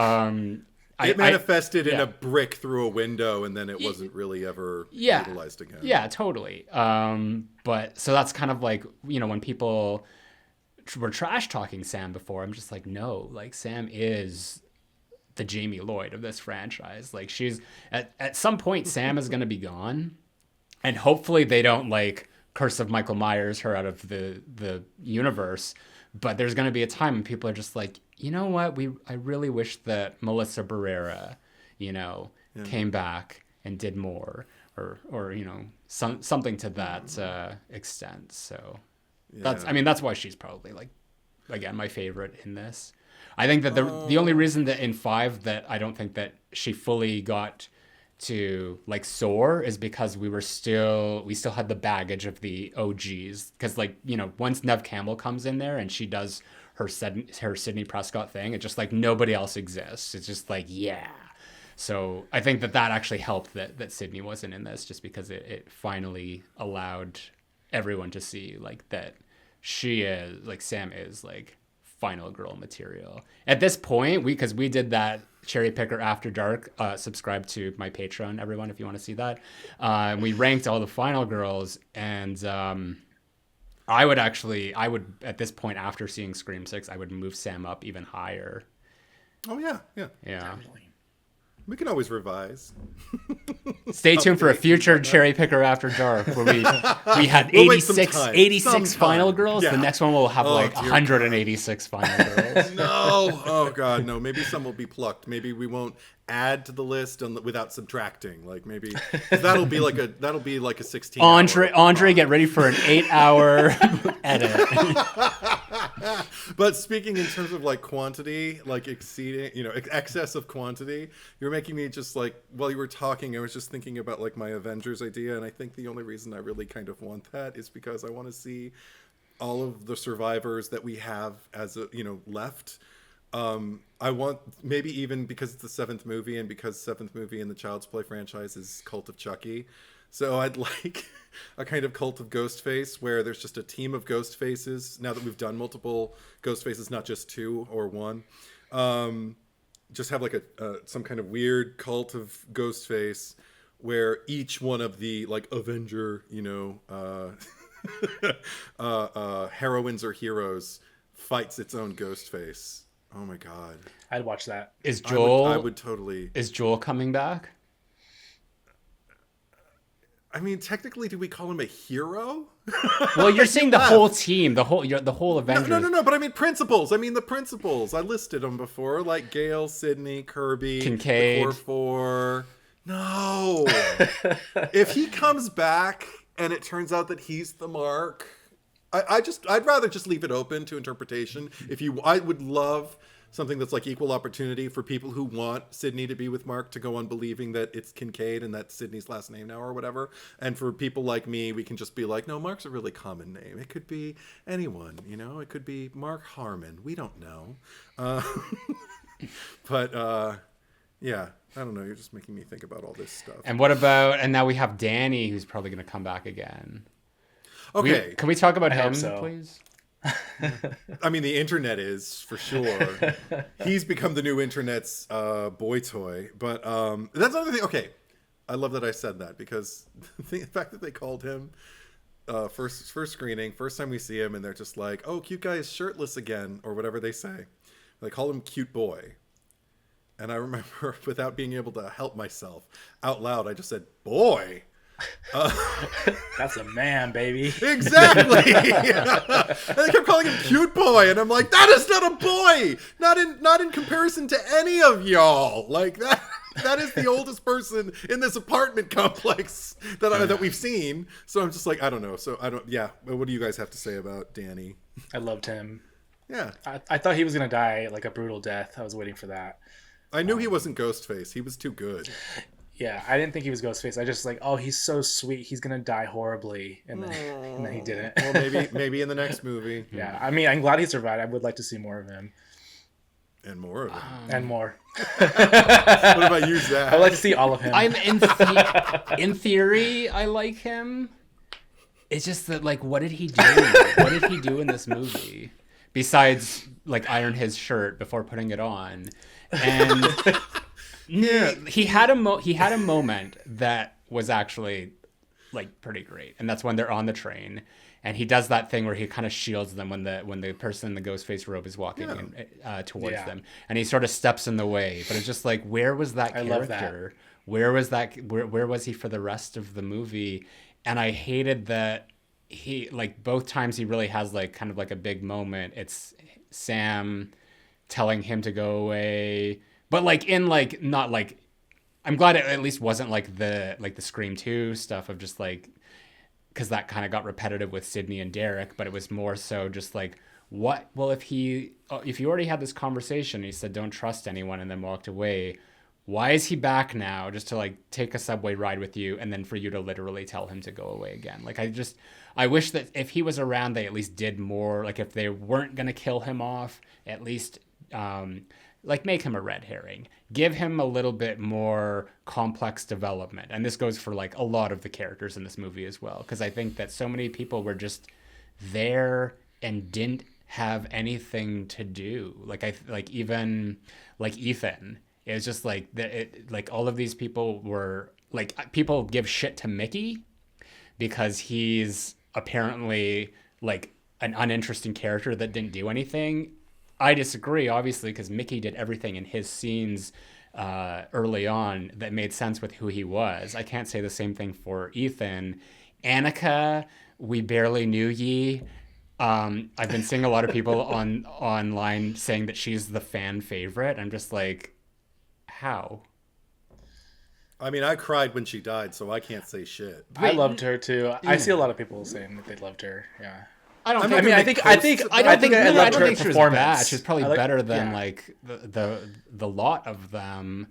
it manifested in a brick through a window, and then it wasn't really ever utilized again. Yeah, totally. But so that's kind of like, you know, when people were trash talking Sam before, I'm just like, no, like Sam is the Jamie Lloyd of this franchise. Like she's at some point Sam is going to be gone, and hopefully they don't like Curse of Michael Myers her out of the universe, but there's going to be a time when people are just like, you know what, I really wish that Melissa Barrera, you know, came back and did more, or you know, something to that extent. So that's why she's probably like, again, my favorite in this. I think that the only reason that in 5 that I don't think that she fully got to like soar is because we still had the baggage of the OGs, because like, you know, once Nev Campbell comes in there and she does her Sidney Prescott thing, it's just like nobody else exists. It's just like, yeah. So I think that actually helped that Sidney wasn't in this, just because it finally allowed everyone to see like that she is like, Sam is like final girl material at this point. Because we did that Cherry Picker After Dark. Subscribe to my Patreon, everyone, if you want to see that. And we ranked all the final girls, and I would at this point, after seeing Scream 6, I would move Sam up even higher. Oh yeah. Definitely. We can always revise. Stay tuned for a future Cherry Picker After Dark, where we had 86 final girls. Yeah. The next one will have 186 final girls. No. Oh God, no. Maybe some will be plucked. Maybe we won't add to the list without subtracting. Like maybe that'll be like a 16. Andre, get ready for an 8-hour edit. But speaking in terms of like quantity, like exceeding, you know, excess of quantity, you're making me just like, while you were talking, I was just thinking about like my Avengers idea, and I think the only reason I really kind of want that is because I want to see all of the survivors that we have as a, you know, left. I want, maybe even because it's the 7th movie, and because 7th movie in the Child's Play franchise is Cult of Chucky. So I'd like a kind of Cult of Ghostface, where there's just a team of Ghostfaces. Now that we've done multiple Ghostfaces, not just 2 or 1, just have like some kind of weird cult of Ghostface, where each one of the like Avenger, you know, heroines or heroes fights its own Ghostface. Oh my God. I'd watch that. Is Joel? I would totally. Is Joel coming back? I mean, technically, do we call him a hero? Well, you're saying the whole team, the whole Avengers. No. But I mean principals. The principals. I listed them before, like Gale, Sidney, Kirby, Kincaid, the Core 4. No. If he comes back and it turns out that he's the Mark, I'd rather just leave it open to interpretation. I would love something that's like equal opportunity for people who want Sidney to be with Mark to go on believing that it's Kincaid and that's Sidney's last name now or whatever. And for people like me, we can just be like, no, Mark's a really common name. It could be anyone, you know, it could be Mark Harmon. We don't know. But yeah, I don't know. You're just making me think about all this stuff. And what about, and now we have Danny, who's probably going to come back again. Okay. Can we talk about him, please? I mean, the internet is, for sure. He's become the new internet's boy toy. But that's another thing. Okay. I love that I said that, because the fact that they called him first screening, first time we see him, and they're just like, "Oh, cute guy is shirtless again," or whatever they say. They call him cute boy. And I remember, without being able to help myself, out loud, I just said, "Boy." That's a man, baby. Exactly. And they kept calling him cute boy, and I'm like, that is not a boy. Not in comparison to any of y'all. Like that. That is the oldest person in this apartment complex that we've seen. So I'm just like, I don't know. So I don't. Yeah. What do you guys have to say about Danny? I loved him. Yeah. I thought he was gonna die like a brutal death. I was waiting for that. I knew he wasn't Ghostface. He was too good. Yeah, I didn't think he was Ghostface. I just like, oh, he's so sweet. He's gonna die horribly, and then he didn't. Well, maybe in the next movie. Yeah, I mean, I'm glad he survived. I would like to see more of him. And more of him. And more. What about you, Zack? I'd like to see all of him. I'm in theory, I like him. It's just that, like, what did he do? What did he do in this movie besides like iron his shirt before putting it on? And he had a moment that was actually like pretty great, and that's when they're on the train. And he does that thing where he kind of shields them when the person in the Ghostface robe is walking towards them, and he sort of steps in the way. But it's just like, where was that character? I love that. Where was that? Where was he for the rest of the movie? And I hated that he, like, both times he really has like kind of like a big moment. It's Sam telling him to go away, but like in like not like. I'm glad it at least wasn't like the Scream 2 stuff of just like. Because that kind of got repetitive with Sydney and Derek, but it was more so just like, what? Well, if you already had this conversation, he said don't trust anyone, and then walked away. Why is he back now just to like take a subway ride with you, and then for you to literally tell him to go away again? Like I wish that if he was around, they at least did more. Like if they weren't gonna kill him off, at least like make him a red herring. Give him a little bit more complex development. And this goes for like a lot of the characters in this movie as well. Because I think that so many people were just there and didn't have anything to do. Even Ethan. It was just like like all of these people were like, people give shit to Mickey because he's apparently like an uninteresting character that didn't do anything. I disagree, obviously, because Mickey did everything in his scenes early on that made sense with who he was. I can't say the same thing for Ethan. Annika, we barely knew ye. I've been seeing a lot of people online saying that she's the fan favorite. I'm just like, how? I mean, I cried when she died, so I can't say shit. I loved her too. I see a lot of people saying that they loved her. Yeah. I don't think I think I loved her she was bad. performance. She's probably better than like the lot of them.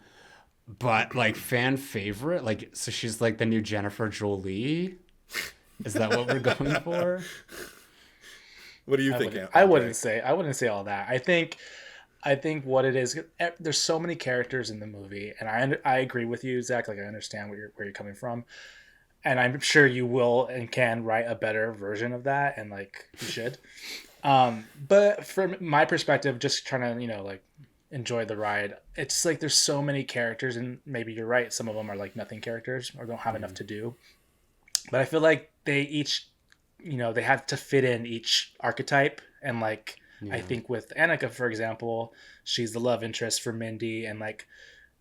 But like fan favorite, like, so she's like the new Jennifer Jolie. Is that what we're going for? What do you think? I wouldn't say all that. I think what it is, there's so many characters in the movie, and I agree with you, Zach. Like, I understand where you're coming from. And I'm sure you will and can write a better version of that, and like you should. But from my perspective, just trying to, like, enjoy the ride. It's like there's so many characters, and maybe you're right. Some of them are like nothing characters or don't have enough to do. But I feel like they each, they had to fit in each archetype. And like, I think with Annika, for example, she's the love interest for Mindy, and like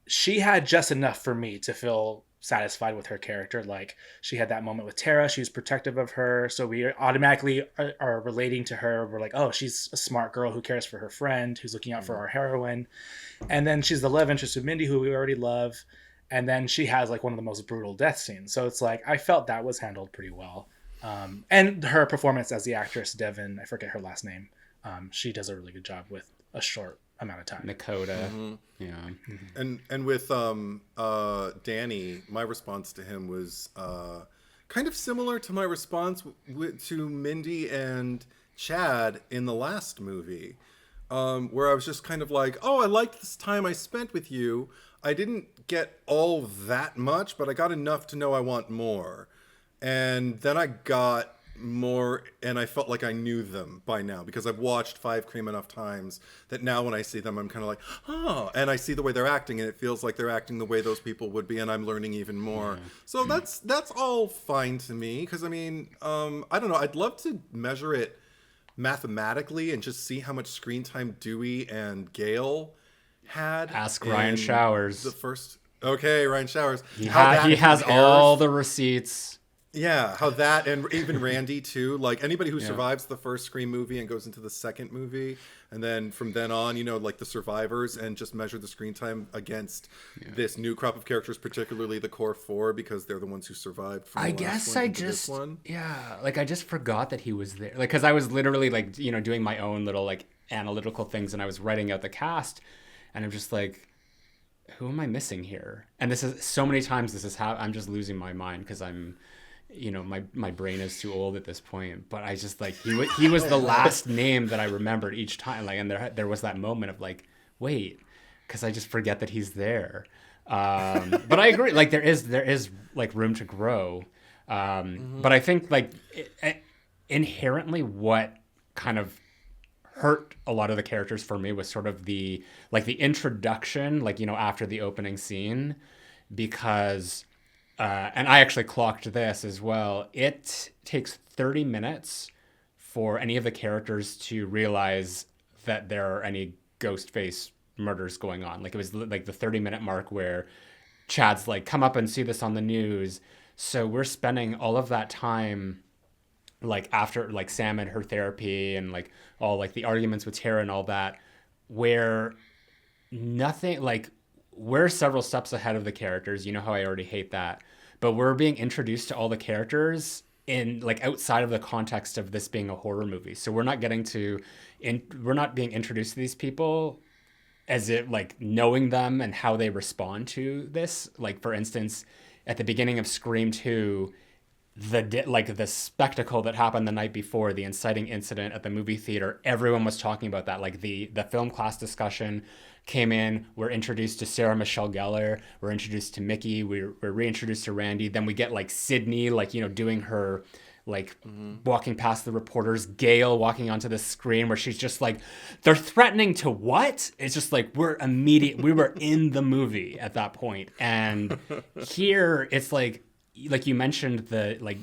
she had just enough for me to feel satisfied with her character. Like, she had that moment with Tara, she was protective of her, so we automatically are relating to her. We're like, oh, she's a smart girl who cares for her friend, who's looking out for our heroine. And then she's the love interest of Mindy, who we already love, and then she has like one of the most brutal death scenes. So it's like, I felt that was handled pretty well. And her performance as the actress Devin, I forget her last name, she does a really good job with a short amount of time. Nakota. Mm-hmm. Yeah. And with Danny, my response to him was kind of similar to my response to Mindy and Chad in the last movie, where I was just kind of like, oh, I liked this time I spent with you. I didn't get all that much, but I got enough to know I want more. And then I got more, and I felt like I knew them by now because I've watched Five Cream enough times that now when I see them, I'm kind of like, oh, and I see the way they're acting, and it feels like they're acting the way those people would be, and I'm learning even more. Yeah. So that's all fine to me, because I mean, I don't know, I'd love to measure it mathematically and just see how much screen time Dewey and Gale had. Ask Ryan Showers. Ryan Showers. He has all the receipts. Yeah, how that, and even Randy too. Like anybody who survives the first Scream movie and goes into the second movie, and then from then on, you know, like the survivors, and just measure the screen time against this new crop of characters, particularly the core four, because they're the ones who survived. From the last one into this one. Like I just forgot that he was there. Like, because I was literally like, you know, doing my own little like analytical things, and I was writing out the cast, and I'm just like, who am I missing here? And this is so many times. This is how I'm just losing my mind because I'm. You know, my brain is too old at this point, but I just like he was the last name that I remembered each time. Like, and there was that moment of like, wait, because I just forget that he's there. But I agree, like there is like room to grow. But I think like inherently what kind of hurt a lot of the characters for me was sort of the introduction, like, you know, after the opening scene, because. And I actually clocked this as well. It takes 30 minutes for any of the characters to realize that there are any Ghostface murders going on. Like, it was like the 30-minute mark where Chad's like, come up and see this on the news. So we're spending all of that time, like, after, like, Sam and her therapy and, like, all, like, the arguments with Tara and all that, where nothing, like, we're several steps ahead of the characters. You know how I already hate that. But we're being introduced to all the characters in like outside of the context of this being a horror movie. So we're not we're not being introduced to these people as it like knowing them and how they respond to this. Like, for instance, at the beginning of Scream 2, the spectacle that happened the night before, the inciting incident at the movie theater, everyone was talking about that. Like the film class discussion came in, we're introduced to Sarah Michelle Gellar, we're introduced to Mickey, we're reintroduced to Randy, then we get like Sydney, like, you know, doing her like walking past the reporters, Gale walking onto the screen where she's just like, they're threatening to what? It's just like we were in the movie at that point. And here it's like you mentioned the like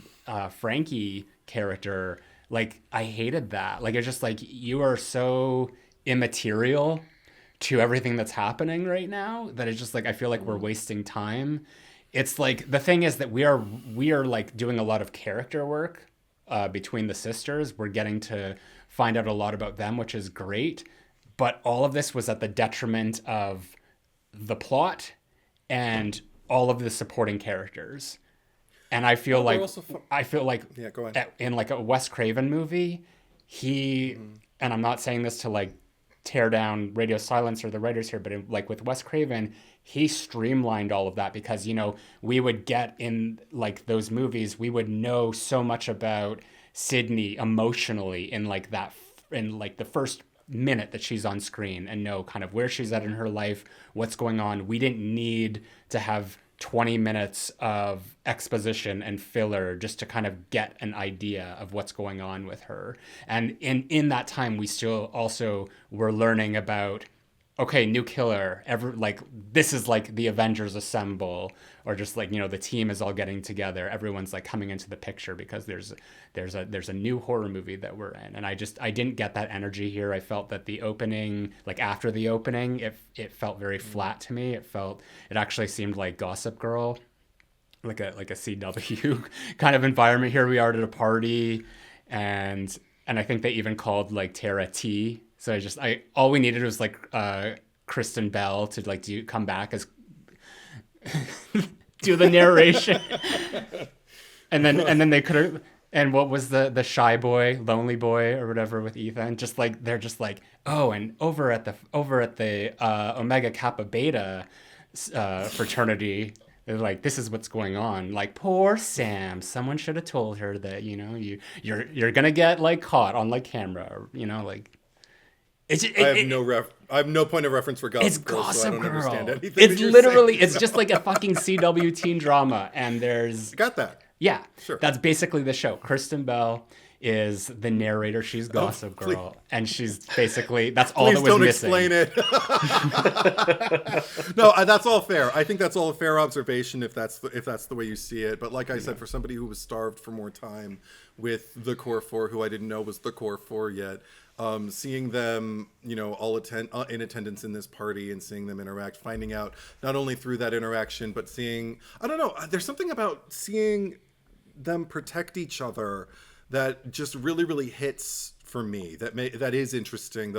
Frankie character, like I hated that. Like it's just like, you are so immaterial to everything that's happening right now that it's just like I feel like we're wasting time. It's like the thing is that we are like doing a lot of character work between the sisters. We're getting to find out a lot about them, which is great, but all of this was at the detriment of the plot and all of the supporting characters. And I feel like yeah, go ahead. In like a Wes Craven movie, and I'm not saying this to like tear down Radio Silence or the writers here, but like with Wes Craven, he streamlined all of that because, you know, we would get in like those movies, we would know so much about Sydney emotionally in like the first minute that she's on screen and know kind of where she's at in her life, what's going on. We didn't need to have 20 minutes of exposition and filler just to kind of get an idea of what's going on with her. And in that time, we still also were learning about, okay, new killer, this is like the Avengers assemble, or just like, you know, the team is all getting together. Everyone's like coming into the picture because there's a new horror movie that we're in. And I didn't get that energy here. I felt that the opening, like after the opening, it felt very flat to me. It actually seemed like Gossip Girl, like a CW kind of environment. Here we are at a party, and I think they even called like Tara T. So all we needed was like Kristen Bell to like come back as do the narration, and then they could have. And what was the shy boy, lonely boy, or whatever with Ethan? Just like they're just like, oh, and over at the Omega Kappa Beta fraternity, they're like, this is what's going on. Like, poor Sam. Someone should have told her that, you know, you're gonna get like caught on like camera, or, you know, like. I have no point of reference for Gossip Girl. It's Gossip Girl. It's literally, it's just like a fucking CW teen drama, and there's. Got that. Yeah, Sure. that's basically the show. Kristen Bell is the narrator. She's Gossip Girl, and she's basically that's all that was missing. Please don't explain it. No, that's all fair. I think that's all a fair observation if that's the way you see it. But like I said, for somebody who was starved for more time with the core four, who I didn't know was the core four yet, seeing them, all in attendance in this party and seeing them interact, finding out not only through that interaction, but seeing, I don't know, there's something about seeing them protect each other that just really, really hits for me. That is interesting.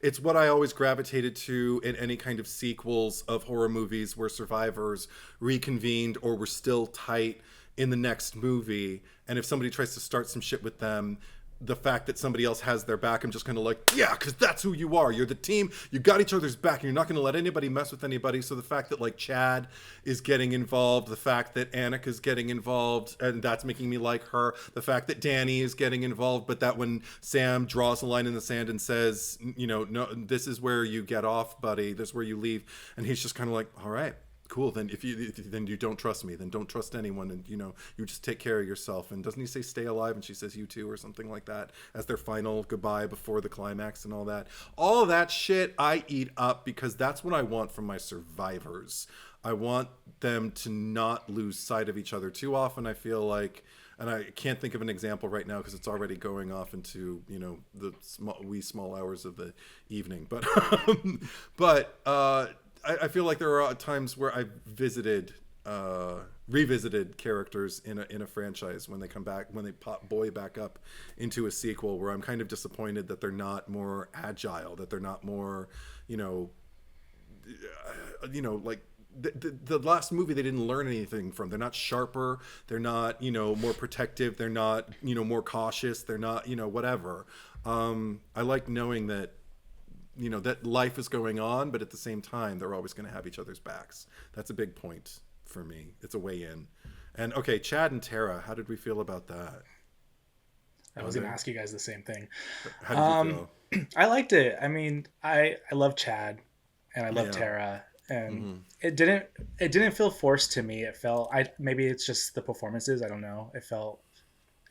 It's what I always gravitated to in any kind of sequels of horror movies where survivors reconvened or were still tight in the next movie. And if somebody tries to start some shit with them, the fact that somebody else has their back, I'm just kind of like, yeah, because that's who you are. You're the team. You got each other's back, and you're not going to let anybody mess with anybody. So the fact that like Chad is getting involved, the fact that Annika's getting involved, and that's making me like her. The fact that Danny is getting involved, but that when Sam draws a line in the sand and says, no, this is where you get off, buddy. This is where you leave, and he's just kind of like, all right. Cool. Then if you don't trust me, then don't trust anyone, and you just take care of yourself. And doesn't he say stay alive? And she says you too, or something like that, as their final goodbye before the climax and all that. All of that shit I eat up because that's what I want from my survivors. I want them to not lose sight of each other. Too often I feel like, and I can't think of an example right now because it's already going off into the small hours of the evening, but I feel like there are times where I've revisited characters in a franchise when they come back, when they pop boy back up into a sequel, where I'm kind of disappointed that they're not more agile, that they're not more, like the last movie they didn't learn anything from. They're not sharper. They're not, more protective. They're not, more cautious. They're not, whatever. I like knowing that, that life is going on, but at the same time, they're always going to have each other's backs. That's a big point for me. It's a way in. And okay, Chad and Tara, how did we feel about that? I was going to ask you guys the same thing. How did you feel? I liked it. I mean, I love Chad and I love Tara, and it didn't feel forced to me. It felt, maybe it's just the performances. I don't know. It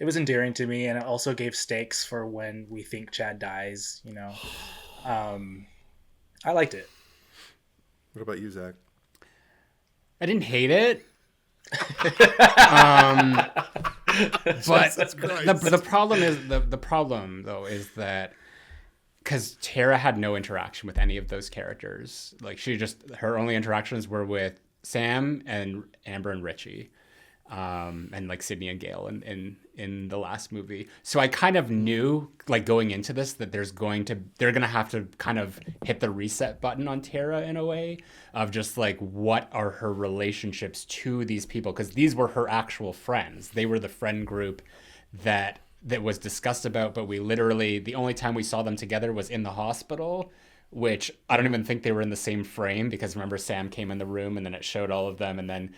was endearing to me, and it also gave stakes for when we think Chad dies, I liked it. What about you, Zach? I didn't hate it. But the problem though is that because Tara had no interaction with any of those characters, like her only interactions were with Sam and Amber and Richie, and like Sydney and Gale in the last movie. So I kind of knew, like, going into this, that they're gonna have to kind of hit the reset button on Tara in a way of just like, what are her relationships to these people? Because these were her actual friends. They were the friend group that was discussed about, but we literally, the only time we saw them together was in the hospital, which I don't even think they were in the same frame, because remember, Sam came in the room and then it showed all of them, and then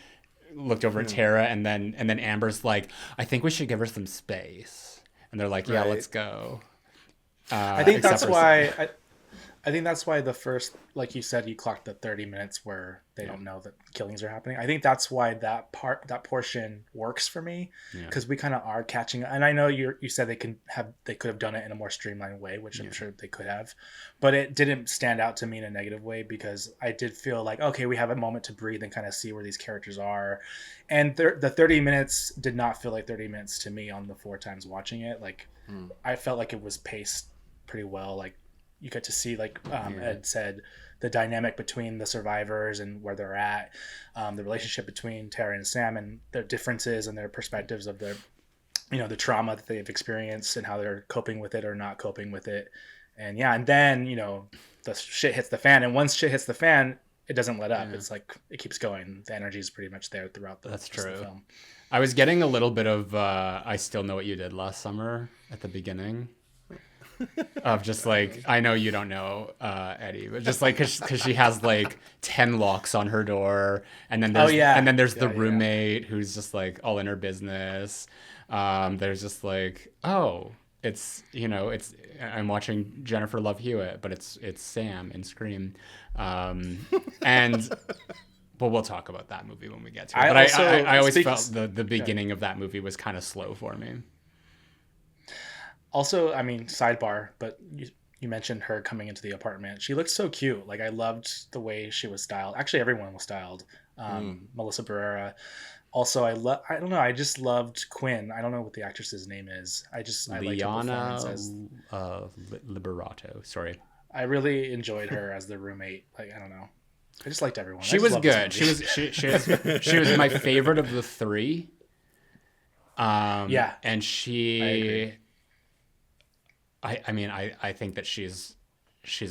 looked over at Tara, and then Amber's like, I think we should give her some space, and they're like, yeah, right, let's go. I think that's why I think that's why the first, like you said, you clocked the 30 minutes where they don't know that killings are happening. I think that's why that portion works for me, because we kind of are catching. And I know you said they could have done it in a more streamlined way, which I'm sure they could have, but it didn't stand out to me in a negative way, because I did feel like, okay, we have a moment to breathe and kind of see where these characters are. And the 30 minutes did not feel like 30 minutes to me on the 4 times watching it. Like, I felt like it was paced pretty well. Like, you get to see, like Ed said, the dynamic between the survivors and where they're at, the relationship between Tara and Sam, and their differences and their perspectives of their, the trauma that they've experienced and how they're coping with it or not coping with it. And and then, the shit hits the fan. And once shit hits the fan, it doesn't let up. It's like, it keeps going. The energy is pretty much there throughout the film. I was getting a little bit of I Still Know What You Did Last Summer at the beginning. Of just like, I know you don't know Eddie, but just like, because she has like 10 locks on her door, and then there's the roommate who's just like all in her business. There's just like, it's I'm watching Jennifer Love Hewitt, but it's Sam in Scream, and But we'll talk about that movie when we get to it. I But also- I always speak- felt the beginning of that movie was kind of slow for me. Also, I mean, sidebar, but you mentioned her coming into the apartment. She looked so cute. Like, I loved the way she was styled. Actually, everyone was styled. Melissa Barrera. Also, I don't know. I just loved Quinn. I don't know what the actress's name is. I liked her performance as Liberato. Sorry. I really enjoyed her as the roommate. Like, I don't know. I just liked everyone. She was good. She was my favorite of the three. Yeah. And she, I mean, I think that she's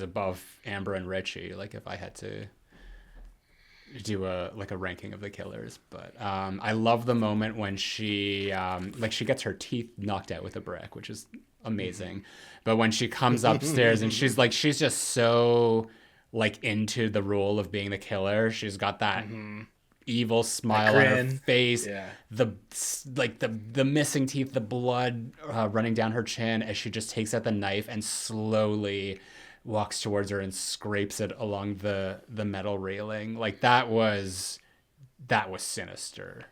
above Amber and Richie. Like, if I had to do a ranking of the killers, but I love the moment when she she gets her teeth knocked out with a brick, which is amazing. But when she comes upstairs and she's just so like into the role of being the killer, she's got that evil smile on her face, the missing teeth, the blood running down her chin as she just takes out the knife and slowly walks towards her and scrapes it along the metal railing. Like, that was sinister.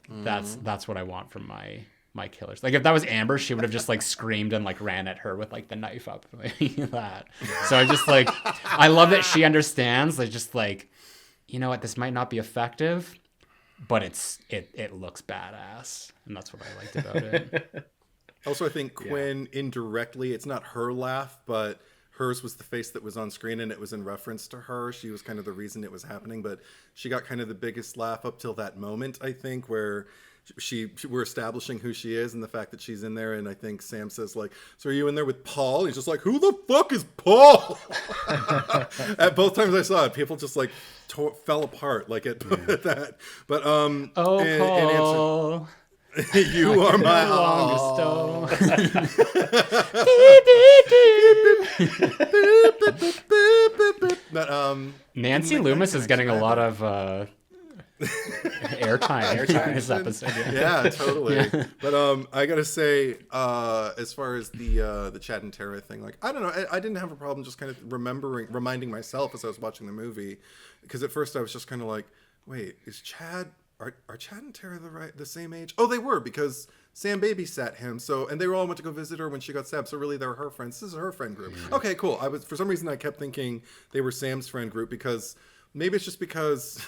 That's what I want from my killers. Like, if that was Amber, she would have just like screamed and like ran at her with like the knife up like that. So I just like, I love that she understands, like, just like, you know what, this might not be effective, but it looks badass, and that's what I liked about it. Also, I think Quinn indirectly, it's not her laugh, but hers was the face that was on screen, and it was in reference to her. She was kind of the reason it was happening, but she got kind of the biggest laugh up till that moment, I think, where we're establishing who she is and the fact that she's in there. And I think Sam says, like, so are you in there with Paul? He's just like, who the fuck is Paul? At both times I saw it, people just like fell apart like at that. But Paul. You are my all. But Nancy Loomis is getting a lot of airtime in this episode. Yeah, totally. But I gotta say, as far as the Chad and Tara thing, like, I don't know, I didn't have a problem just kind of reminding myself as I was watching the movie, because at first I was just kind of like, wait, is Chad? Are Chad and Tara the same age? Oh, they were, because Sam babysat him. So, and they all went to go visit her when she got stabbed. So really, they're her friends. This is her friend group. Mm-hmm. Okay, cool. For some reason I kept thinking they were Sam's friend group, because maybe it's just because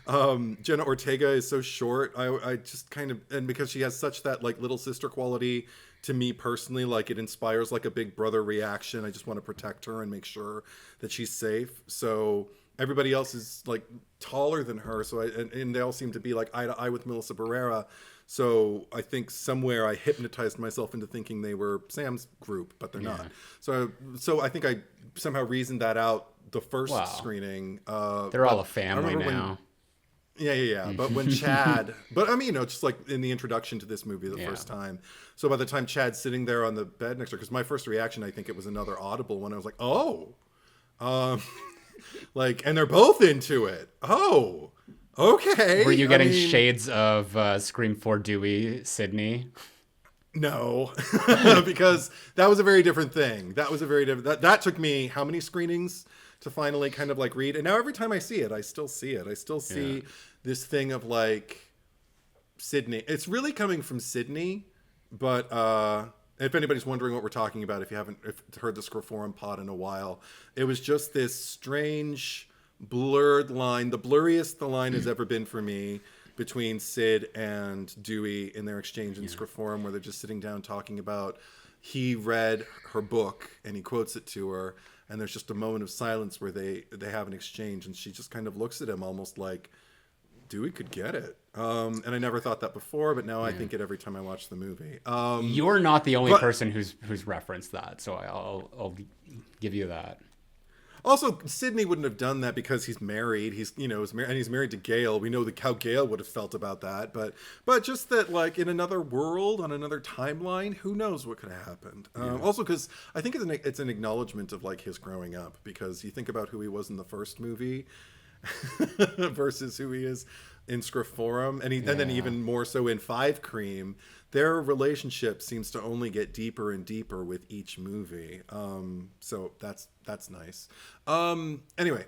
Jenna Ortega is so short. I just kind of, and because she has such that like little sister quality to me personally, like it inspires like a big brother reaction. I just want to protect her and make sure that she's safe. So everybody else is like taller than her, so and they all seem to be like eye to eye with Melissa Barrera. So I think somewhere I hypnotized myself into thinking they were Sam's group, but they're not. So I think I somehow reasoned that out the first screening. They're all a family now. Yeah. But when Chad, but I mean, just like in the introduction to this movie the first time. So by the time Chad's sitting there on the bed next to her, because my first reaction, I think it was another audible one. I was like, oh. Like, and they're both into it. Oh, okay. Were you getting shades of Scream 4 Dewey, Sydney? No, because that was a very different thing. That was a very different. That took me how many screenings to finally kind of like read. And now every time I see it, I still see it. I still see this thing of like Sydney. It's really coming from Sydney, but if anybody's wondering what we're talking about, if you haven't heard the Scriforum pod in a while, it was just this strange blurred line, the blurriest the line has ever been for me, between Sid and Dewey in their exchange in Scriforum, where they're just sitting down talking about, he read her book and he quotes it to her, and there's just a moment of silence where they have an exchange, and she just kind of looks at him almost like, Dewey could get it. And I never thought that before, but now I think it every time I watch the movie. You're not the only person who's referenced that, so I'll give you that. Also, Sydney wouldn't have done that because he's married. He's married to Gale. We know how Gale would have felt about that. But just that, like, in another world, on another timeline, who knows what could have happened. Also, because I think it's an acknowledgement of like his growing up. Because you think about who he was in the first movie versus who he is in Scriforum, and then even more so in 5 Cream. their relationship seems to only get deeper and deeper with each movie. So that's nice. Anyway,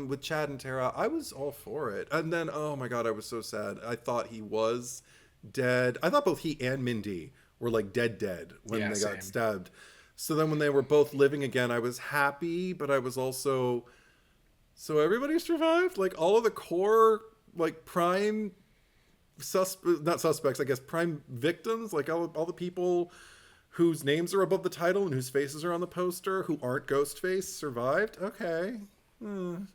with Chad and Tara, I was all for it. And then, oh my God, I was so sad. I thought he was dead. I thought both he and Mindy were like dead when they got stabbed. So then when they were both living again, I was happy, but I was also, so everybody survived? Like all of the core, like prime not suspects, I guess, prime victims, like all the people whose names are above the title and whose faces are on the poster who aren't Ghostface survived. Okay. Well,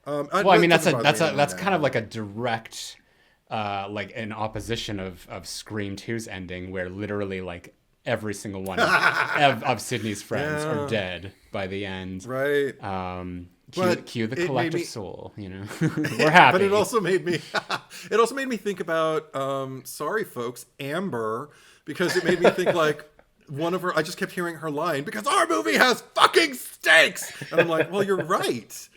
I mean, that's kind of like a direct, like an opposition of Scream 2's ending, where literally like every single one of Sydney's friends are dead by the end. Right. Cue the collective soul, you know. We're happy. But it also made me think about sorry folks, Amber, because it made me think like one of her, I just kept hearing her line, because our movie has fucking stakes. And I'm like, well, you're right.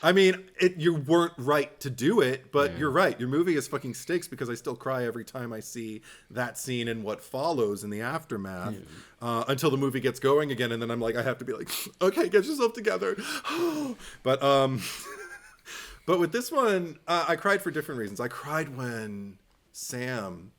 I mean, you weren't right to do it, but you're right. Your movie is fucking stakes, because I still cry every time I see that scene and what follows in the aftermath until the movie gets going again. And then I'm like, I have to be like, okay, get yourself together. But with this one, I cried for different reasons. I cried when Sam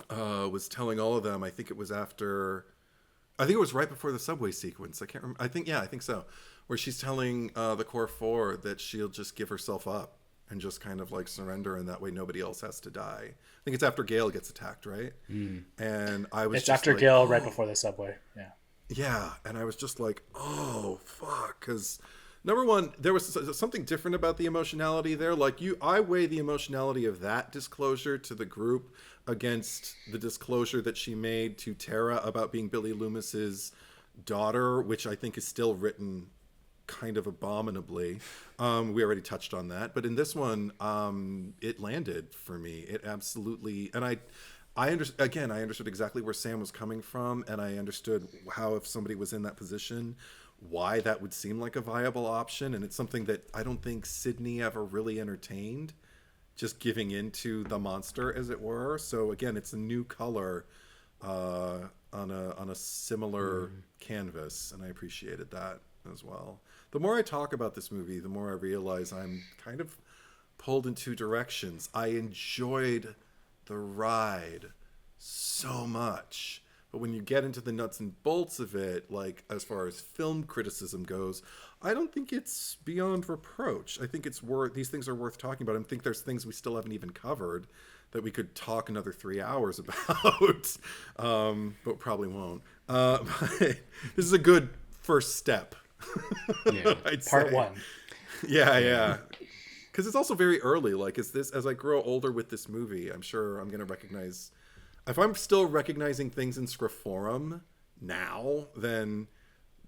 was telling all of them, I think it was right before the subway sequence. I can't remember. I think so. Where she's telling the core four that she'll just give herself up and just kind of like surrender, and that way nobody else has to die. I think it's after Gale gets attacked, right? And I was. It's just after like, Gale, right before the subway. Yeah. Yeah, and I was just like, oh fuck, because number one, there was something different about the emotionality there. Like I weigh the emotionality of that disclosure to the group against the disclosure that she made to Tara about being Billy Loomis's daughter, which I think is still written kind of abominably. We already touched on that, but in this one, it landed for me. It absolutely, and I understood exactly where Sam was coming from, and I understood how, if somebody was in that position, why that would seem like a viable option. And it's something that I don't think Sydney ever really entertained, just giving into the monster, as it were. So again, it's a new color on a similar canvas, and I appreciated that as well. The more I talk about this movie, the more I realize I'm kind of pulled in two directions. I enjoyed the ride so much, but when you get into the nuts and bolts of it, like as far as film criticism goes, I don't think it's beyond reproach. I think these things are worth talking about. I think there's things we still haven't even covered that we could talk another 3 hours about, but probably won't. But this is a good first step. Part one. Yeah. Because it's also very early. Like, as I grow older with this movie, I'm sure I'm going to recognize, if I'm still recognizing things in Scriphorum now, then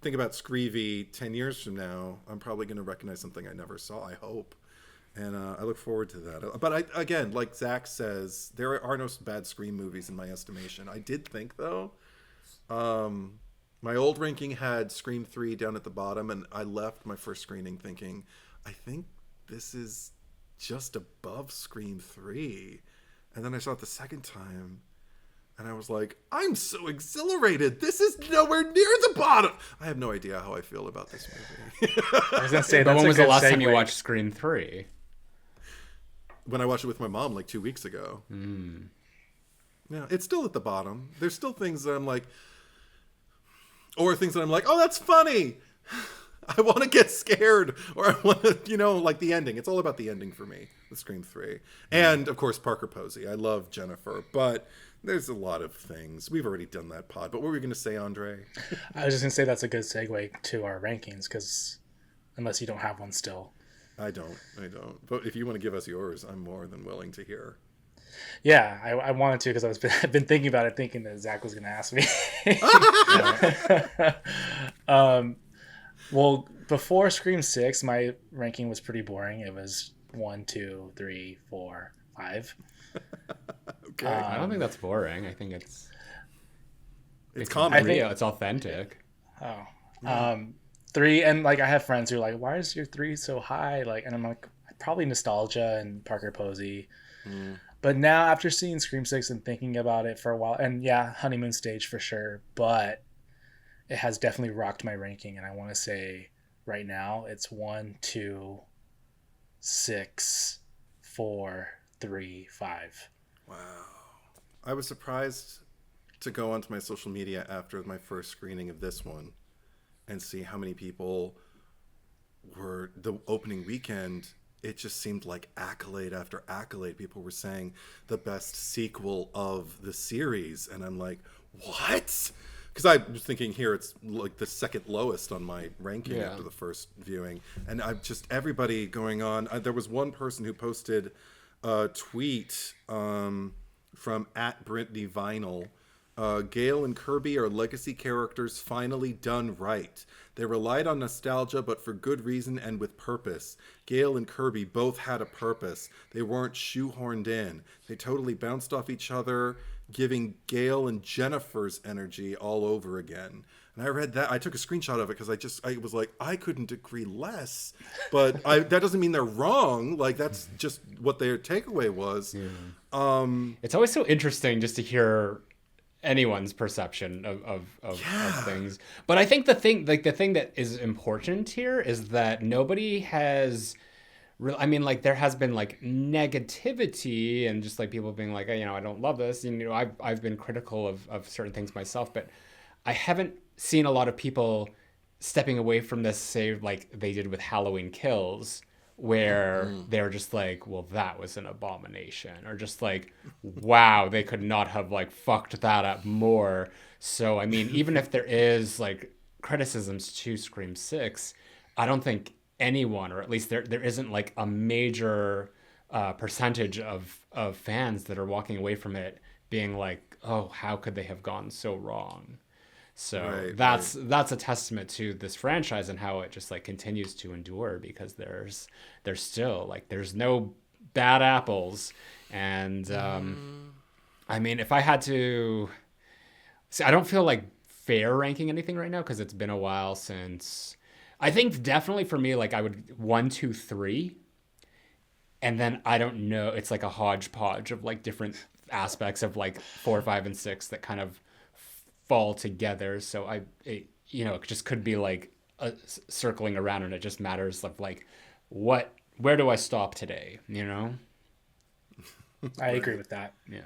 think about Screevy 10 years from now, I'm probably going to recognize something I never saw, I hope. And I look forward to that. But again, like Zack says, there are no bad Scream movies in my estimation. I did think, though, my old ranking had Scream 3 down at the bottom, and I left my first screening thinking, I think this is just above Scream 3. And then I saw it the second time, and I was like, I'm so exhilarated. This is nowhere near the bottom. I have no idea how I feel about this movie. I was going to say, but when was the last time you watched Scream 3? When I watched it with my mom like 2 weeks ago. Yeah, it's still at the bottom. There's still things that I'm like, or things that I'm like, oh, that's funny. I want to get scared, or I want to, like the ending. It's all about the ending for me, the Scream 3. And, of course, Parker Posey. I love Jennifer, but there's a lot of things. We've already done that pod. But what were we going to say, Andre? I was just going to say that's a good segue to our rankings, because unless you don't have one still. I don't. But if you want to give us yours, I'm more than willing to hear. Yeah, I wanted to, because I've been thinking about it, thinking that Zack was going to ask me. Well, before Scream 6, my ranking was pretty boring. It was 1, 2, 3, 4, 5. Okay. I don't think that's boring. I think it's common. Real. It's authentic. Oh. Yeah. 3, and like I have friends who are like, why is your 3 so high? Like, and I'm like, probably nostalgia and Parker Posey. But now after seeing Scream 6 and thinking about it for a while, and yeah, honeymoon stage for sure, but it has definitely rocked my ranking. And I want to say right now it's 1, 2, 6, 4, 3, 5. Wow. I was surprised to go onto my social media after my first screening of this one and see how many people were the opening weekend. It just seemed like accolade after accolade. People were saying the best sequel of the series. And I'm like, what? Because I was thinking here it's like the second lowest on my ranking after the first viewing. And I've just, everybody going on. There was one person who posted a tweet from @BrittanyVinyl. Gale and Kirby are legacy characters finally done right. They relied on nostalgia, but for good reason and with purpose. Gale and Kirby both had a purpose. They weren't shoehorned in. They totally bounced off each other, giving Gale and Jennifer's energy all over again. And I read that. I took a screenshot of it because I was like, I couldn't agree less. But that doesn't mean they're wrong. Like, that's just what their takeaway was. Yeah. It's always so interesting just to hear anyone's perception of things. But I think the thing that is important here is that nobody has I mean, like, there has been like negativity and just like people being like, I don't love this. And, I've been critical of certain things myself, but I haven't seen a lot of people stepping away from this, say like they did with Halloween Kills, where they're just like, well, that was an abomination, or just like, wow, they could not have like fucked that up more. So I mean, even if there is like criticisms to Scream 6, I don't think anyone, or at least there isn't like a major percentage of fans that are walking away from it being like, oh, how could they have gone so wrong? So that's a testament to this franchise and how it just like continues to endure, because there's still like, there's no bad apples. And I mean, if I had to see, I don't feel like fair ranking anything right now because it's been a while since. I think definitely for me, like I would 1, 2, 3, and then I don't know, it's like a hodgepodge of like different aspects of like 4, 5, and 6 that kind of fall together. So it just could be like circling around, and it just matters of like where do I stop today, I agree with that. Yeah.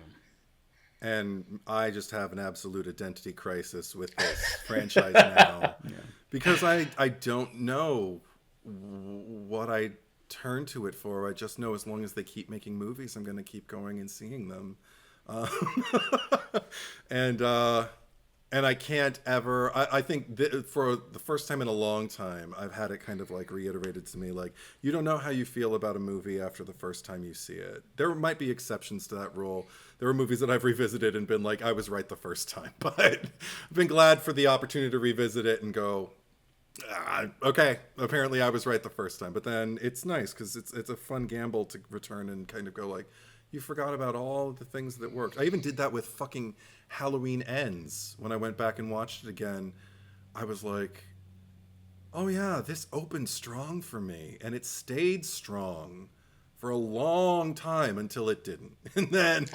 And I just have an absolute identity crisis with this franchise now, because I don't know what I turn to it for. I just know as long as they keep making movies, I'm going to keep going and seeing them. And I can't ever, I think for the first time in a long time, I've had it kind of like reiterated to me, like, you don't know how you feel about a movie after the first time you see it. There might be exceptions to that rule. There are movies that I've revisited and been like, I was right the first time, but I've been glad for the opportunity to revisit it and go, okay, apparently I was right the first time. But then it's nice because it's a fun gamble to return and kind of go like, you forgot about all the things that worked. I even did that with fucking Halloween Ends. When I went back and watched it again, I was like, oh yeah, this opened strong for me. And it stayed strong for a long time until it didn't. And then,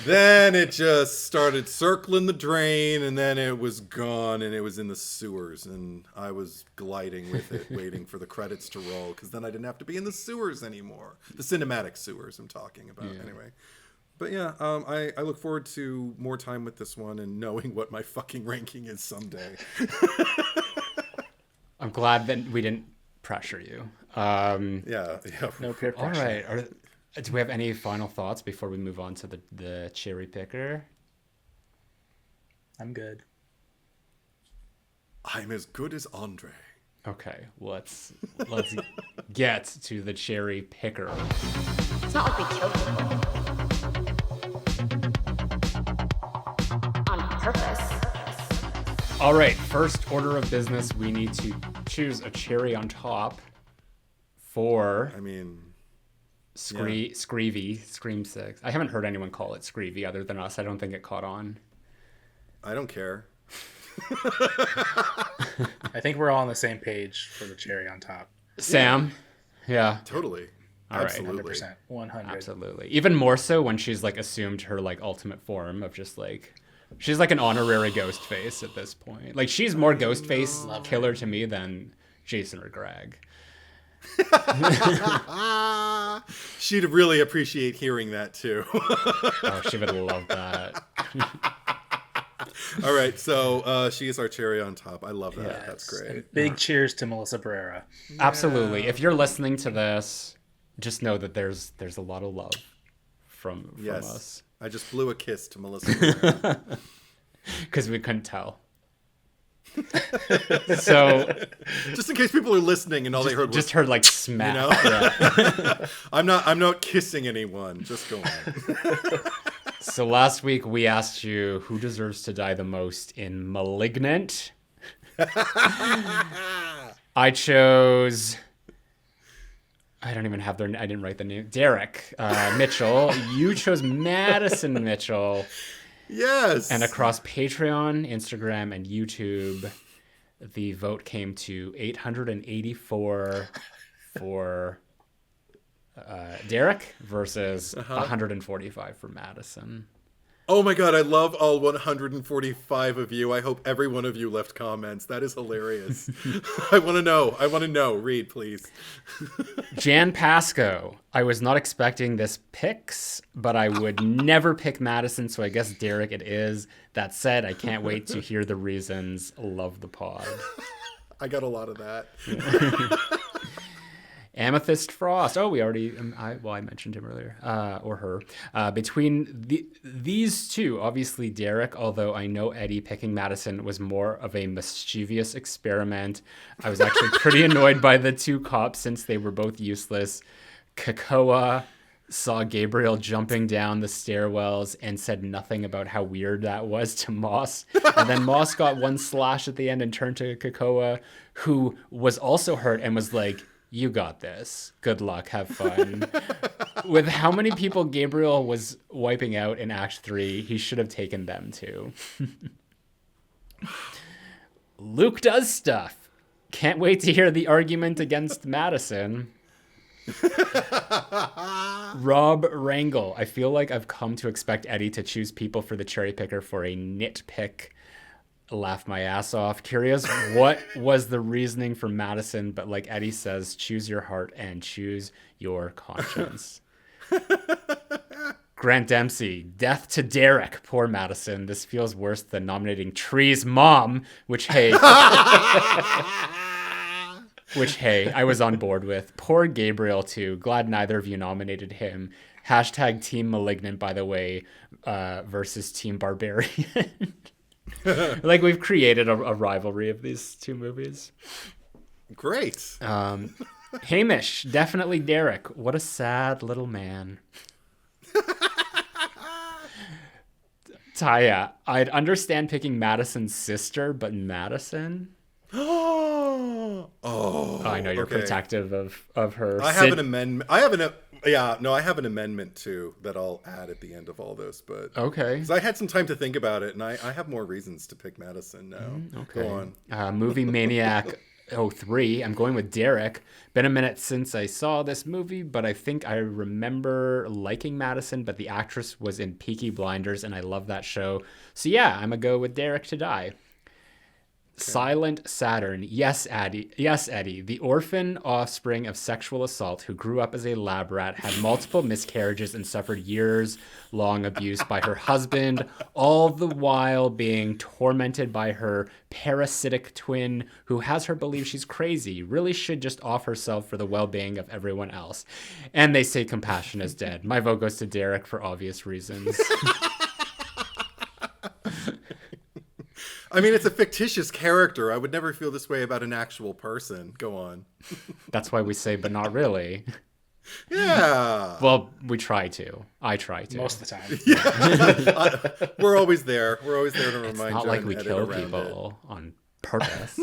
then it just started circling the drain, and then it was gone, and it was in the sewers. And I was gliding with it, waiting for the credits to roll, because then I didn't have to be in the sewers anymore. The cinematic sewers I'm talking about, anyway. But yeah, I look forward to more time with this one and knowing what my fucking ranking is someday. I'm glad that we didn't pressure you. Yeah. No peer All pressure. right. Do we have any final thoughts before we move on to the cherry picker? I'm good. I'm as good as Andre. Okay, let's get to the cherry picker. It's not like we kill people. On purpose. All right, first order of business, we need to choose a cherry on top for Screevy, Scream 6. I haven't heard anyone call it Screevy other than us. I don't think it caught on. I don't care. I think we're all on the same page for the cherry on top. Sam? Yeah. Totally. All right. Absolutely. 100%. 100. Absolutely. Even more so when she's like assumed her like ultimate form of just like she's like an honorary Ghostface at this point. Like she's more Ghostface killer to me than Jason or Greg. She'd really appreciate hearing that too. Oh, she would love that. All right, so she is our cherry on top. I love that. Yes. That's great. And big cheers to Melissa Barrera. Absolutely. If you're listening to this, just know that there's a lot of love from Yes. us. I just blew a kiss to Melissa. Because we couldn't tell. So Just in case people are listening and all they heard was, just heard like smack. you know? Yeah. I'm not kissing anyone. Just go on. So last week we asked you who deserves to die the most in Malignant. I chose. I don't even have their. I didn't write the name. Derek Mitchell. You chose Madison Mitchell. Yes. And across Patreon, Instagram, and YouTube, the vote came to 884 for Derek versus 145 for Madison. Oh my god, I love all 145 of you. I hope every one of you left comments. That is hilarious. I want to know. Read, please. Jan Pasco. I was not expecting this picks, but I would never pick Madison, so I guess Derek it is. That said, I can't wait to hear the reasons. Love the pod. I got a lot of that. Amethyst Frost. Oh, we already. I mentioned him earlier, or her. Between these two, obviously Derek. Although I know Eddie picking Madison was more of a mischievous experiment. I was actually pretty annoyed by the two cops since they were both useless. Kakoa saw Gabriel jumping down the stairwells and said nothing about how weird that was to Moss. And then Moss got one slash at the end and turned to Kakoa, who was also hurt and was like, "You got this. Good luck. Have fun." With how many people Gabriel was wiping out in Act 3, he should have taken them too. Luke does stuff. Can't wait to hear the argument against Madison. Rob Rangel. I feel like I've come to expect Eddie to choose people for the cherry picker for a nitpick. Laugh my ass off. Curious what was the reasoning for Madison, but like Eddie says, choose your heart and choose your conscience. Grant Dempsey, death to Derek. Poor Madison. This feels worse than nominating Tree's mom, which hey, I was on board with. Poor Gabriel too. Glad neither of you nominated him. Hashtag Team Malignant, by the way, versus Team Barbarian. Like we've created a rivalry of these two movies. Great. Hamish, definitely Derek. What a sad little man. Taya, I'd understand picking Madison's sister, but Madison? Oh, I know you're okay. protective of her. I have an amendment. I have an amendment too that I'll add at the end of all this. But Okay. because I had some time to think about it, and I have more reasons to pick Madison now. Okay. Go on. Movie Maniac 03. I'm going with Derek. Been a minute since I saw this movie, but I think I remember liking Madison, but the actress was in Peaky Blinders, and I love that show. So yeah, I'm going to go with Derek to die. Silent Saturn. Yes, Eddie. The orphan offspring of sexual assault who grew up as a lab rat, had multiple miscarriages, and suffered years-long abuse by her husband, all the while being tormented by her parasitic twin who has her believe she's crazy, really should just off herself for the well-being of everyone else. And they say compassion is dead. My vote goes to Derek for obvious reasons. I mean, it's a fictitious character. I would never feel this way about an actual person. Go on. That's why we say, but not really. Yeah. Well, we try to. I try to. Most of the time. We're always there. We're always there to remind you. It's not like and we edit kill around people on purpose.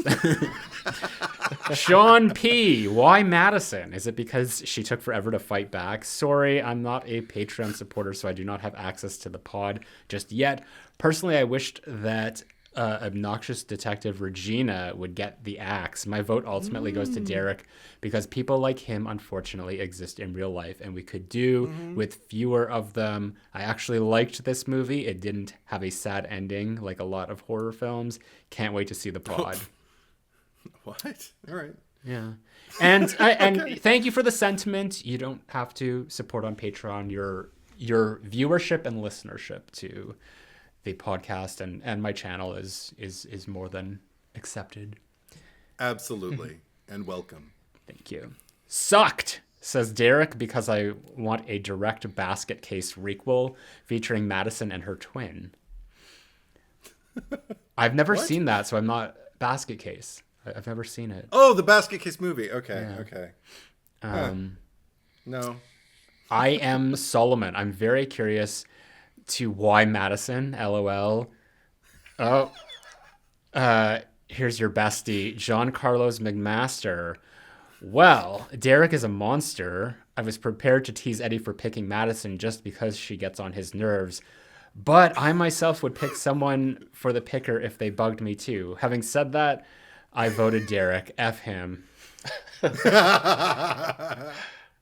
Sean P. Why Madison? Is it because she took forever to fight back? Sorry, I'm not a Patreon supporter, so I do not have access to the pod just yet. Personally, I wished that obnoxious detective Regina would get the axe. My vote ultimately goes to Derek because people like him unfortunately exist in real life and we could do with fewer of them. I actually liked this movie. It didn't have a sad ending like a lot of horror films. Can't wait to see the pod. What? All right. Yeah. And and thank you for the sentiment. You don't have to support on Patreon. Your viewership and listenership to the podcast and my channel is more than accepted. Absolutely. And welcome. Thank you. Sucked, says Derek, because I want a direct basket case requel featuring Madison and her twin. I've never seen that, so I'm not basket case. I've never seen it. Oh, the basket case movie. Okay. Yeah. Okay. No. I am Solomon. I'm very curious to why Madison, LOL. Oh, here's your bestie, John Carlos McMaster. Well, Derek is a monster. I was prepared to tease Eddie for picking Madison just because she gets on his nerves. But I myself would pick someone for the picker if they bugged me too. Having said that, I voted Derek. F him.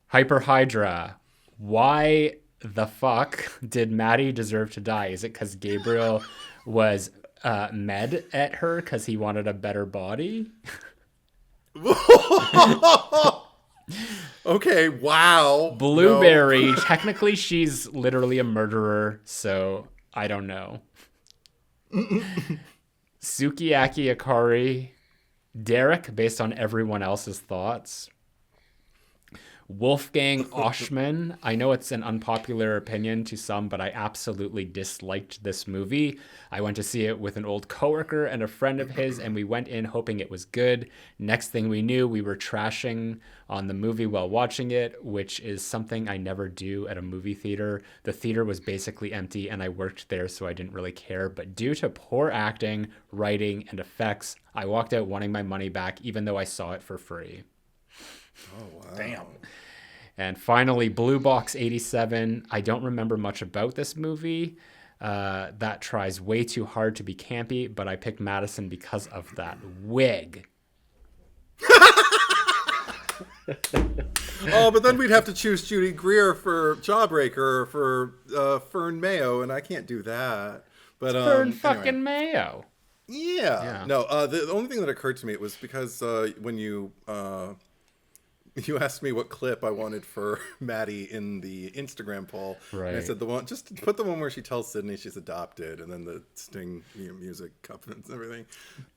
Hyper Hydra. Why the fuck did Maddie deserve to die? Is it because Gabriel was med at her because he wanted a better body? Okay, wow. Blueberry. No. Technically, she's literally a murderer, so I don't know. Sukiyaki Akari. Derek, based on everyone else's thoughts. Wolfgang Oshman. I know it's an unpopular opinion to some, but I absolutely disliked this movie. I went to see it with an old coworker and a friend of his, and we went in hoping it was good. Next thing we knew, we were trashing on the movie while watching it, which is something I never do at a movie theater. The theater was basically empty, and I worked there, so I didn't really care. But due to poor acting, writing, and effects, I walked out wanting my money back, even though I saw it for free. Oh, wow. Damn. And finally, Blue Box 87. I don't remember much about this movie. That tries way too hard to be campy, but I picked Madison because of that wig. Oh, but then we'd have to choose Judy Greer for Jawbreaker or for Fern Mayo, and I can't do that. But Fern fucking Mayo. Yeah. No, the only thing that occurred to me was because when you asked me what clip I wanted for Maddie in the Instagram poll. Right. And I said just put the one where she tells Sydney she's adopted, and then the Sting music covenants and everything.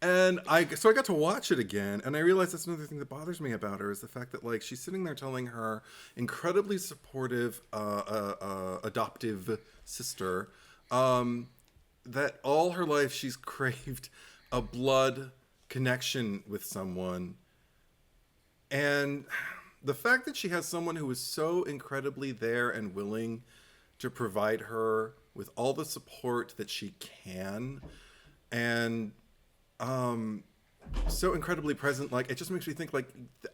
And so I got to watch it again, and I realized that's another thing that bothers me about her is the fact that like she's sitting there telling her incredibly supportive adoptive sister that all her life she's craved a blood connection with someone. And the fact that she has someone who is so incredibly there and willing to provide her with all the support that she can, and so incredibly present, like it just makes me think like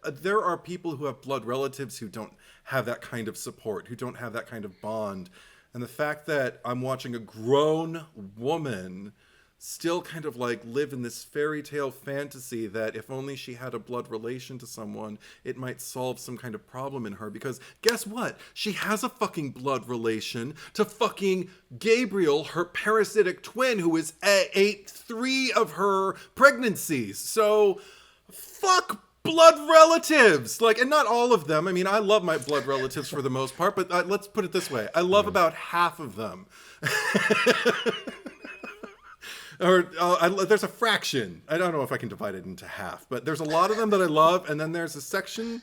there are people who have blood relatives who don't have that kind of support, who don't have that kind of bond. And the fact that I'm watching a grown woman still kind of like live in this fairy tale fantasy that if only she had a blood relation to someone, it might solve some kind of problem in her. Because guess what? She has a fucking blood relation to fucking Gabriel, her parasitic twin, who is ate 3 of her pregnancies. So fuck blood relatives. Like, and not all of them. I mean, I love my blood relatives for the most part, but let's put it this way. I love about half of them. Or there's a fraction. I don't know if I can divide it into half, but there's a lot of them that I love, and then there's a section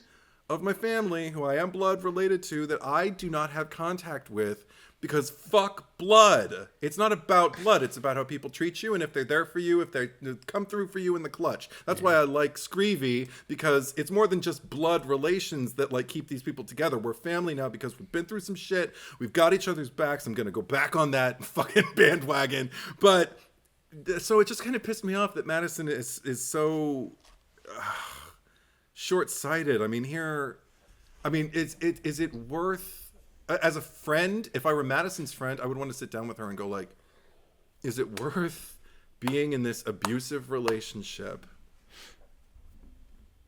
of my family who I am blood related to that I do not have contact with because fuck blood. It's not about blood. It's about how people treat you and if they're there for you, if they come through for you in the clutch. That's why I like Screevy, because it's more than just blood relations that like keep these people together. We're family now because we've been through some shit. We've got each other's backs. I'm going to go back on that fucking bandwagon. But so it just kind of pissed me off that Madison is so short-sighted. I mean, is it worth, as a friend, if I were Madison's friend, I would want to sit down with her and go like, is it worth being in this abusive relationship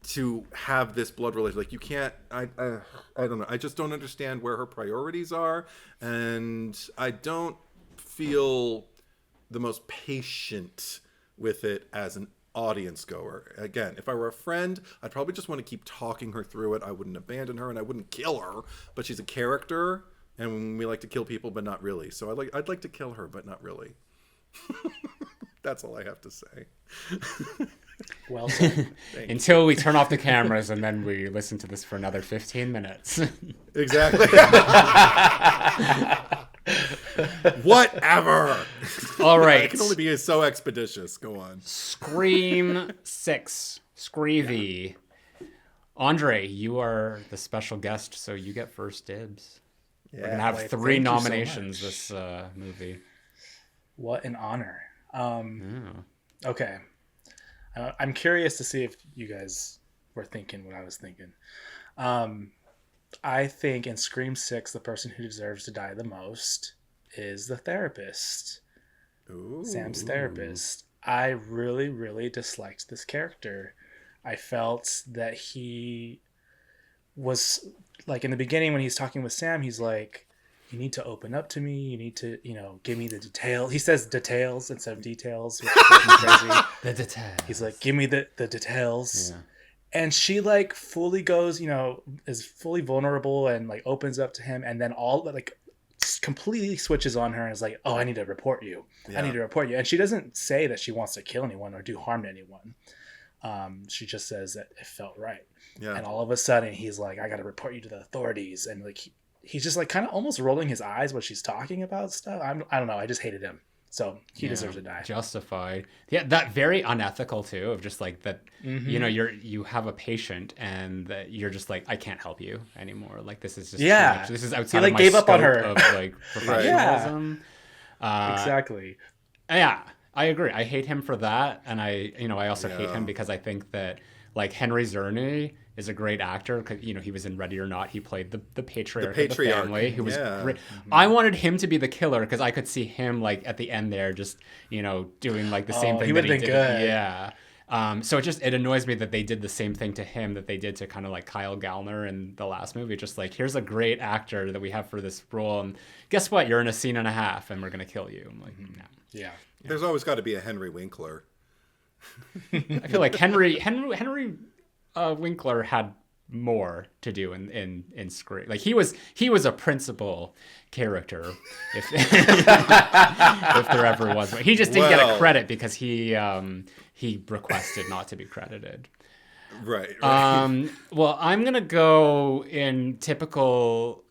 to have this blood relation. Like, you can't, I don't know. I just don't understand where her priorities are. And I don't feel the most patient with it as an audience goer. Again, if I were a friend, I'd probably just want to keep talking her through it. I wouldn't abandon her and I wouldn't kill her, but she's a character and we like to kill people, but not really. So I'd like to kill her, but not really. That's all I have to say. Well said. Until we turn off the cameras and then we listen to this for another 15 minutes. Exactly. Whatever. All right. I can only be so expeditious. Go on. Scream 6. Screevy. Andre, you are the special guest, so you get first dibs. We're going to have Wait, 3 thank you so nominations much. this movie. What an honor. Okay. I'm curious to see if you guys were thinking what I was thinking. I think in Scream 6, the person who deserves to die the most is the therapist. Ooh. Sam's therapist. I really, really disliked this character. I felt that he was, like, in the beginning when he's talking with Sam, he's like, you need to open up to me. You need to, give me the detail. He says details instead of details, which is crazy. The details. He's like, give me the details. Yeah. And she, like, fully goes, is fully vulnerable and, like, opens up to him. And then completely switches on her and is like, oh, I need to report you. Yeah. I need to report you. And she doesn't say that she wants to kill anyone or do harm to anyone. She just says that it felt right. Yeah. And all of a sudden he's like, I got to report you to the authorities. And, like, he's just, like, kind of almost rolling his eyes when she's talking about stuff. I don't know. I just hated him. So he deserves to die. Justified. Yeah, that very unethical too, of just like that, you have a patient and that you're just like, I can't help you anymore. Like, this is just too much. This is outside he, of my gave up on scope her. of like professionalism. Exactly. Yeah, I agree. I hate him for that. And I also hate him because I think that, like, Henry Czerny is a great actor. He was in Ready or Not. He played the patriarch of the family. Who was great. I wanted him to be the killer because I could see him, like, at the end there just, doing, like, the same thing he that would have he been did. good. Yeah. So it annoys me that they did the same thing to him that they did to kind of like Kyle Gallner in the last movie. Just like, here's a great actor that we have for this role, and guess what? You're in a scene and a half, and we're gonna kill you. I'm like, no. Yeah. There's always got to be a Henry Winkler. I feel like Henry Winkler had more to do in Scream. Like, he was a principal character, if if there ever was. But he just didn't get a credit because he requested not to be credited. Right. Well, I'm gonna go in typical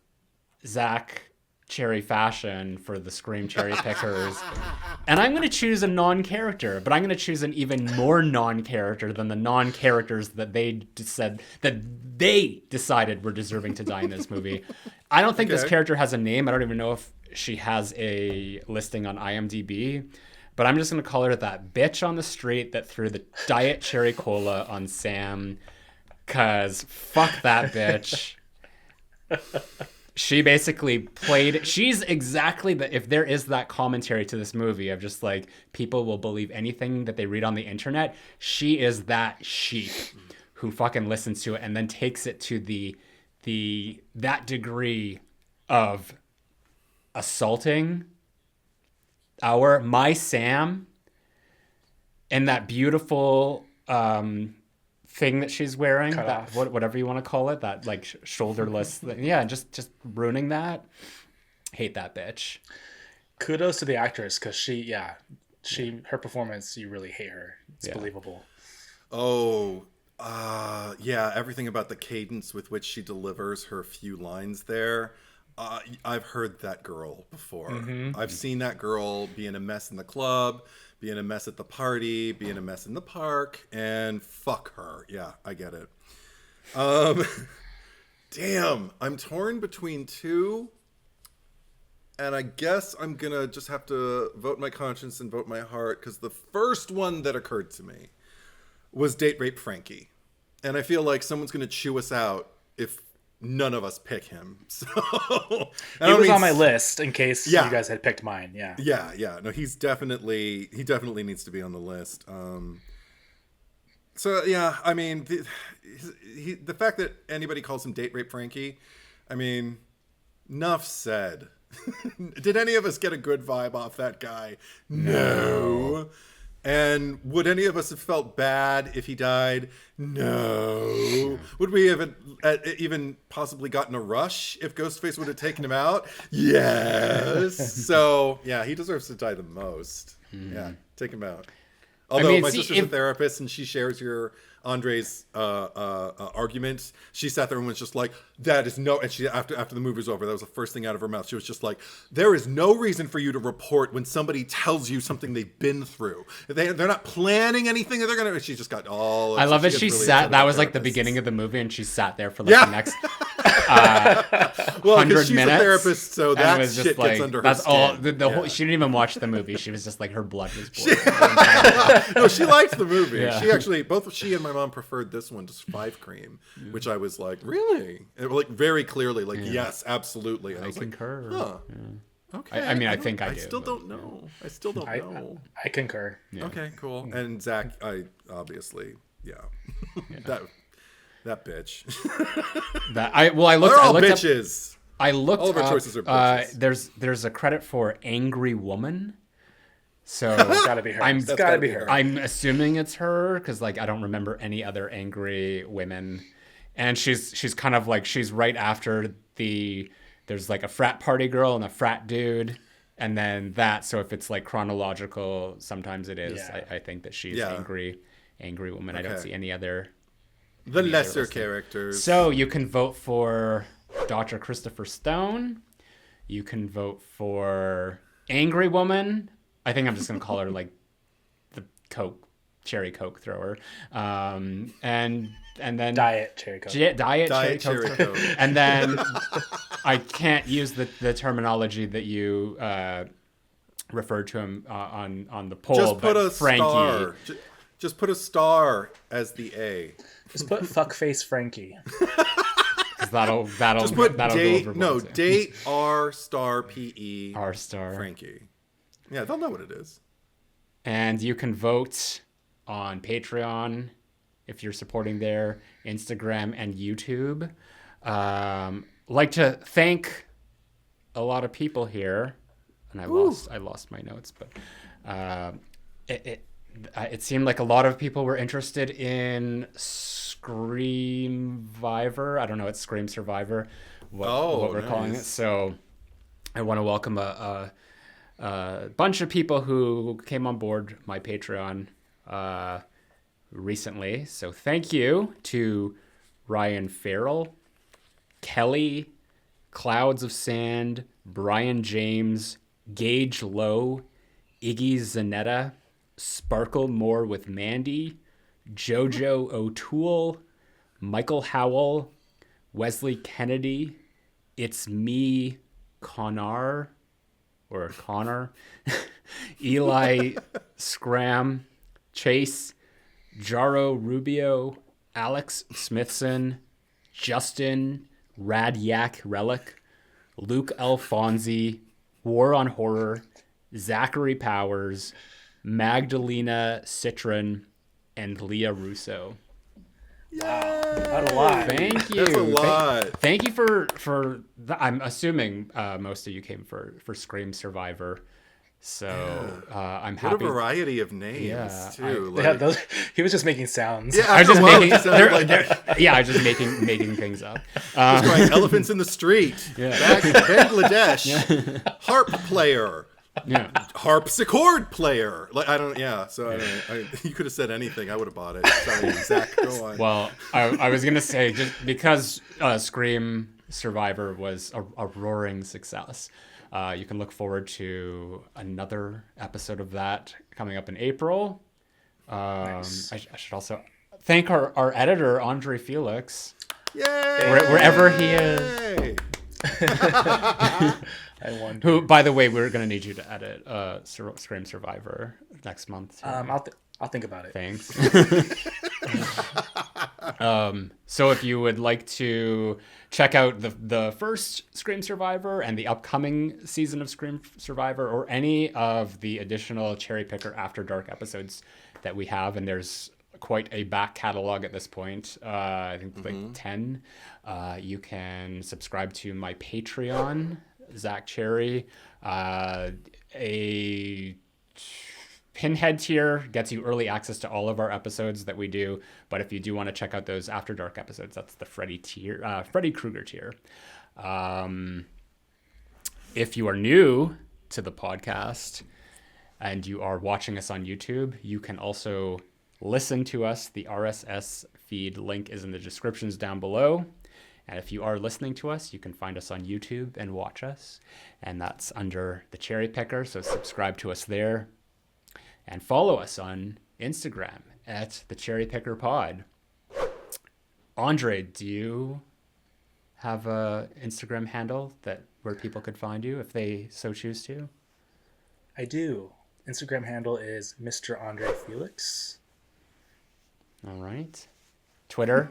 Zack cherry fashion for the Scream cherry pickers, and I'm gonna choose a non-character, but I'm gonna choose an even more non-character than the non-characters that they said that they decided were deserving to die in this movie. I don't think this character has a name. I don't even know if she has a listing on IMDb, but I'm just gonna call her that bitch on the street that threw the Diet Cherry Cola on Sam, cause fuck that bitch. She basically she's exactly if there is that commentary to this movie of just like, people will believe anything that they read on the internet, she is that sheep who fucking listens to it and then takes it to that degree of assaulting my Sam and that beautiful thing that she's wearing, whatever you want to call it, that like shoulderless thing. Yeah, just ruining that. Hate that bitch. Kudos to the actress, because her performance, you really hate her. It's believable. Yeah, everything about the cadence with which she delivers her few lines there. I've heard that girl before. I've seen that girl being a mess in the club, being a mess at the party, being a mess in the park, and fuck her. Yeah, I get it. Damn, I'm torn between two, and I guess I'm gonna just have to vote my conscience and vote my heart, because the first one that occurred to me was Date Rape Frankie. And I feel like someone's gonna chew us out if none of us pick him. So He was on my list in case you guys had picked mine. Yeah. Yeah. No, he definitely needs to be on the list. So yeah, I mean, the fact that anybody calls him Date Rape Frankie, I mean, enough said. Did any of us get a good vibe off that guy? No. And would any of us have felt bad if he died? No. Would we have even possibly gotten a rush if Ghostface would have taken him out? Yes. So, yeah, he deserves to die the most. Yeah, take him out. Although my sister's a therapist and she shares Andre's arguments, she sat there and was just like, that is no, and she after the movie was over, that was the first thing out of her mouth. She was just like, there is no reason for you to report when somebody tells you something they've been through. They're not planning anything that they're gonna. She just got all. I love that she sat. That was like the beginning of the movie, and she sat there for like the next 100 she's minutes. A therapist, so that was shit like, gets under her that's skin. all. The whole, she didn't even watch the movie. She was just like, her blood was boiling. No, she liked the movie. Yeah. She actually, both she and my mom preferred this one to Five Cream, which I was like, really? And like very clearly, like, yes, absolutely. And I was concur. Like, huh. Yeah. Okay. I mean, I think I do. I still don't know. I still don't know. I concur. Yeah. Okay, cool. And Zack, I obviously, that bitch. I looked. They're all I looked bitches. I looked. All of our choices are bitches. There's a credit for Angry Woman. So It's gotta be her. It's gotta be her. I'm assuming it's her because like I don't remember any other angry women, and she's kind of like she's right after there's like a frat party girl and a frat dude, and then that. So if it's like chronological, sometimes it is. Yeah. I think that she's angry woman. Okay. I don't see any other. The lesser characters. So you can vote for Dr. Christopher Stone. You can vote for Angry Woman. I think I'm just going to call her like the cherry Coke thrower. And then Diet cherry Coke. Diet cherry Coke. And then I can't use the terminology that you referred to him on the poll. Just put a Frankie. star. Just put a star as the A. Just put fuckface Frankie. That'll just put that'll date, go over. No, date R star PE R star Frankie. Yeah, they'll know what it is. And you can vote on Patreon if you're supporting there, Instagram and YouTube. Like to thank a lot of people here, and I lost my notes, but it seemed like a lot of people were interested in Screamvivor. I don't know, it's Scream Survivor, what we're calling it. So I want to welcome a bunch of people who came on board my Patreon recently. So thank you to Ryan Farrell, Kelly, Clouds of Sand, Brian James, Gage Lowe, Iggy Zanetta, Sparkle More with Mandy, Jojo O'Toole, Michael Howell, Wesley Kennedy, It's Me, Connor, Eli Scram, Chase, Jaro Rubio, Alex Smithson, Justin, Radyak Relic, Luke Alfonsi, War on Horror, Zachary Powers, Magdalena Citron, and Leah Russo. That's a lot. Thank you. That's a lot. Thank you for I'm assuming most of you came for Scream Survivor. So I'm happy. What a variety of names too. He was just making sounds. Yeah, I was just making. I was just like making things up. just going elephants in the street. Yeah. Bangladesh. Harp player. Yeah. Harpsichord player. Like I don't. Yeah. So I don't. You could have said anything. I would have bought it. Sorry, Zach. Go on. Well, I was gonna say just because Scream Survivor was a roaring success. You can look forward to another episode of that coming up in April. Nice. I should also thank our editor, Andre Felix. Yay! Wherever he is. I wonder. Who, by the way, we're going to need you to edit Scream Survivor next month. I'll think about it. Thanks. So if you would like to check out the first Scream Survivor and the upcoming season of Scream Survivor, or any of the additional Cherry Picker After Dark episodes that we have, and there's quite a back catalog at this point, I think like 10, you can subscribe to my Patreon, Zack Cherry. A Pinhead tier gets you early access to all of our episodes that we do, but if you do want to check out those After Dark episodes, that's the Freddy Krueger tier. If you are new to the podcast and you are watching us on YouTube, you can also listen to us. The RSS feed link is in the descriptions down below. And if you are listening to us, you can find us on YouTube and watch us. And that's under the Cherry Picker, so subscribe to us there. And follow us on Instagram at the Cherry Picker Pod. Andre, do you have a Instagram handle where people could find you if they so choose to? I do. Instagram handle is Mr. Andre Felix. All right. Twitter?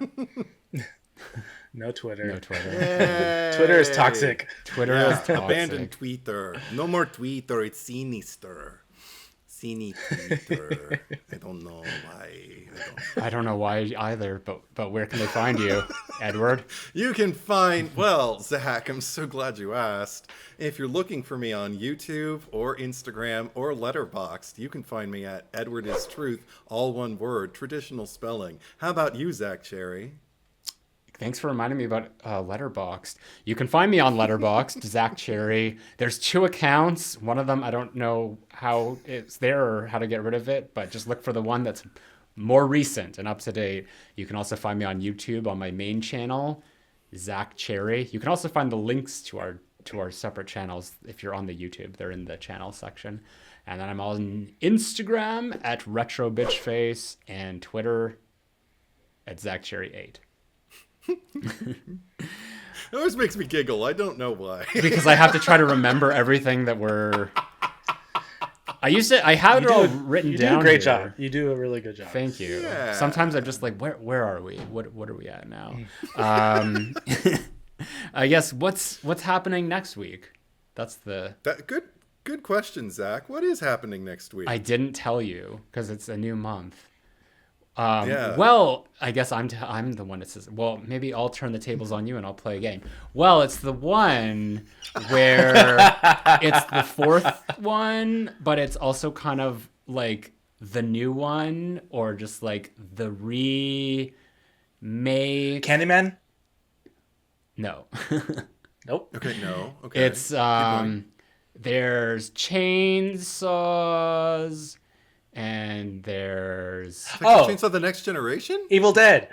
No Twitter. No Twitter. Yay. Twitter is toxic. Twitter is toxic. Abandon Twitter. No more Twitter. It's sinister. Twitter. I don't know why. I don't know why either, but where can they find you, Edward? You can find, well, Zach, I'm so glad you asked. If you're looking for me on YouTube or Instagram or Letterboxd, you can find me at Edward is Truth, all one word, traditional spelling. How about you, Zack Cherry? Thanks for reminding me about Letterboxd. You can find me on Letterboxd, Zack Cherry. There's 2 accounts. One of them, I don't know how it's there or how to get rid of it, but just look for the one that's more recent and up to date. You can also find me on YouTube on my main channel, Zack Cherry. You can also find the links to our separate channels if you're on the YouTube. They're in the channel section. And then I'm on Instagram at RetroBitchface and Twitter at ZackCherry8. It always makes me giggle. I don't know why. Because I have to try to remember everything that we're... I have it all written down. You do a great here. job. You do a really good job. Thank you. Yeah. Sometimes I'm just like, where are we? What are we at now? I guess what's happening next week? That's the... Good question, Zach. What is happening next week? I didn't tell you because it's a new month. Yeah. Well, I guess I'm the one that says, well, maybe I'll turn the tables on you and I'll play a game. Well, it's the one where it's the 4th one, but it's also kind of like the new one, or just like the remake. Candyman? No. Nope. Okay, no. Okay. It's there's chainsaws. And there's... Chainsaw the Next Generation? Evil Dead.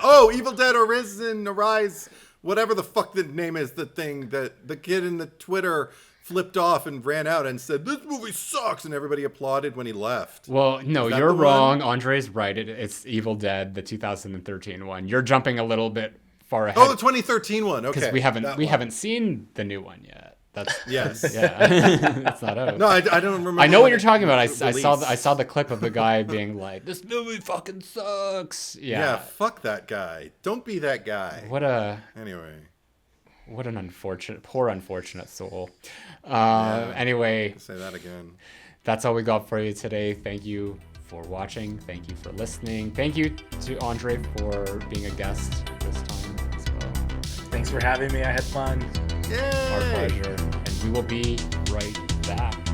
Oh, Evil Dead Arise, whatever the fuck the name is, the thing that the kid in the Twitter flipped off and ran out and said, this movie sucks, and everybody applauded when he left. Well, no, you're wrong. Andre's right. It's Evil Dead, the 2013 one. You're jumping a little bit far ahead. Oh, the 2013 one. Okay. Because we haven't seen the new one yet. That's yes. Yeah. That's not out. No, I don't remember. I know what you're talking about. I saw the clip of the guy being like, "This movie fucking sucks." Yeah, fuck that guy. Don't be that guy. Anyway. What an unfortunate soul. Yeah, anyway, say that again. That's all we got for you today. Thank you for watching. Thank you for listening. Thank you to Andre for being a guest this time as well. Thanks for having me. I had fun. Yay! Our pleasure. And we will be right back.